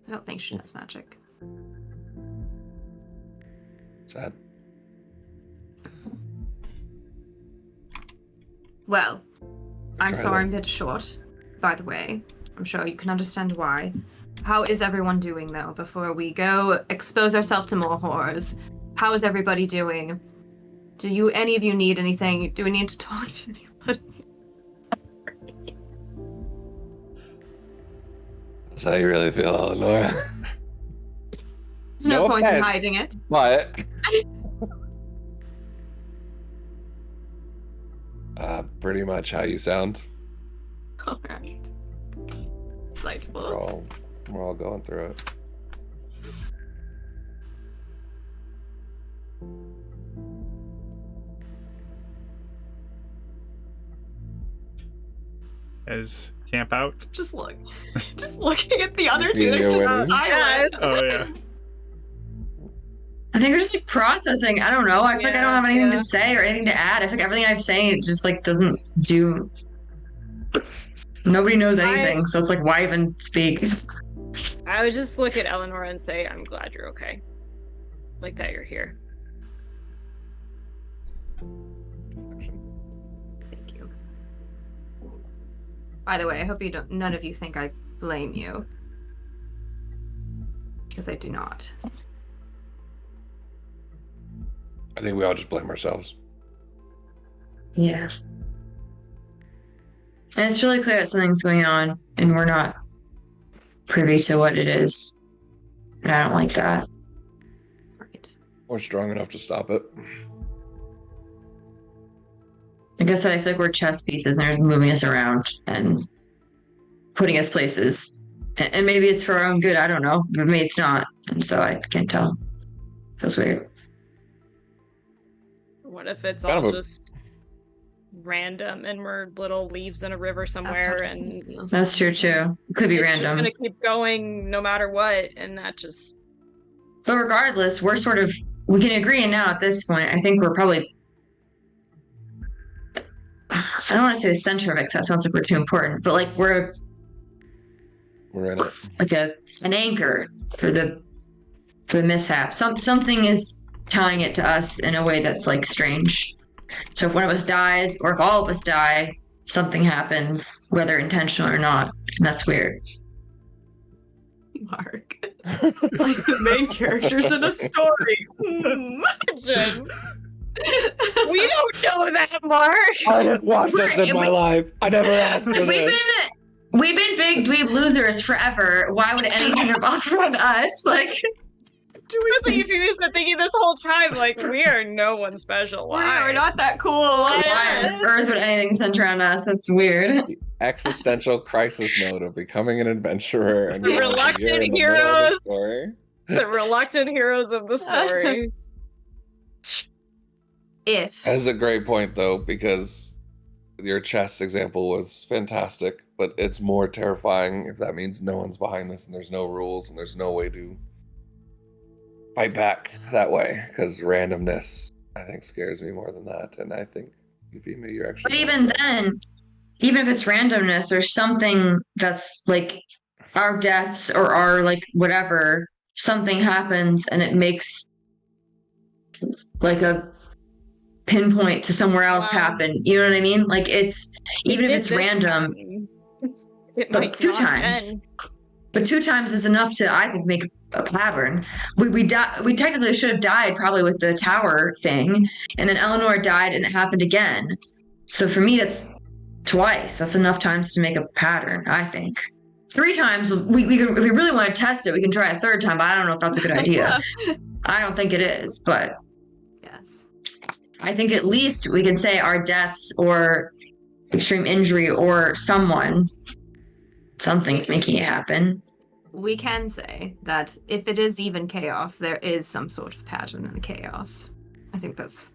I don't think she knows magic. Sad. Well, I'm Try sorry that. I'm a bit short, by the way. I'm sure you can understand why. How is everyone doing, though, before we go expose ourselves to more horrors? How is everybody doing? Do any of you need anything? Do we need to talk to anybody? That's how you really feel, Eleanor. There's no No point in offense. hiding it. But pretty much how you sound. Alright. We're Insightful. all going through it. As camp out. Just looking at the other two. You're They're just winning. silent. Oh yeah. I think we're just like processing. I don't know. I feel like I don't have anything to Yeah. say or anything to add. I think everything I'm saying just like doesn't do. Nobody knows anything, so it's like, why even speak? I would just look at Eleanor and say, I'm glad you're okay. Like that you're here. Thank you. By the way, I hope none of you think I blame you. Because I do not. I think we all just blame ourselves. Yeah. And it's really clear that something's going on, and we're not privy to what it is. And I don't like that. Right. We're strong enough to stop it. Like I said, I feel like we're chess pieces, and they're moving us around and putting us places. And maybe it's for our own good, I don't know. But maybe it's not. And so I can't tell. Feels weird. What if it's Kind all of a- just random and we're little leaves in a river somewhere and That's true, too. It could be it's just random. gonna keep going no matter what, and that just But regardless, we're sort of, we can agree now at this point, I think we're probably, I don't want to say the center of it, 'cause that sounds like we're too important, but like we're in it. like an anchor for the mishap. Something is tying it to us in a way that's like strange. So if one of us dies, or if all of us die, something happens, whether intentional or not. And that's weird. Mark. Like the main characters in a story. imagine. We don't know that, Mark. I have watched this in my life. I never asked for this. We've been big dweeb losers forever. Why would anything revolve around us? Like, That's what Euphemia's been thinking this whole time. Like, we are no one special. Why? We're not that cool. why on earth would anything center around us? That's weird. Existential crisis mode of becoming an adventurer and The you're in reluctant the middle of the heroes. story. The reluctant heroes of the story. If That is a great point, though, because your chess example was fantastic, but it's more terrifying if that means no one's behind this and there's no rules and there's no way to fight back that way, because randomness, I think, scares me more than that. And I think, Euphemia, you're actually... But even then, even if it's randomness, there's something that's like our deaths or our like whatever, something happens and it makes like a pinpoint to somewhere else Wow. happen. You know what I mean? Like it's, even if it's random, it but might 2 not times. end. But 2 times is enough to, I think, make a pattern. We technically should have died probably with the tower thing, and then Eleanor died and it happened again. So for me, that's twice. That's enough times to make a pattern, I think. 3 times, we can, if we really want to test it, we can try a 3rd time, but I don't know if that's a good idea. I don't think it is, but yes. I think at least we can say our deaths or extreme injury or something's making it happen. We can say that if it is even chaos, there is some sort of pattern in the chaos. I think that's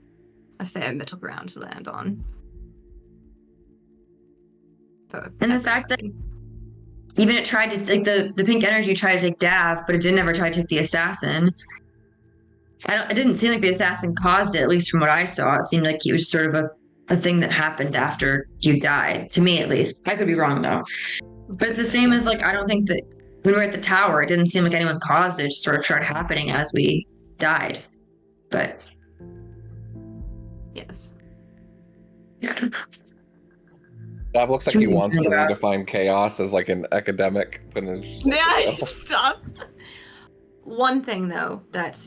a fair middle ground to land on. And the fact that even it tried to, like, the pink energy tried to take Dav, but it didn't ever try to take the assassin. It didn't seem like the assassin caused it, at least from what I saw. It seemed like it was sort of a thing that happened after you died, to me at least. I could be wrong, though. But it's the same as, like, I don't think that when we were at the tower, it didn't seem like anyone caused it. It just sort of started happening as we died. But yes. yeah. That looks like he wants to redefine chaos as like an academic, but it's just like, Yeah, no. stop. One thing, though, that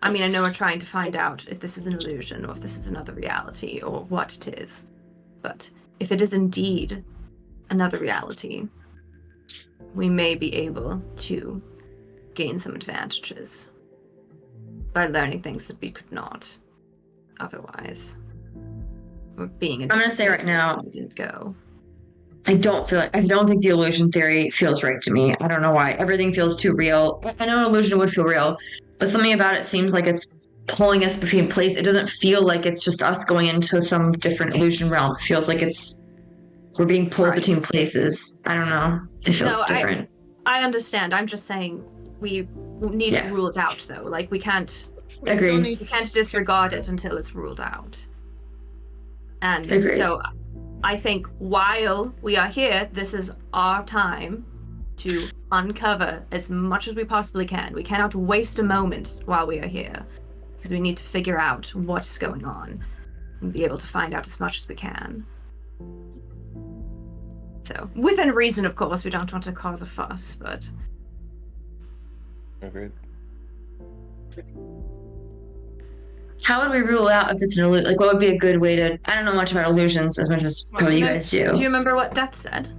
I mean, I know we're trying to find out if this is an illusion or if this is another reality or what it is. But if it is indeed another reality, we may be able to gain some advantages by learning things that we could not otherwise. Or being I'm gonna say right now, didn't go. I don't think the illusion theory feels right to me. I don't know why. Everything feels too real. I know an illusion would feel real, but something about it seems like it's pulling us between places. It doesn't feel like it's just us going into some different illusion realm. It feels like we're being pulled between places. I don't know. It feels different. I understand. I'm just saying we need Yeah. to rule it out, though. Like, we can't We still Agreed. need you can't disregard it until it's ruled out. And Agreed. so I think while we are here, this is our time to uncover as much as we possibly can. We cannot waste a moment while we are here, because we need to figure out what is going on and be able to find out as much as we can. So, within reason, of course, we don't want to cause a fuss, but... Agreed. How would we rule out if it's an illusion? Like, what would be a good way to? I don't know much about illusions as much as probably you guys do. Do you remember what Death said?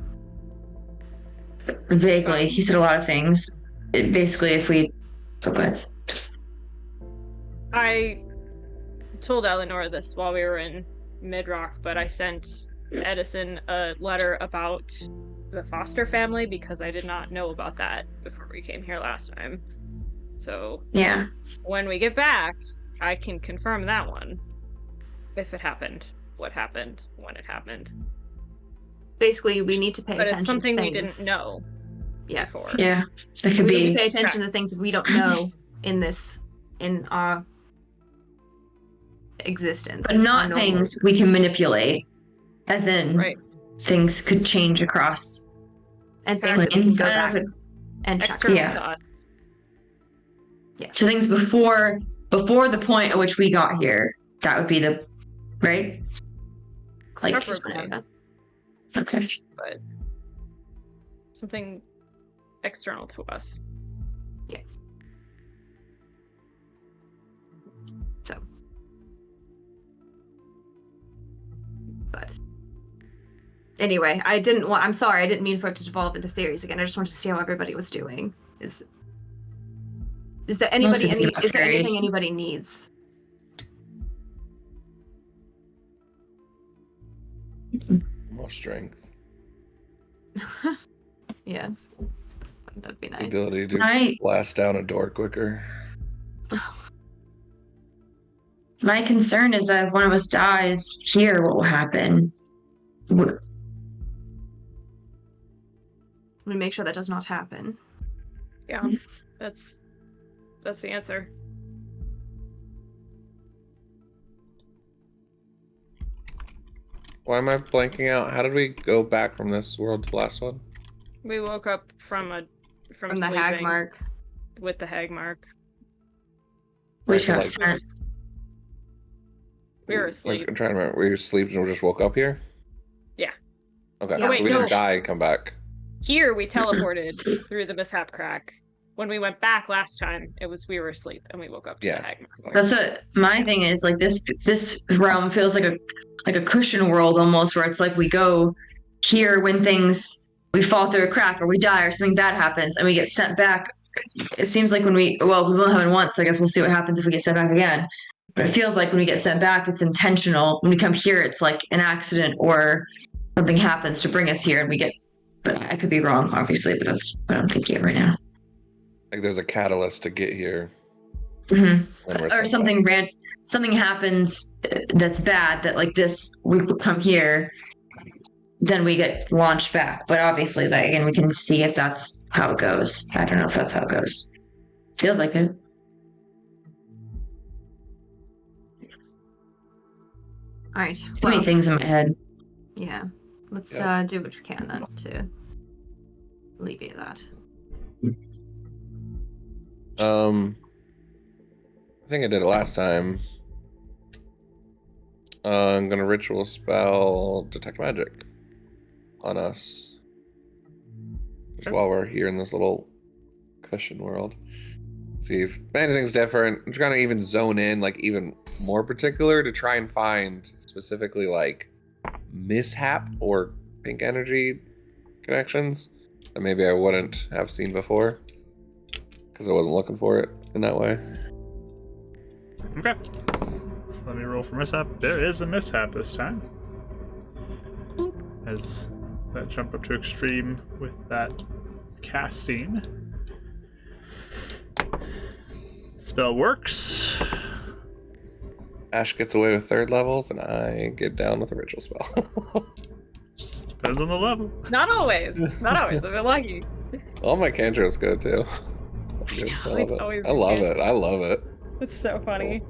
Vaguely, he said a lot of things. Basically, if we, but I told Eleanor this while we were in Midrock, but I sent Edison a letter about the Foster family because I did not know about that before we came here last time. So yeah, when we get back, I can confirm that one. If it happened, what happened, when it happened. Basically, we need to pay But attention it's something to we things. didn't know Yes. before. yeah, it could We need to be. pay attention to things we don't know in our existence. But not our normal- things we can manipulate, as in Right. things could change across. and things that we can planes. go I don't know back if it- and check. External Yeah. to us. Yes. So things before the point at which we got here. That would be the right. Like Preferably. Whatever. okay, But something external to us. Yes. So. But. Anyway, I'm sorry, I didn't mean for it to devolve into theories again. I just wanted to see how everybody was doing. Is there Mostly about is there anything theories. anybody needs? More strength. Yes. That'd be The nice. ability to I blast down a door quicker. my concern is that if one of us dies here, what will happen? We make sure that does not happen. Yeah, that's the answer. Why am I blanking out? How did we go back from this world to the last one? We woke up from From the hag sleeping mark. with the hag mark. We just got Like- sent. We were Like, asleep. I'm trying to remember. We asleep and we just woke up here? Yeah. Okay, Yeah, so wait, we no. didn't die and come back. Here we teleported through the mishap crack. When we went back last time, we were asleep and we woke up to Yeah. the hag mark. That's what my thing is. Like this realm feels like a cushion world almost, where it's like we go here when we fall through a crack or we die or something bad happens and we get sent back. It seems like we've only happened once. I guess we'll see what happens if we get sent back again. But it feels like when we get sent back, it's intentional. When we come here, it's like an accident or something happens to bring us here, and we get. But I could be wrong, obviously. But that's what I'm thinking right now. Like there's a catalyst to get here. hmm and we're Or sent something something happens that's bad. That like this, we come here, then we get launched back. But obviously, like, again, we can see if that's how it goes. I don't know if that's how it goes. Feels like it. All right. Too many things in my head. Yeah. Let's Yeah. do what we can then to alleviate that. I think I did it last time. I'm gonna ritual spell detect magic on us. Just Okay. while we're here in this little cushion world. See if anything's different. I'm trying to even zone in, like even more particular to try and find specifically like mishap or pink energy connections that maybe I wouldn't have seen before because I wasn't looking for it in that way. Okay. So let me roll for mishap. There is a mishap this time. As that jump up to extreme with that casting. Spell works. Ash gets away with third levels, and I get down with a ritual spell. Just depends on the level. Not always. Not always. I've been lucky. All my cantrips go too. Good. know, I love it's it. always I love weird. it. I love it. It's so funny.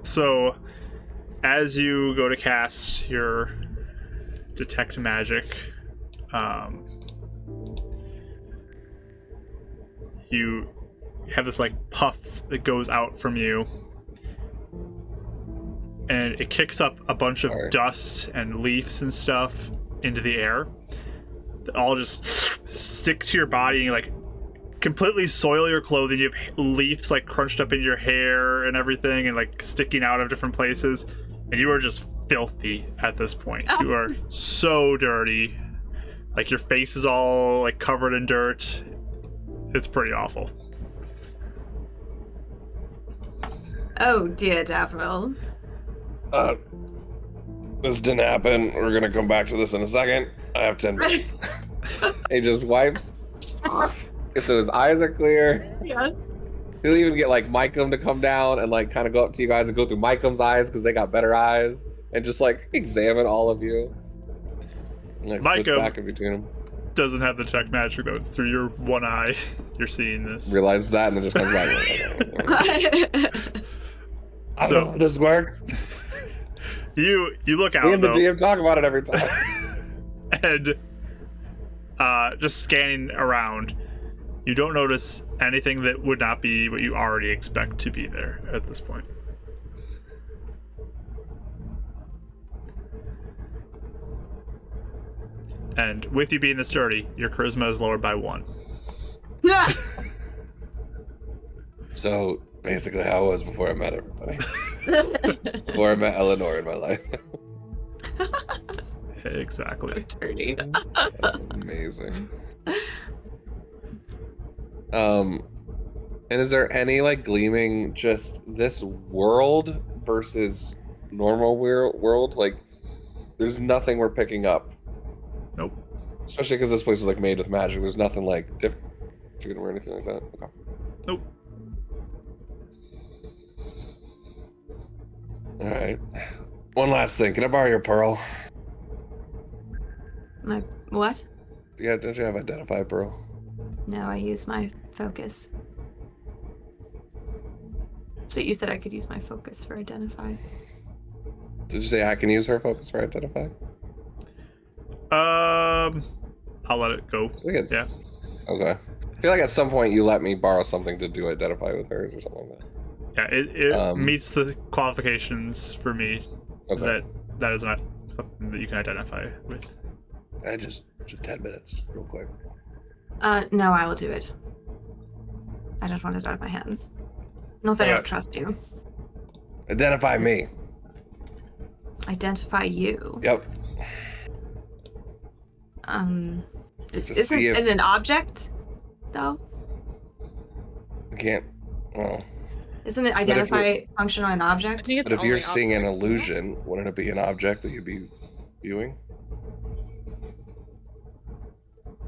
So as you go to cast your detect magic, you have this like puff that goes out from you, and it kicks up a bunch of dust and leaves and stuff into the air that all just stick to your body, and you like completely soil your clothing. You have leaves like crunched up in your hair and everything, and like sticking out of different places, and you are just filthy at this point. You are so dirty. Like your face is all like covered in dirt. It's pretty awful. Oh dear, Davril. This didn't happen. We're gonna come back to this in a second. I have 10 minutes. He just wipes. So his eyes are clear. Yes. He'll even get like Micum to come down and like kind of go up to you guys and go through Micum's eyes because they got better eyes, and just like examine all of you. And, like switch back in between them. Doesn't have the detect magic though. It's through your one eye. You're seeing this. Realizes that and then just comes back. I don't know how this works. You look out. Me and the though, DM talk about it every time. And just scanning around, you don't notice anything that would not be what you already expect to be there at this point. And with you being this dirty, your charisma is lowered by 1. So basically how I was before I met everybody. Before I met Eleanor in my life. Exactly. Amazing. And is there any like gleaming just this world versus normal world? Like there's nothing we're picking up. Nope. Especially because this place is like made with magic. There's nothing like different or anything like that. Okay. Nope. All right. One last thing. Can I borrow your pearl? My what? Yeah, don't you have identify pearl? No, I use my focus. So you said I could use my focus for identify. Did you say I can use her focus for identify? I'll let it go. I think it's, yeah. Okay. I feel like at some point you let me borrow something to do identify with hers or something like that. Yeah, it meets the qualifications for me. Okay. That is not something that you can identify with. I just 10 minutes, real quick. No, I will do it. I don't want it out of my hands. Not that I don't trust you. Identify me. Identify you. Yep. Isn't it an object, though? I can't. Well. Isn't it identify function on an object? But if you're seeing an illusion, wouldn't it be an object that you'd be viewing?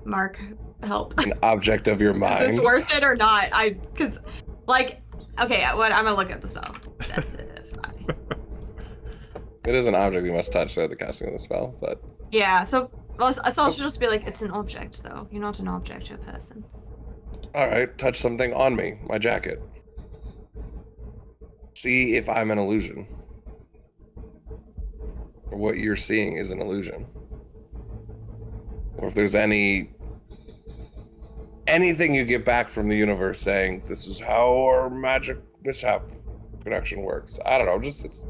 Mark, help. An object of your mind. Is this worth it or not? Because, like, okay, I'm gonna look up the spell. Identify. It is an object you must touch throughout the casting of the spell, but. Yeah, so I'll just be like, it's an object, though. You're not an object, you're a person. All right, touch something on me, my jacket. See if I'm an illusion. Or what you're seeing is an illusion. Or if there's anything you get back from the universe saying, this is how our magic mishap connection works. I don't know, just it's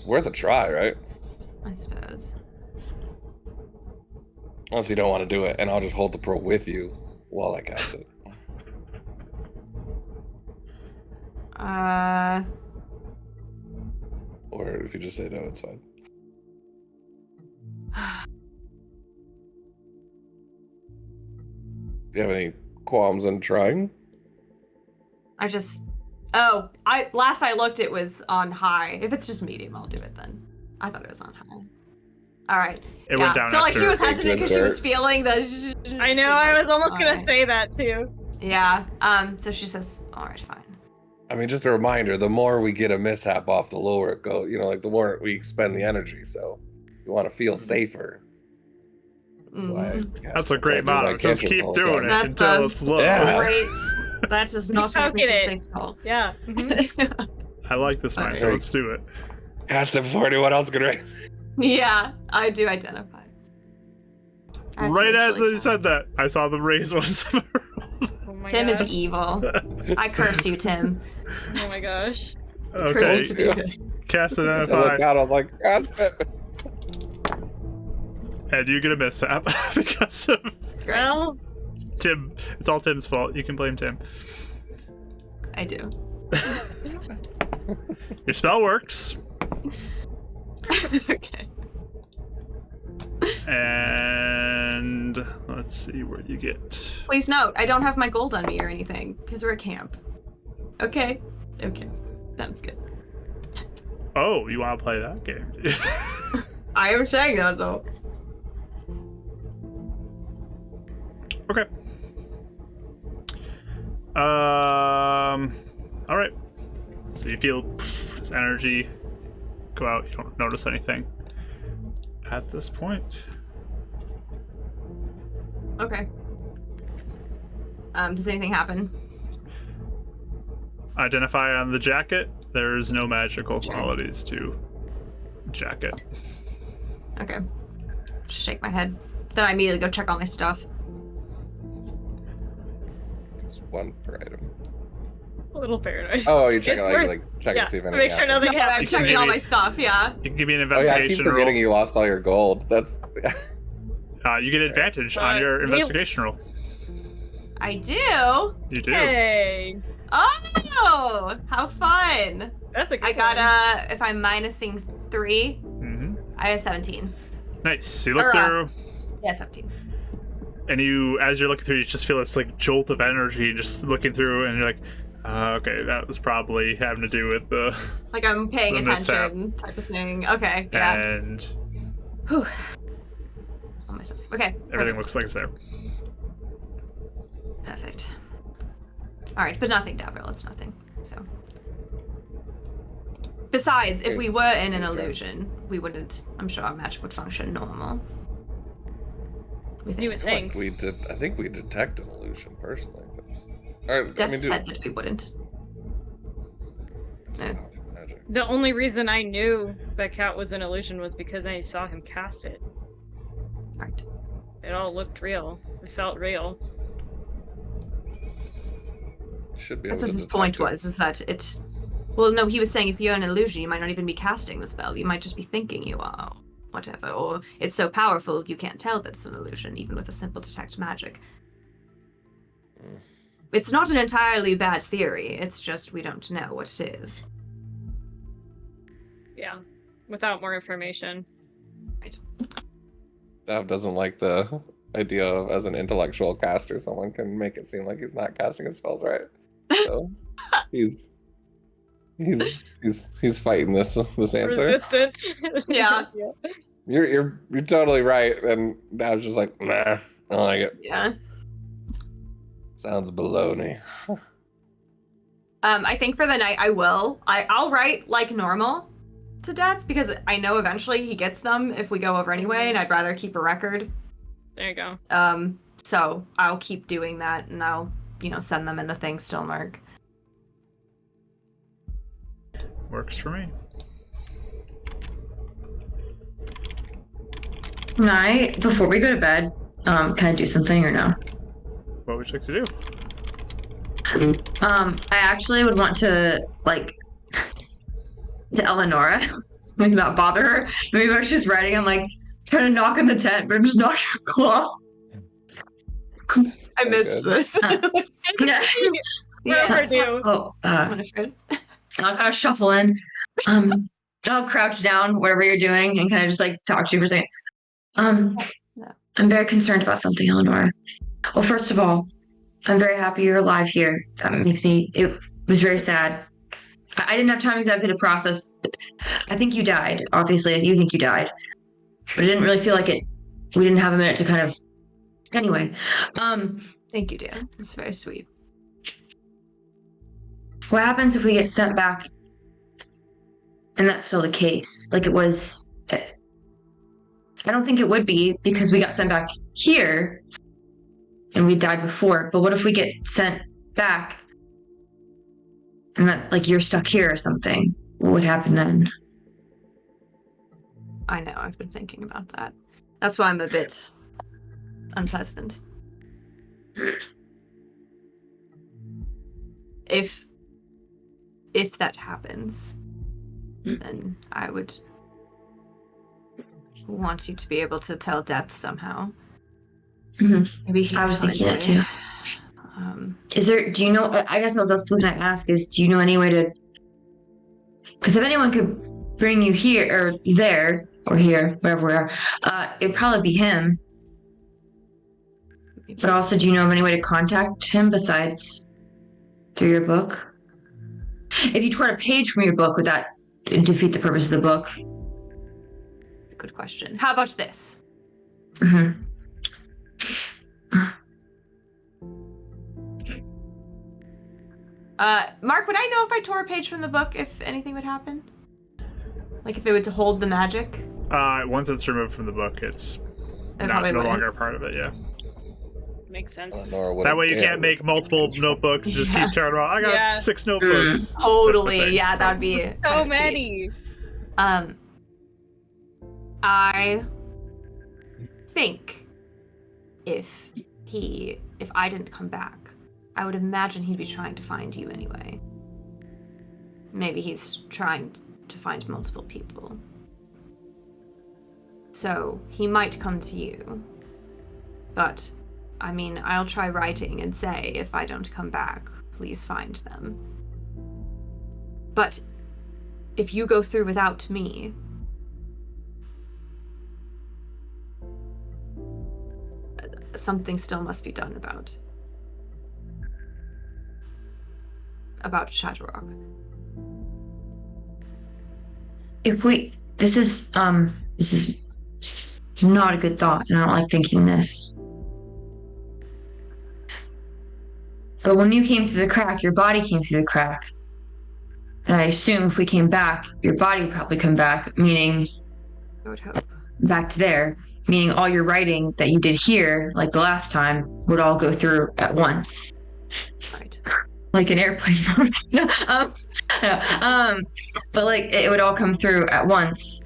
worth a try, right? I suppose. Unless you don't want to do it, and I'll just hold the pearl with you while I cast it. Or if you just say no, it's fine. Do you have any qualms on trying? Last I looked, it was on high. If it's just medium, I'll do it then. I thought it was on high. All right. It went down. So like she was hesitant because she was feeling the. I know. I was almost gonna say that too. Yeah. So she says, "All right, fine." I mean, just a reminder: the more we get a mishap off, the lower it goes. You know, like the more we expend the energy. So You want to feel safer. That's why. Mhm. yeah, That's a why I great do my motto. Just cantrips keep all the doing time. it That's until a- it's low. Yeah. Great. That does not make me Poke it. sensational. Yeah. mhm. I like this mindset. Alright. Let's do it. Cast it before anyone else can raise. Yeah, I do identify. I Right as actually you said that, I saw the raise once. Oh my Tim is god. evil. I curse you, Tim. Oh my gosh. I curse you to Okay, do this. cast I identify, looked out, I was like, cast it. and you get a mishap because of Well, Tim. It's all Tim's fault. You can blame Tim. I do. Your spell works, Okay. and let's see where you get. Please note, I don't have my gold on me or anything because we're at camp. Okay. Okay. Sounds good. Oh, you want to play that game? I am saying that though. Okay. All right. So you feel this energy go out. You don't notice anything at this point. Okay. Does anything happen? Identify on the jacket. There's no magical qualities to jacket. Okay. Just shake my head. Then I immediately go check all my stuff. It's one per item. a little paranoid. Oh, you check It's it, worth- like check yeah, and see if to anything make sure happens. nothing I'm happens. checking all maybe- my stuff, yeah. You can give me an Oh yeah, I keep investigation forgetting roll. you lost all your gold. That's You get advantage on your you- investigation roll. I do? You do. Hey, Oh! How fun! that's a good I got one. if I'm minusing 3, hmm I have 17. Nice. So you look Or, through, Yeah, 17. and you, as you're looking through, you just feel this like jolt of energy, just looking through, and you're like, okay, that was probably having to do with the Like I'm paying The mishap. attention type of thing. Okay, yeah. and Whew. All my stuff. Okay. everything perfect. looks like it's there. Perfect. Alright, but nothing, Davril. It's nothing. So. Besides, if we were in an Good job. illusion, we wouldn't. I'm sure our magic would function normal. We You would think. think. I think we detect an illusion personally. But, all right, Death I mean, dude, said that we wouldn't. it's no. not magic. The only reason I knew that cat was an illusion was because I saw him cast it. Right. It all looked real. It felt real. Should be That's able what to his detect point it. was that it's. Well, no, he was saying if you're an illusion, you might not even be casting the spell. You might just be thinking you are, whatever. Or it's so powerful you can't tell that it's an illusion, even with a simple detect magic. Mm. It's not an entirely bad theory. It's just we don't know what it is. Yeah. Without more information. Dav doesn't like the idea of as an intellectual caster, someone can make it seem like he's not casting his spells right. So he's fighting this answer. Resistant. Yeah. You're totally right, and Dav's just like, nah, I don't like it. Yeah. Sounds baloney. I think for the night I'll write like normal to Death because I know eventually he gets them if we go over anyway, and I'd rather keep a record. There you go. So I'll keep doing that, and I'll send them in the thing still mark. Works for me. Night, before we go to bed, can I do something or no? What would you like to do? I actually would want to, like, to Eleonora, like, not bother her. Maybe when she's writing, I'm like, trying to knock on the tent, but I'm just knocking her claw. I So missed good. this. Yeah. We're Yes. overdue. Oh, Understood. I'll kind of shuffle in. I'll crouch down wherever you're doing and kind of just like talk to you for a second. Yeah. I'm very concerned about something, Eleanor. Well, first of all, I'm very happy you're alive here. That makes me. It was very sad. I didn't have time exactly to process. I think you died. Obviously, you think you died, but I didn't really feel like it. We didn't have a minute to kind of. Anyway, Thank you, Dan. That's very sweet. what happens if we get sent back? And that's still the case. Like it was. I don't think it would be because we got sent back here and we died before. But what if we get sent back and that, like, you're stuck here or something? What would happen then? I know, I've been thinking about that. That's why I'm a bit unpleasant. If that happens, then I would want you to be able to tell Death somehow. Mm-hmm. Maybe he I was could thinking that find too. Is there, do you know, I guess I was also going to ask is, do you know any way to, because if anyone could bring you here or there or here, wherever we are, it'd probably be him. But also, do you know of any way to contact him besides through your book? If you tore a page from your book, would that defeat the purpose of the book? Good question. How about this? Mm-hmm. Mark, would I know if I tore a page from the book if anything would happen? Like if it would hold the magic? Once it's removed from the book, it's It no probably wouldn't. longer a part of it, yeah. Makes sense. That way you can't make multiple notebooks, just keep tearing around. I got 6 notebooks. Totally, yeah, that would be So many. I think if I didn't come back, I would imagine he'd be trying to find you anyway. Maybe he's trying to find multiple people. So he might come to you. But, I mean, I'll try writing and say, if I don't come back, please find them. But if you go through without me, something still must be done about Shadowrock. If we, this is not a good thought, and I don't like thinking this. But when you came through the crack, your body came through the crack. And I assume if we came back, your body would probably come back, meaning I would hope. back to there, meaning all your writing that you did here, like the last time, would all go through at once. Right. Like an airplane. No, but like it would all come through at once.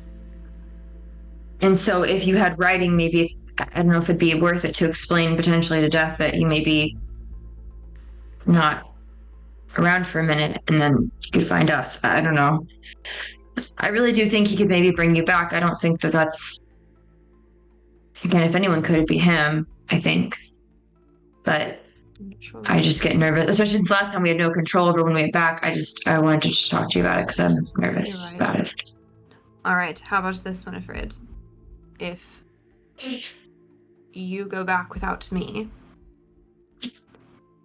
And so if you had writing, maybe, I don't know if it'd be worth it to explain potentially to Death that you may be not around for a minute and then you could find us. I don't know. I really do think he could maybe bring you back. I don't think that's, again, if anyone could, it'd be him, I think. But Sure. I just get nervous, especially since last time we had no control over when we went back. I wanted to just talk to you about it because I'm nervous about it. All right, how about this, Winifred? If you go back without me,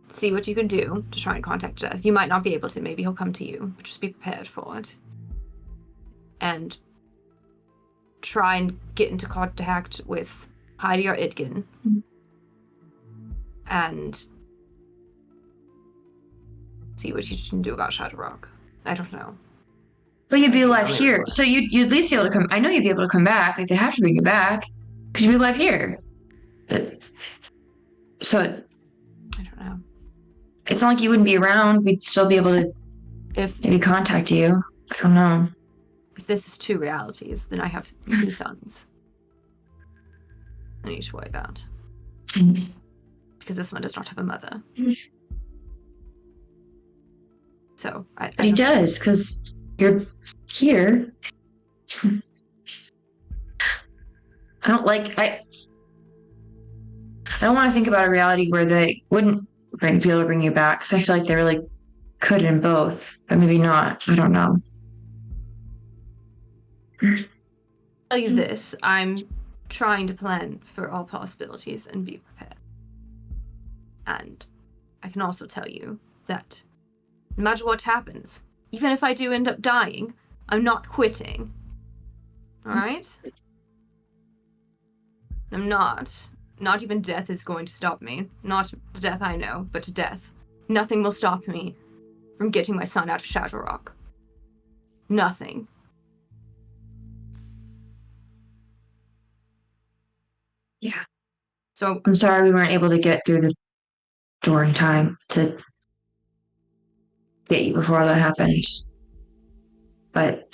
see what you can do to try and contact Death. You might not be able to. Maybe he'll come to you, but just be prepared for it. And try and get into contact with Heidi or Idgen. And see what you can do about Shadowrock. I don't know. But you'd be alive here, so you'd at least be able to come. I know you'd be able to come back. Like, they'd have to bring you back because you'd be alive here. So I don't know. it's not like you wouldn't be around. We'd still be able to maybe contact you. I don't know. If this is 2 realities, then I have 2 sons I need to worry about. Because this one does not have a mother. So But he does, because you're here. I don't want to think about a reality where they wouldn't be able to bring you back, because I feel like they really could in both, but maybe not. I don't know. Tell you this, I'm trying to plan for all possibilities and be prepared. And I can also tell you that no matter what happens, even if I do end up dying, I'm not quitting. Alright? I'm not. Not even death is going to stop me. Not the death I know, but to death. Nothing will stop me from getting my son out of Shadowrock. Nothing. So I'm sorry we weren't able to get through the door in time to get you before that happened. But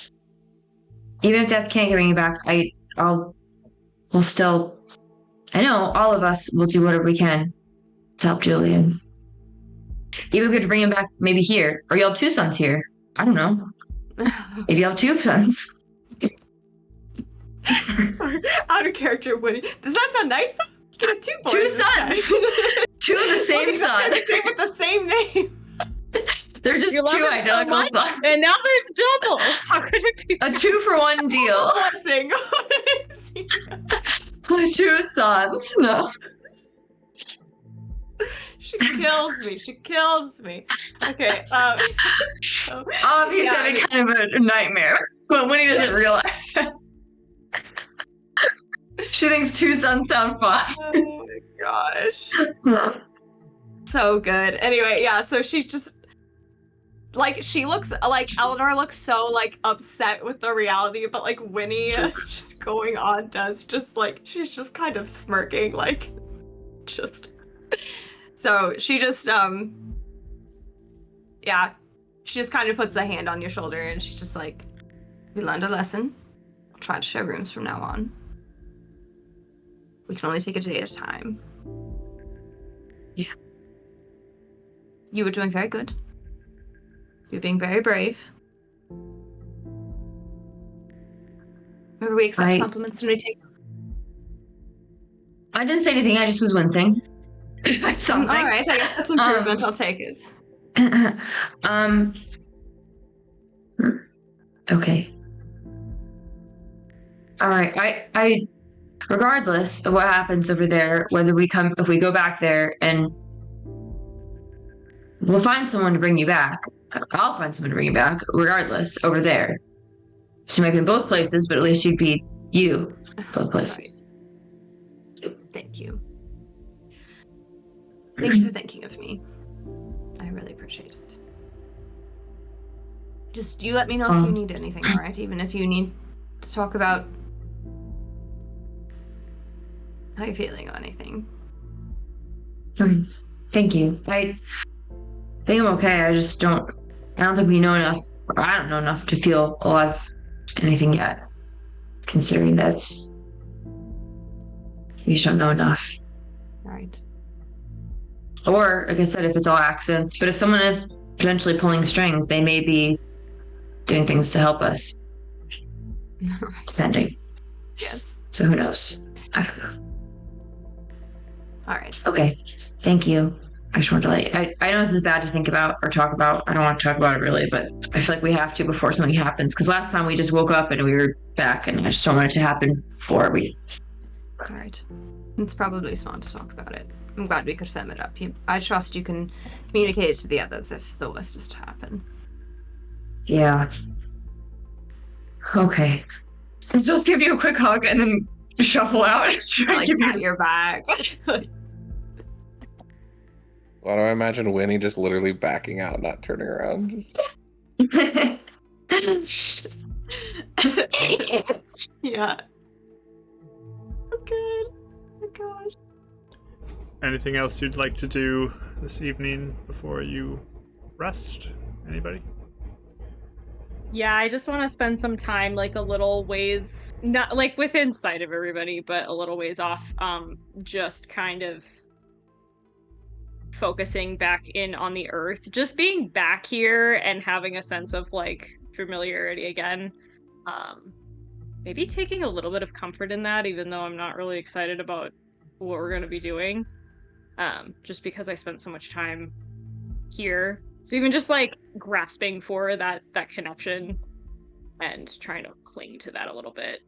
even if death can't bring you back, we'll still, I know all of us will do whatever we can to help Julian. Even if we have to bring him back maybe here, or you'll have 2 sons here. I don't know. If you have 2 sons. out of character, Woody. Does that sound nice though? You can have 2 boys. 2 sons! 2 of the same son. With the same name. They're just You love 2 him so identical much, sons. and now there's double. How could it be? A 2-for-1 deal. Blessing. 2 sons. No. She kills me. She kills me. Okay. So, Obviously, yeah, having kind of a nightmare, but when he doesn't realize that. She thinks 2 sons sound fine. oh my gosh. So good. Anyway, yeah, so she's just like she looks like Eleanor looks so like upset with the reality, but like Winnie just going on does just like she's just kind of smirking, like just so she just yeah, she just kind of puts a hand on your shoulder and she's just like, we learned a lesson. I'll try to share rooms from now on. We can only take a day at a time. Yeah. You were doing very good. You're being very brave. Remember, we accept compliments and we take them. I didn't say anything, I just was wincing. Something. All right, I guess that's improvement. I'll take it. Okay. All right. I regardless of what happens over there, if we go back there and we'll find someone to bring you back. I'll find someone to bring you back, regardless, over there. She might be in both places, but at least you'd be both places. Thank you. Thank you for thinking of me. I really appreciate it. Just you let me know if you need anything, all right? Even if you need to talk about how you're feeling or anything. Thank you. I think I'm okay. I don't think we know enough. I don't know enough to feel alive anything yet. Considering we just don't know enough. Right. Or, like I said, if it's all accidents, but if someone is potentially pulling strings, they may be doing things to help us. Right. Depending. Yes. So who knows? I don't know. All right. Okay. Thank you. I just wanted to I know this is bad to think about or talk about. I don't want to talk about it really, but I feel like we have to before something happens. Because last time we just woke up and we were back, and I just don't want it to happen before we. All right. It's probably smart to talk about it. I'm glad we could firm it up. I trust you can communicate it to the others if the worst is to happen. Yeah. Okay. And just give you a quick hug and then shuffle out. Like pat your back. Why do I imagine Winnie just literally backing out, not turning around? Just... Yeah. Oh, good. Oh, gosh. Anything else you'd like to do this evening before you rest? Anybody? Yeah, I just want to spend some time like a little ways, not like within sight of everybody, but a little ways off, just kind of focusing back in on the earth, just being back here and having a sense of like familiarity again. Maybe taking a little bit of comfort in that, even though I'm not really excited about what we're going to be doing, just because I spent so much time here. So even just like grasping for that connection and trying to cling to that a little bit.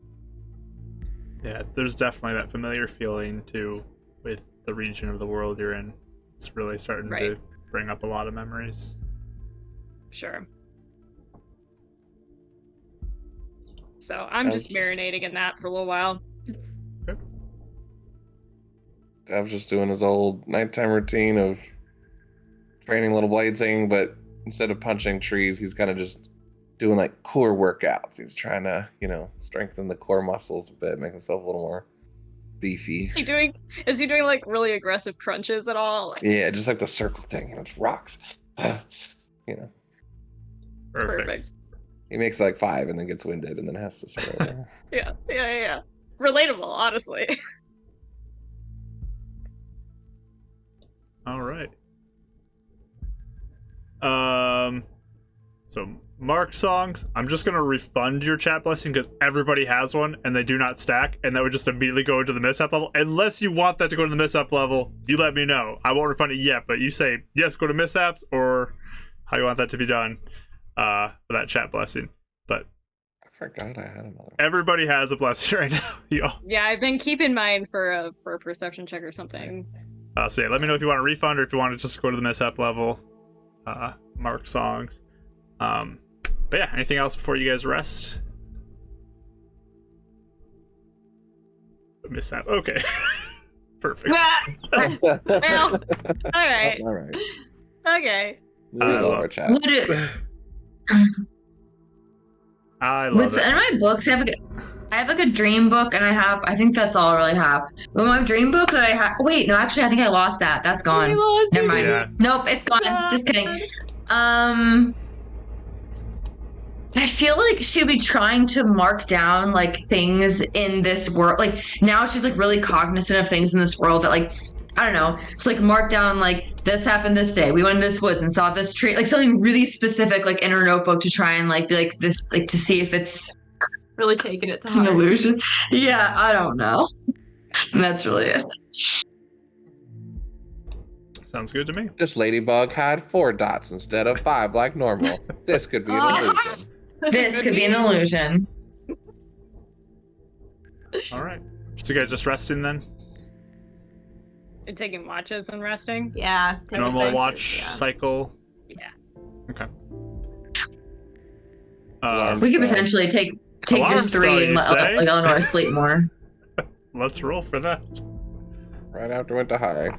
Yeah, there's definitely that familiar feeling too with the region of the world you're in. It's really starting to bring up a lot of memories. Sure. So I'm just marinating in that for a little while. Okay. Dav's just doing his old nighttime routine of training little blade singing, but instead of punching trees, he's kind of just doing like core workouts. He's trying to, strengthen the core muscles a bit, make himself a little more beefy. Is he doing like really aggressive crunches at all? Like, Yeah, just like the circle thing, and it rocks. You know, perfect. he makes like 5 and then gets winded and then has to start over. Yeah. Relatable, honestly. All right. So Mark songs, I'm just gonna refund your chat blessing because everybody has one and they do not stack, and that would just immediately go into the mishap level. Unless you want that to go to the mishap level, you let me know. I won't refund it yet, but you say yes, go to mishaps, or how you want that to be done for that chat blessing. But I forgot I had another one. everybody has a blessing right now, y'all. Yeah, I've been keeping mine for a perception check or something. So yeah, let me know if you want a refund or if you want to just go to the mishap level. Mark songs. But yeah, anything else before you guys rest? Mishap. Okay. Perfect. Well, all right. All right. Okay. We love our chat. Would it, I love in it. my books, I have like a dream book, and I think that's all I really have. But my dream book that I have, wait, no, actually, I think I lost that. That's gone. Never mind. Yeah. Nope, it's gone. Just kidding. I feel like she'd be trying to mark down like things in this world. Like now she's like really cognizant of things in this world that like, I don't know. So like mark down like this happened this day. We went in this woods and saw this tree. Like something really specific like in her notebook to try and like be like this, like to see if it's Really taking it to an heart. illusion. Yeah, I don't know. And that's really it. Sounds good to me. This ladybug had 4 dots instead of 5 like normal. This could be an illusion. This could be an illusion. All right. So you guys just resting then? And taking watches and resting. Yeah. take Normal advantage, watch yeah. cycle. Yeah. Okay. Alarm We could spell. potentially take Alarm just 3 spell, and you let say? like Eleanor sleep more. Let's roll for that. Right after went to high.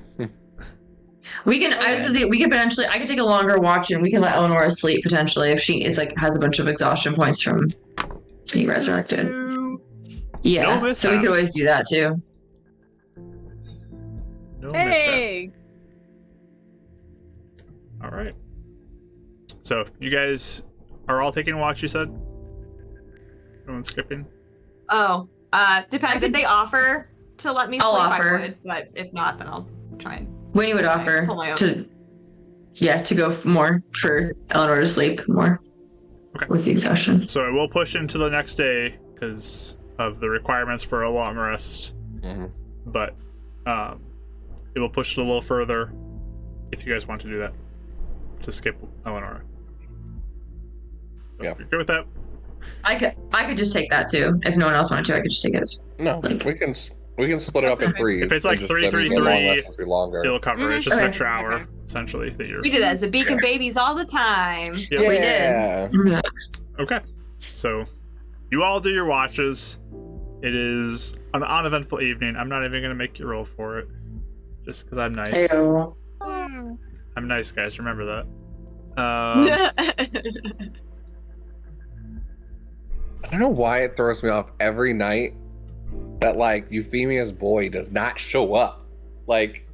We can. I was gonna say we could potentially. I could take a longer watch, and we can let Eleanor sleep potentially if she is like has a bunch of exhaustion points from being resurrected. Yeah. No So we could always do that too. No mishap. Hey. All right. So you guys are all taking watch, you said? No one's skipping? Oh, depends if they offer to let me I'll sleep. offer. I would, but if not, then I'll try and. Winnie would offer pull my own. to go more for Eleanor to sleep more. Okay. With the exhaustion. So it will push into the next day because of the requirements for a long rest. Mhm. But it will push it a little further if you guys want to do that. To skip Eleanor. So Yeah. if you're good with that. I could just take that too. If no one else wanted to, I could just take it. No, we can split it up in That's okay. 3s. If it's like and just 3, then 3, the long 3, rest has to be longer. It'll cover it. It's just an Okay. extra hour, Okay. essentially, that you're. We do that as the beacon Yeah. babies all the time. Yep. We Yeah. did. Okay. So you all do your watches. It is an uneventful evening. I'm not even going to make you roll for it. Just because I'm nice. Heyo. I'm nice, guys. Remember that. I don't know why it throws me off every night that like Euphemia's boy does not show up. Like,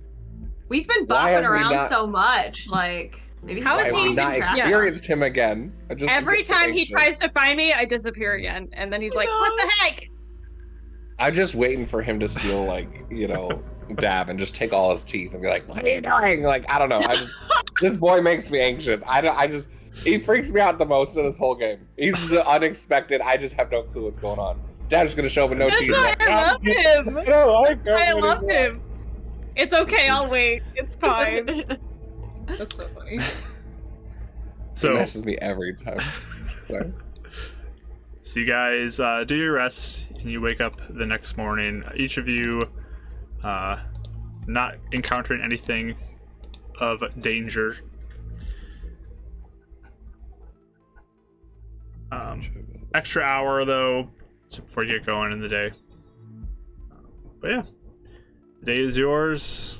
We've been Why have bopping we around not- so much. Like, maybe How why is have he we not track. experienced him again? I just Every get so time he anxious. tries to find me, I disappear again, and then he's like, No. "What the heck?" I'm just waiting for him to steal like, dab and just take all his teeth and be like, "What are you doing?" Like, I don't know. This boy makes me anxious. He freaks me out the most in this whole game. He's the unexpected. I just have no clue what's going on. Dad's gonna show up with no That's teeth. why Like, I love him. I don't like him I love anymore. him. It's okay. I'll wait. It's fine. That's so funny. He So, messes me every time. Sorry. so you guys do your rest, and you wake up the next morning. Each of you not encountering anything of danger. Extra hour, though, before you get going in the day. But yeah, the day is yours.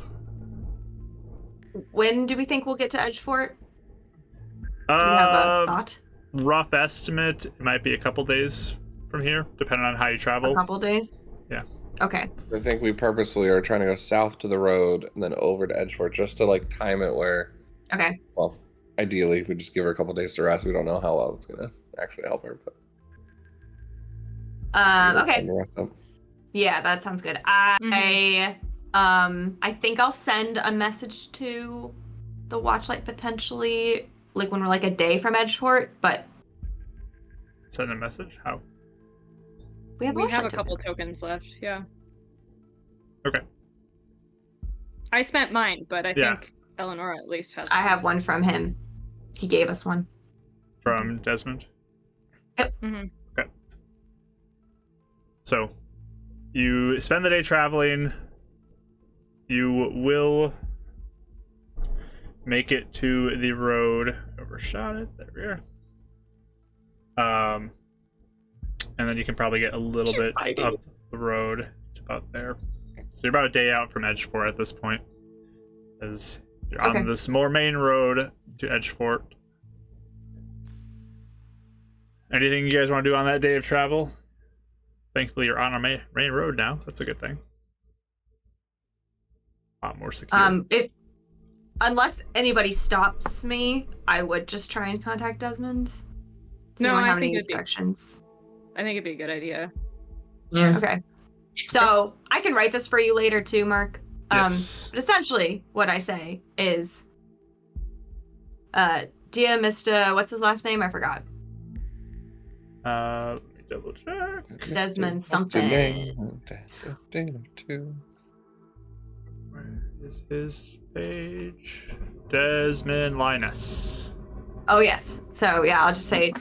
When do we think we'll get to Edgefort? Do we have a thought? Rough estimate, it might be a couple days from here, depending on how you travel. A couple days? Yeah. Okay. I think we purposefully are trying to go south to the road and then over to Edgefort just to like time it where, Okay. well, ideally we just give her a couple days to rest. We don't know how well it's gonna actually help her, but Okay. time to rest up. Yeah, that sounds good. I think I'll send a message to the Watchlight potentially, like when we're like a day from Edgefort, but Send a message? How? we have We have Watchlight a couple tokens. tokens left. Yeah. Okay. I spent mine, but I Yeah. think Eleonora at least has. I have one from him. He gave us one. From Desmond? Mm-hmm. Okay. So, you spend the day traveling. You will make it to the road. Overshot it. There we are. And then you can probably get a little bit up the road to about there. So you're about a day out from Edgefort at this point, as you're Okay. on this more main road to Edgefort. Anything you guys want to do on that day of travel? Thankfully, you're on a main road now. That's a good thing. A lot more secure. Unless anybody stops me, I would just try and contact Desmond. Does No, anyone I have think any it'd be- instructions? I think it'd be a good idea. Yeah. Okay. So I can write this for you later too, Mark. Yes. But essentially, what I say is, dear Mr. What's his last name? I forgot. Let me double check. Desmond something. Where is his page? Desmond Linus. Oh yes. So yeah, I'll just say,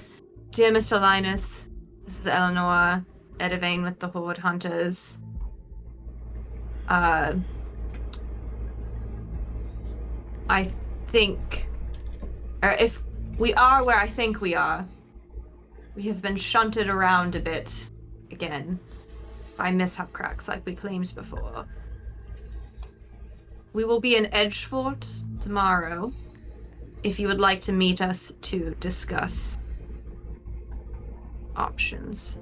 dear Mr. Linus, this is Eleanor Edivane with the Horde Hunters. I think, or if we are where I think we are, we have been shunted around a bit again by mishap cracks like we claimed before. We will be in Edgefort tomorrow if you would like to meet us to discuss options.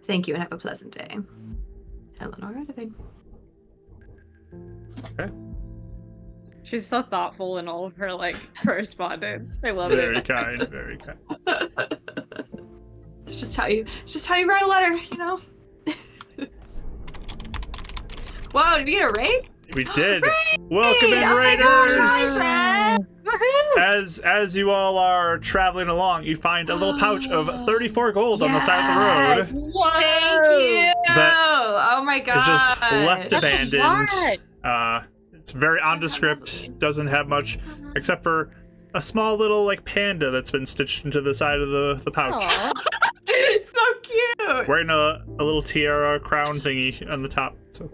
Thank you and have a pleasant day. Eleanor Edivane. Okay. She's so thoughtful in all of her like correspondence. I love Very it. kind. Very kind. It's just how you write a letter, you know? Whoa, did we get a raid? We did. Raid! Welcome in, Oh my Raiders! gosh, hi, Fred! Woohoo! As you all are traveling along, you find a little pouch of 34 gold on the side of the road. Whoa! Thank you! That Oh my god. It's just left That's a abandoned. lot. It's very ondescript. Doesn't have much except for a small little like panda that's been stitched into the side of the pouch. Aw. It's so cute. Wearing a little tiara crown thingy on the top. So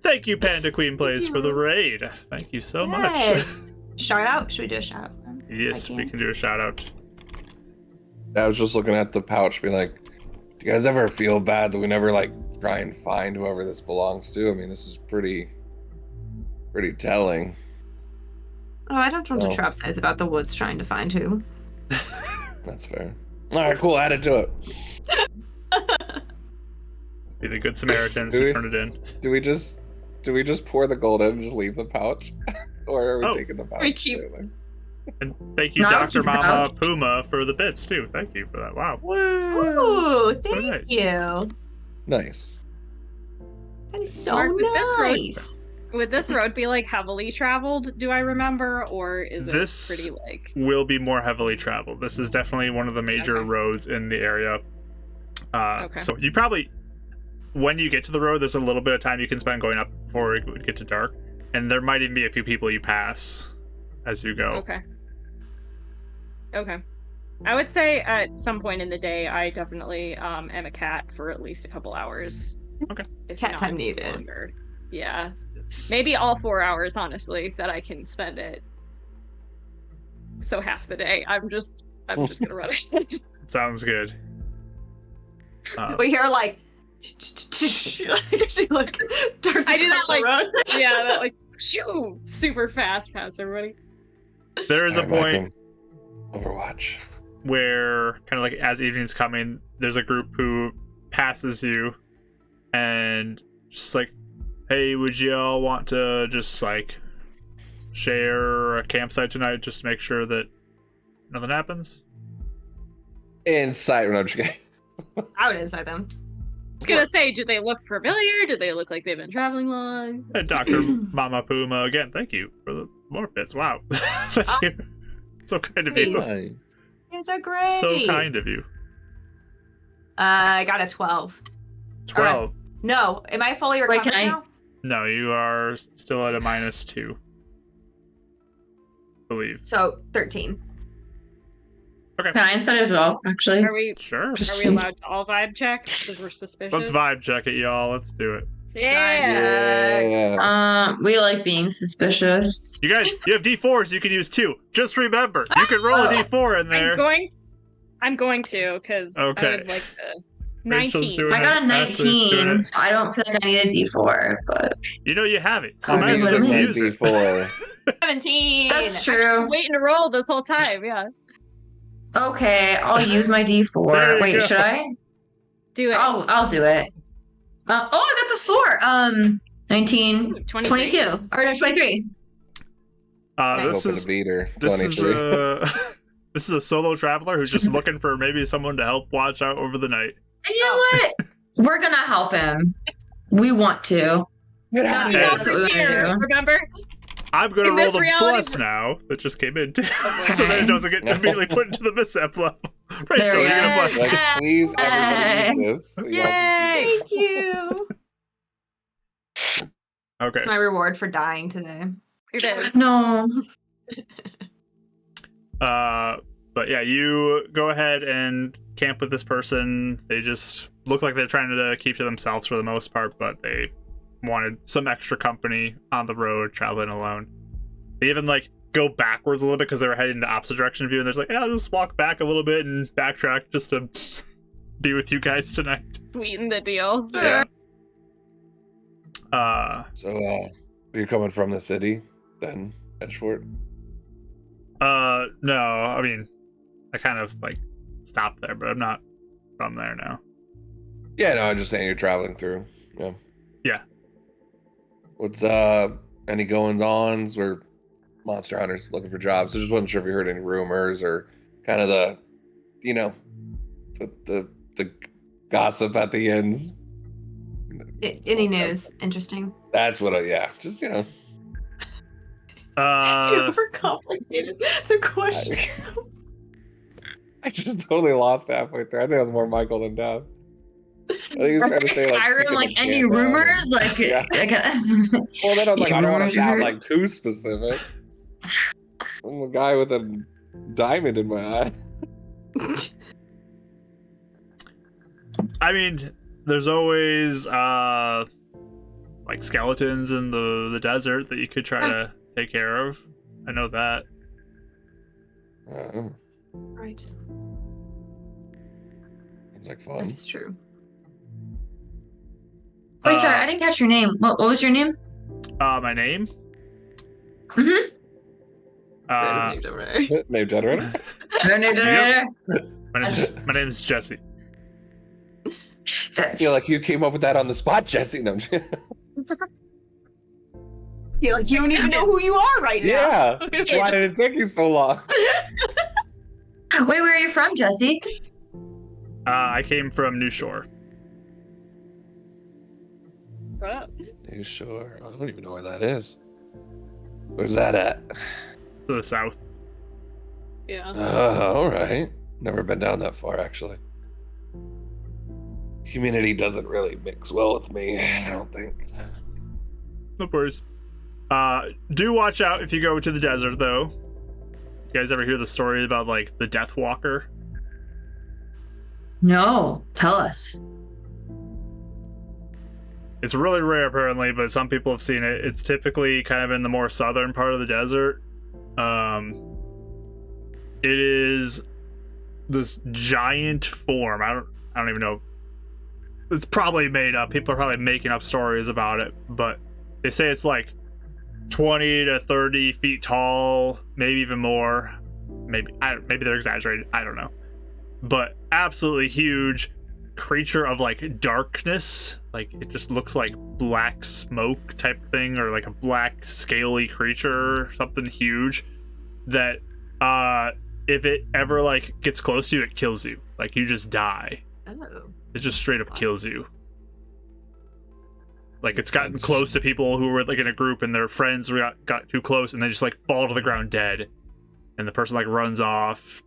thank you, Panda Queen Plays, for the raid. Thank you so much. Yes. Shout out. Should we do a shout out? Yes, I we can. can do a shout out. I was just looking at the pouch, being like, do you guys ever feel bad that we never like try and find whoever this belongs to? I mean, this is pretty telling. Oh, I don't want Oh. to trap size about the woods trying to find who. That's fair. All right, cool. Add it to it. Be the good Samaritans Do who we? turn it in. Do we just pour the gold in and just leave the pouch, or are we Oh. taking the pouch? We keep- And thank you, No, Dr. keep the Mama pouch. Puma, for the bits too. Thank you for that. Wow. Ooh, So thank nice. you. Nice. That is so Mark, with this road- nice. Would this road be like heavily traveled? Do I remember, or is it This- pretty like? Will be more heavily traveled. This is definitely one of the major Okay. roads in the area. Okay. So you probably, when you get to the road, there's a little bit of time you can spend going up before it would get to dark, and there might even be a few people you pass as you go. Okay. Okay. I would say at some point in the day, I definitely am a cat for at least a couple hours. Okay. If Cat not time needed. longer. Yeah. It's- Maybe all 4 hours, honestly, that I can spend it. So half the day. I'm just gonna run it. Sounds good. We hear like, she like darts I do that, across the like- road. Yeah, that like shoo, super fast past everybody. There is a Alright, point. Malcolm. Overwatch. where kind of like as evening's coming, there's a group who passes you and just like, hey, would you all want to just like share a campsite tonight just to make sure that nothing happens? Insight. No, I'm just kidding. I would insight them. I was gonna say, do they look familiar? Do they look like they've been traveling long? Hey, Dr. Mama Puma, again, thank you for the more bits. Wow. Thank you. So kind of you. Please. You guys are great. So kind of you. I got a 12. 12. No, am I fully recovered can I- now? No, you are still at a -2. I believe. So 13. Okay. Can I instead as well, actually? Are we Sure. allowed to all vibe check because we're suspicious? Let's vibe check it, y'all. Let's do it. Yeah. Yeah. We like being suspicious. You guys, you have D4s you can use too. Just remember, you can roll a D4 in there. I'm going to because Okay. I would like to. Rachel's 19. doing I got a it. Ashley's doing 19, it. so I don't feel like I need a D4, but You know you have it, so I might as well mean, just what do you use it. D4. 17. that's true. Waiting to roll this whole time. Yeah. Okay, I'll use my There D4. you Wait, go. should I? Do it. I'll do it. I got the 4. 19, Ooh, 22, or no, 23. This Open is a beater. this is 23. this is a solo traveler who's just looking for maybe someone to help watch out over the night. And you know what? We're gonna help him. We want to. Not Yeah. That's what we selfish here, wanna do. remember? I'm gonna In roll this the reality, plus now that just came in too, so that it Okay. doesn't get immediately put into the mishap level. Rachel, There we you're gonna go. bless Like, me. please, everybody use this. Yay! Thank you. Okay. It's my reward for dying today. It is. No. But yeah, you go ahead and camp with this person. They just look like they're trying to keep to themselves for the most part, but they wanted some extra company on the road, traveling alone. They even like go backwards a little bit because they were heading the opposite direction of you, and there's like, yeah, I'll just walk back a little bit and backtrack just to be with you guys tonight. Sweeten the deal. Yeah. So, you're coming from the city, then, Edgeworth? No, I mean, I kind of like stopped there, but I'm not from there now. Yeah, no, I'm just saying you're traveling through. Yeah. Yeah. What's, any goings-ons? We're monster hunters looking for jobs. I just wasn't sure if you heard any rumors or kind of the, you know, the gossip at the ends. Any news? Interesting. That's what just, you know. You Uh, overcomplicated the question. I just totally lost halfway through. I think it was more Michael than Dad. I think he was That's trying to like say, Skyrim, picking like a any camp out. rumors? Like, Yeah. like Well, then I was like, Any I don't want rumors to you sound heard? like too specific. I'm a guy with a diamond in my eye. I mean, there's always like skeletons in the desert that you could try to take care of. I know that. Right. It's like That fun. is true. Wait, sorry, I didn't catch your name. What was your name? My name? Mm-hmm. Name generator. My name's Jesse. I feel like you came up with that on the spot, Jesse. No, I'm just- Feel like you don't even know who you are right yeah. now. Why did it take you so long? Wait, where are you from, Jesse? I came from New Shore. Oh, You sure? I don't even know where that is. Where's that at? To the south. yeah. All right. Never been down that far, actually. Humidity doesn't really mix well with me, I don't think. No worries. Do watch out if you go to the desert, though. You guys ever hear the story about, like, the Death Walker? No, tell us. It's really rare, apparently, but some people have seen it. It's typically kind of in the more southern part of the desert. It is this giant form. I don't even know. It's probably made up. People are probably making up stories about it, but they say it's like 20 to 30 feet tall, maybe even more. maybe they're exaggerated, I don't know, but absolutely huge creature of like darkness. Like it just looks like black smoke type thing, or like a black scaly creature, something huge that if it ever like gets close to you, it kills you. Like you just die. Oh. It just straight up kills you. Like it's gotten close to people who were like in a group and their friends got too close and they just like fall to the ground dead, and the person like runs off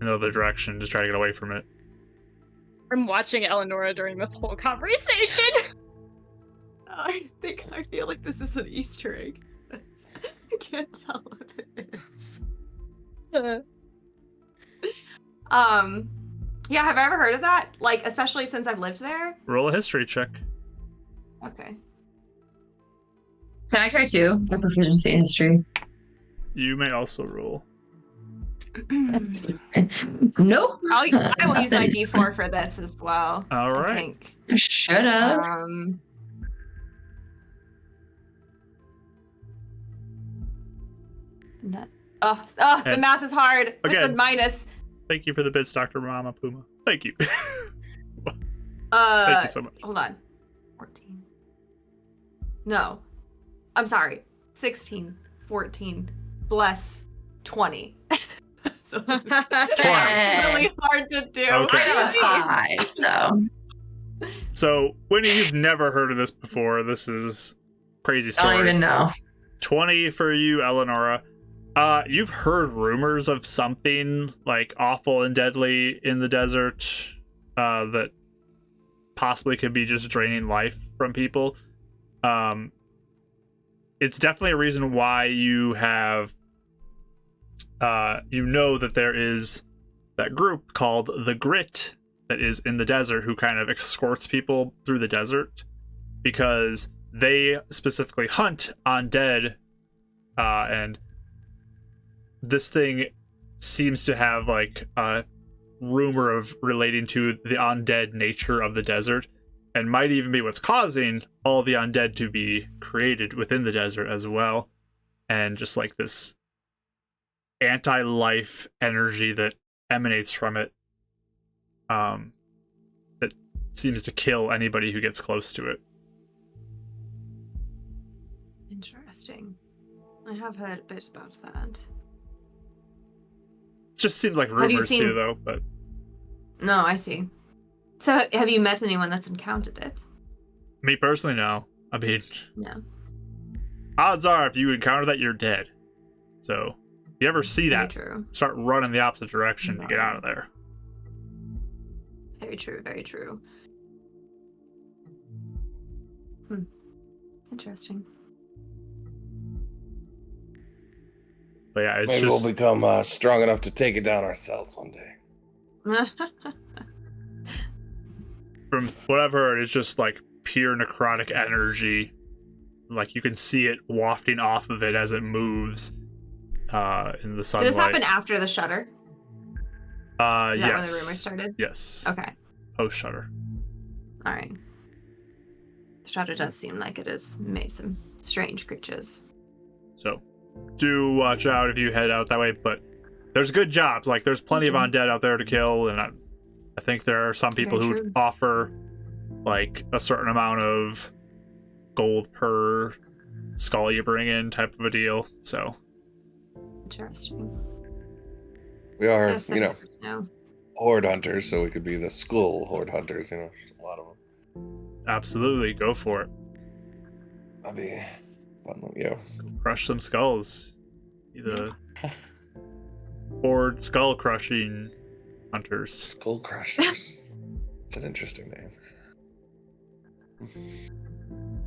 in the other direction to try to get away from it. I'm watching Eleonora during this whole conversation. I feel like this is an Easter egg. I can't tell what it is. Yeah, have I ever heard of that? Like, especially since I've lived there? Roll a history check. Okay. Can I try too? My proficiency in history. You may also roll. Nope. I will use my D4 for this as well. All right. I think. Should have. The math is hard. Again, with the minus. Thank you for the bits, Dr. Mama Puma. Thank you. Thank you so much. Hold on. 14. No. I'm sorry. 16, 14, bless 20. So it's really hard to do. Okay. I got a 5, so. So, Winnie, you've never heard of this before. This is crazy story. I don't even know. 20 for you, Eleonora. You've heard rumors of something like awful and deadly in the desert that possibly could be just draining life from people. It's definitely a reason why you have you know that there is that group called the Grit that is in the desert who kind of escorts people through the desert, because they specifically hunt undead, and this thing seems to have like a rumor of relating to the undead nature of the desert, and might even be what's causing all the undead to be created within the desert as well. And just like this anti-life energy that emanates from it, that seems to kill anybody who gets close to it. Interesting. I have heard a bit about that. It just seems like Have you rumors seen- too, though. But No, I see. So have you met anyone that's encountered it? me personally, no. I mean, No. odds are if you encounter that, you're dead. So if you ever see Very that, true. start running the opposite direction to get out of there. Very true, very true. Interesting. But yeah, it's Maybe just we'll become strong enough to take it down ourselves one day. from what I've heard, it's just like pure necrotic energy. Like you can see it wafting off of it as it moves in the Did sunlight. this happen after the shutter? Is that yes. when the rumor started? Yes. Okay. Post shutter. All right. The shutter does seem like it has made some strange creatures. So do watch out if you head out that way, but there's good jobs. Like there's plenty of undead out there to kill, and I think there are some people Very who true. would offer like a certain amount of gold per skull you bring in, type of a deal. So Interesting. We are, Yes, you know, that's good to know. horde hunters, so we could be the skull horde hunters. You know, a lot of them. absolutely, go for it. That'd be fun. Yeah. Crush some skulls. Be the horde skull crushing hunters. Skull crushers. It's an interesting name.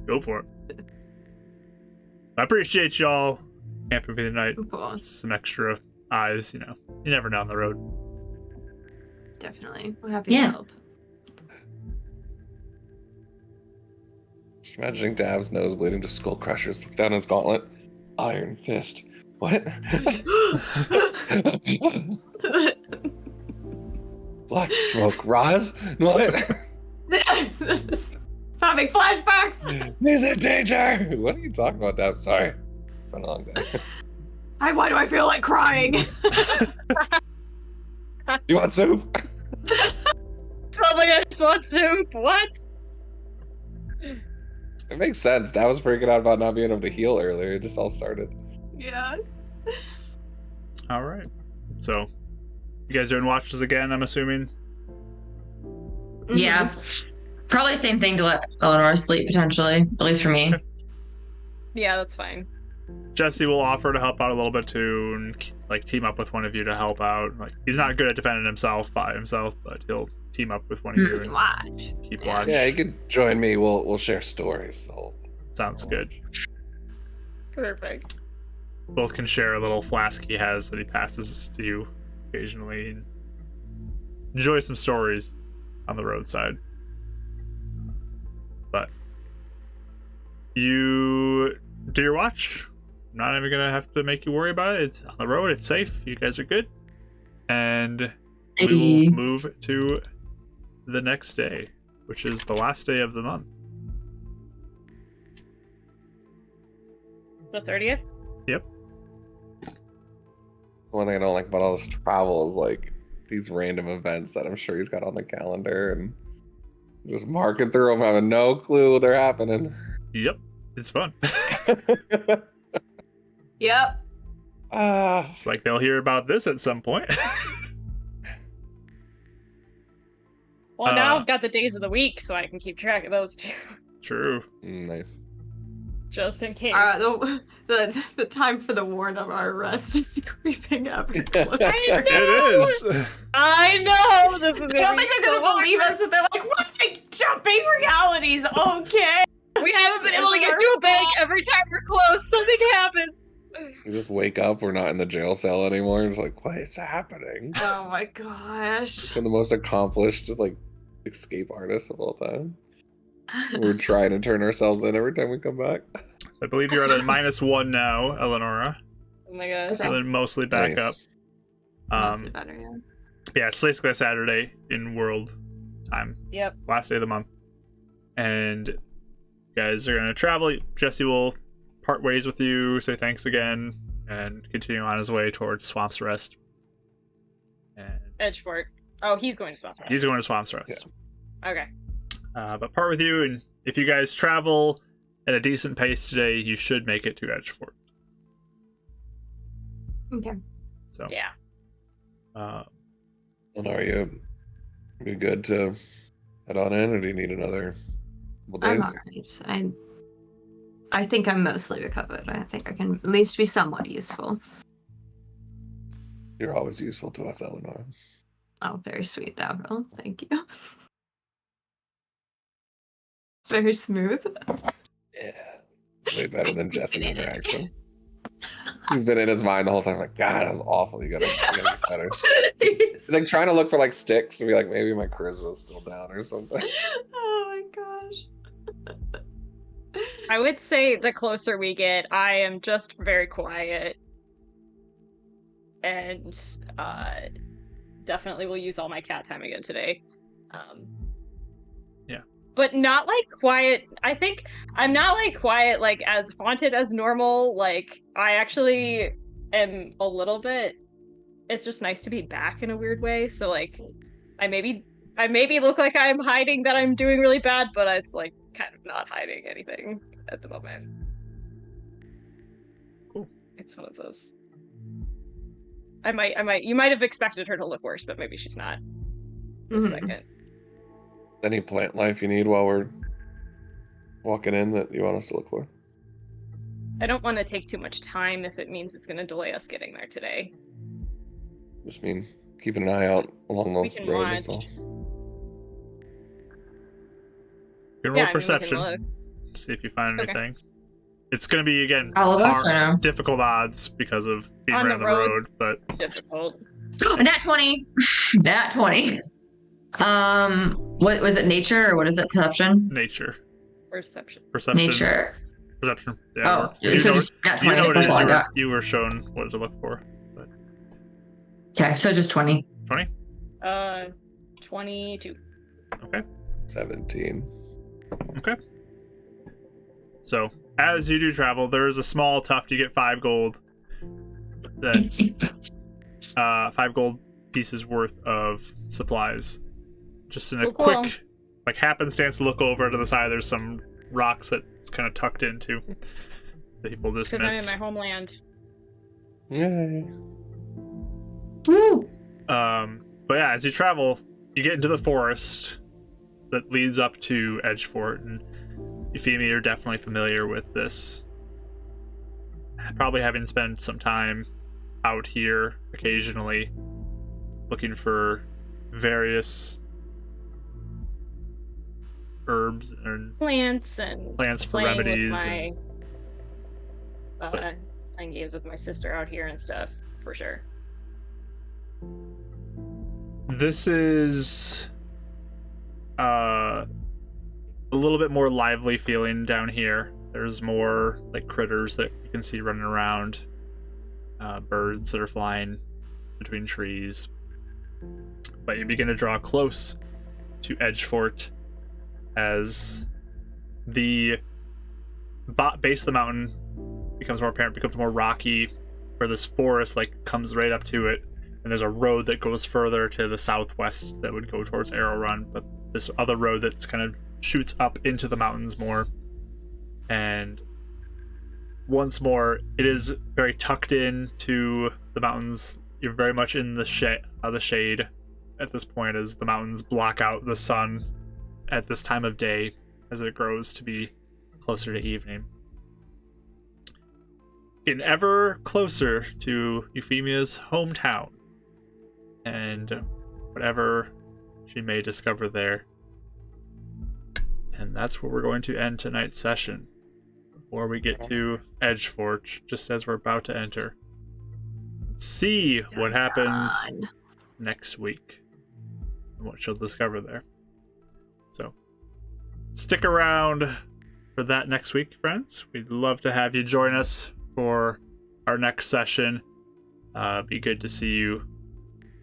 Go for it. I appreciate y'all camping for the night. Of course. Some extra eyes, you know. You never know on the road. Definitely. We're happy Yeah. to help. Just imagining Dav's nose bleeding to skull crushers. Look down his gauntlet. Iron fist. What? Black smoke. Roz? What? Having flashbacks! He's in danger! What are you talking about, Dav? Sorry. It's been a long day. Why do I feel like crying? You want soup? Somebody I just want soup. What? It makes sense. Dad was freaking out about not being able to heal earlier. It just all started. Yeah. All right. So, you guys doing watches again, I'm assuming? Yeah. Probably same thing to let Eleanor sleep, potentially. At least for me. Yeah, that's fine. Jesse will offer to help out a little bit too, and like team up with one of you to help out. Like he's not good at defending himself by himself, but he'll team up with one of you and Watch. keep Yeah. watch. Yeah, you could join me. We'll share stories. So. Sounds good. Perfect. Both can share a little flask he has that he passes to you occasionally, and enjoy some stories on the roadside. But you do your watch. I'm not even gonna have to make you worry about it. It's on the road. It's safe. You guys are good. And we will move to the next day, which is the last day of the month. The 30th? Yep. One thing I don't like about all this travel is like these random events that I'm sure he's got on the calendar and just marking through them, having no clue they're happening. Yep. It's fun. Yep. It's like they'll hear about this at some point. Well, now I've got the days of the week, so I can keep track of those too. True. Nice. Just in case. The time for the warrant of our arrest is creeping up. It is. I know! This is I gonna don't be think they're so gonna believe us, and they're like, "What? Jumping realities? Okay." We haven't been able to get to a bank. Every time we're close, something happens. You just wake up, we're not in the jail cell anymore. It's like, what is happening? Oh my gosh. We're the most accomplished, like, escape artists of all time. We're trying to turn ourselves in every time we come back. I believe you're at a -1 now, Eleonora. Oh my gosh. Okay. Feeling mostly back Nice. up. Mostly better, yeah. Yeah, it's basically a Saturday in world time. Yep. Last day of the month. And you guys are going to travel. Jesse will part ways with you, say thanks again, and continue on his way towards Swamp's Rest. And Edgefort. Oh, he's going to Swamp's Rest. he's going to Swamp's Rest. Yeah. Okay. But part with you, and if you guys travel at a decent pace today, you should make it to Edgefort. Okay. So, Yeah. And are you good to head on in, or do you need another couple I'm days? alright. I think I'm mostly recovered. I think I can at least be somewhat useful. You're always useful to us, Eleanor. Oh, very sweet, Avril. Thank you. Very smooth. Yeah. Way better than Jesse's interaction. He's been in his mind the whole time, like, God, that was awful. You gotta get better. He's like trying to look for like sticks to be like, maybe my charisma's still down or something. Oh my gosh. I would say the closer we get, I am just very quiet. And definitely will use all my cat time again today. Yeah. But not like quiet. I think I'm not like quiet, like as haunted as normal. Like I actually am a little bit. It's just nice to be back in a weird way. So like, I maybe look like I'm hiding that I'm doing really bad, but it's like kind of not hiding anything at the moment. Cool. It's one of those. You might have expected her to look worse, but maybe she's not. Mhm. Second. Any plant life you need while we're walking in that you want us to look for? I don't want to take too much time if it means it's going to delay us getting there today. Just mean keeping an eye out along We the can road. That's all. watch. You can roll Yeah, I mean, we can perception. look. See if you find Okay. anything. It's going to be, again, All of us, or no? difficult odds because of being On around the the road, roads. but Difficult. Nat 20. Nat 20. What was it? Nature or what is it? Perception? nature. Perception. Perception. Nature. Perception. Yeah, Oh, you so know, just nat you 20. know what it That's is. all I got. You were shown what to look for. But Okay, so just 20. 20? 22. Okay. 17. Okay. So, as you do travel, there is a small tuft. You get 5 gold. that 5 gold pieces worth of supplies. Just in a Cool. quick, like, happenstance look over to the side, there's some rocks that's kind of tucked into that people just Because I'm in missed. my homeland. Yay. Woo! But yeah, as you travel, you get into the forest that leads up to Edgefort, and Euphemia, you're definitely familiar with this. Probably having spent some time out here occasionally, looking for various herbs and Plants and plants for playing remedies. with my playing games with my sister out here and stuff, for sure. This is a little bit more lively feeling down here. There's more like critters that you can see running around, birds that are flying between trees. But you begin to draw close to Edgefort as the base of the mountain becomes more apparent, becomes more rocky, where this forest like comes right up to it, and there's a road that goes further to the southwest that would go towards Arrow Run, but this other road that's kind of shoots up into the mountains more. And once more, it is very tucked in to the mountains. You're very much in the shade at this point, as the mountains block out the sun at this time of day as it grows to be closer to evening. Getting ever closer to Euphemia's hometown and whatever she may discover there. And that's where we're going to end tonight's session, before we get to Edgefort, just as we're about to enter. Let's see what happens next week and what she'll discover there. So stick around for that next week, friends. We'd love to have you join us for our next session. Be good to see you.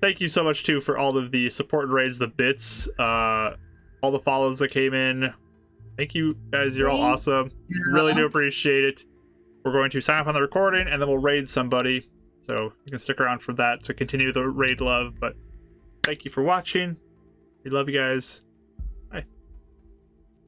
Thank you so much too for all of the support and raids, the bits, all the follows that came in. Thank you guys, you're all awesome. Really do appreciate it. We're going to sign off on the recording and then we'll raid somebody, so you can stick around for that to continue the raid love. But thank you for watching. We love you guys.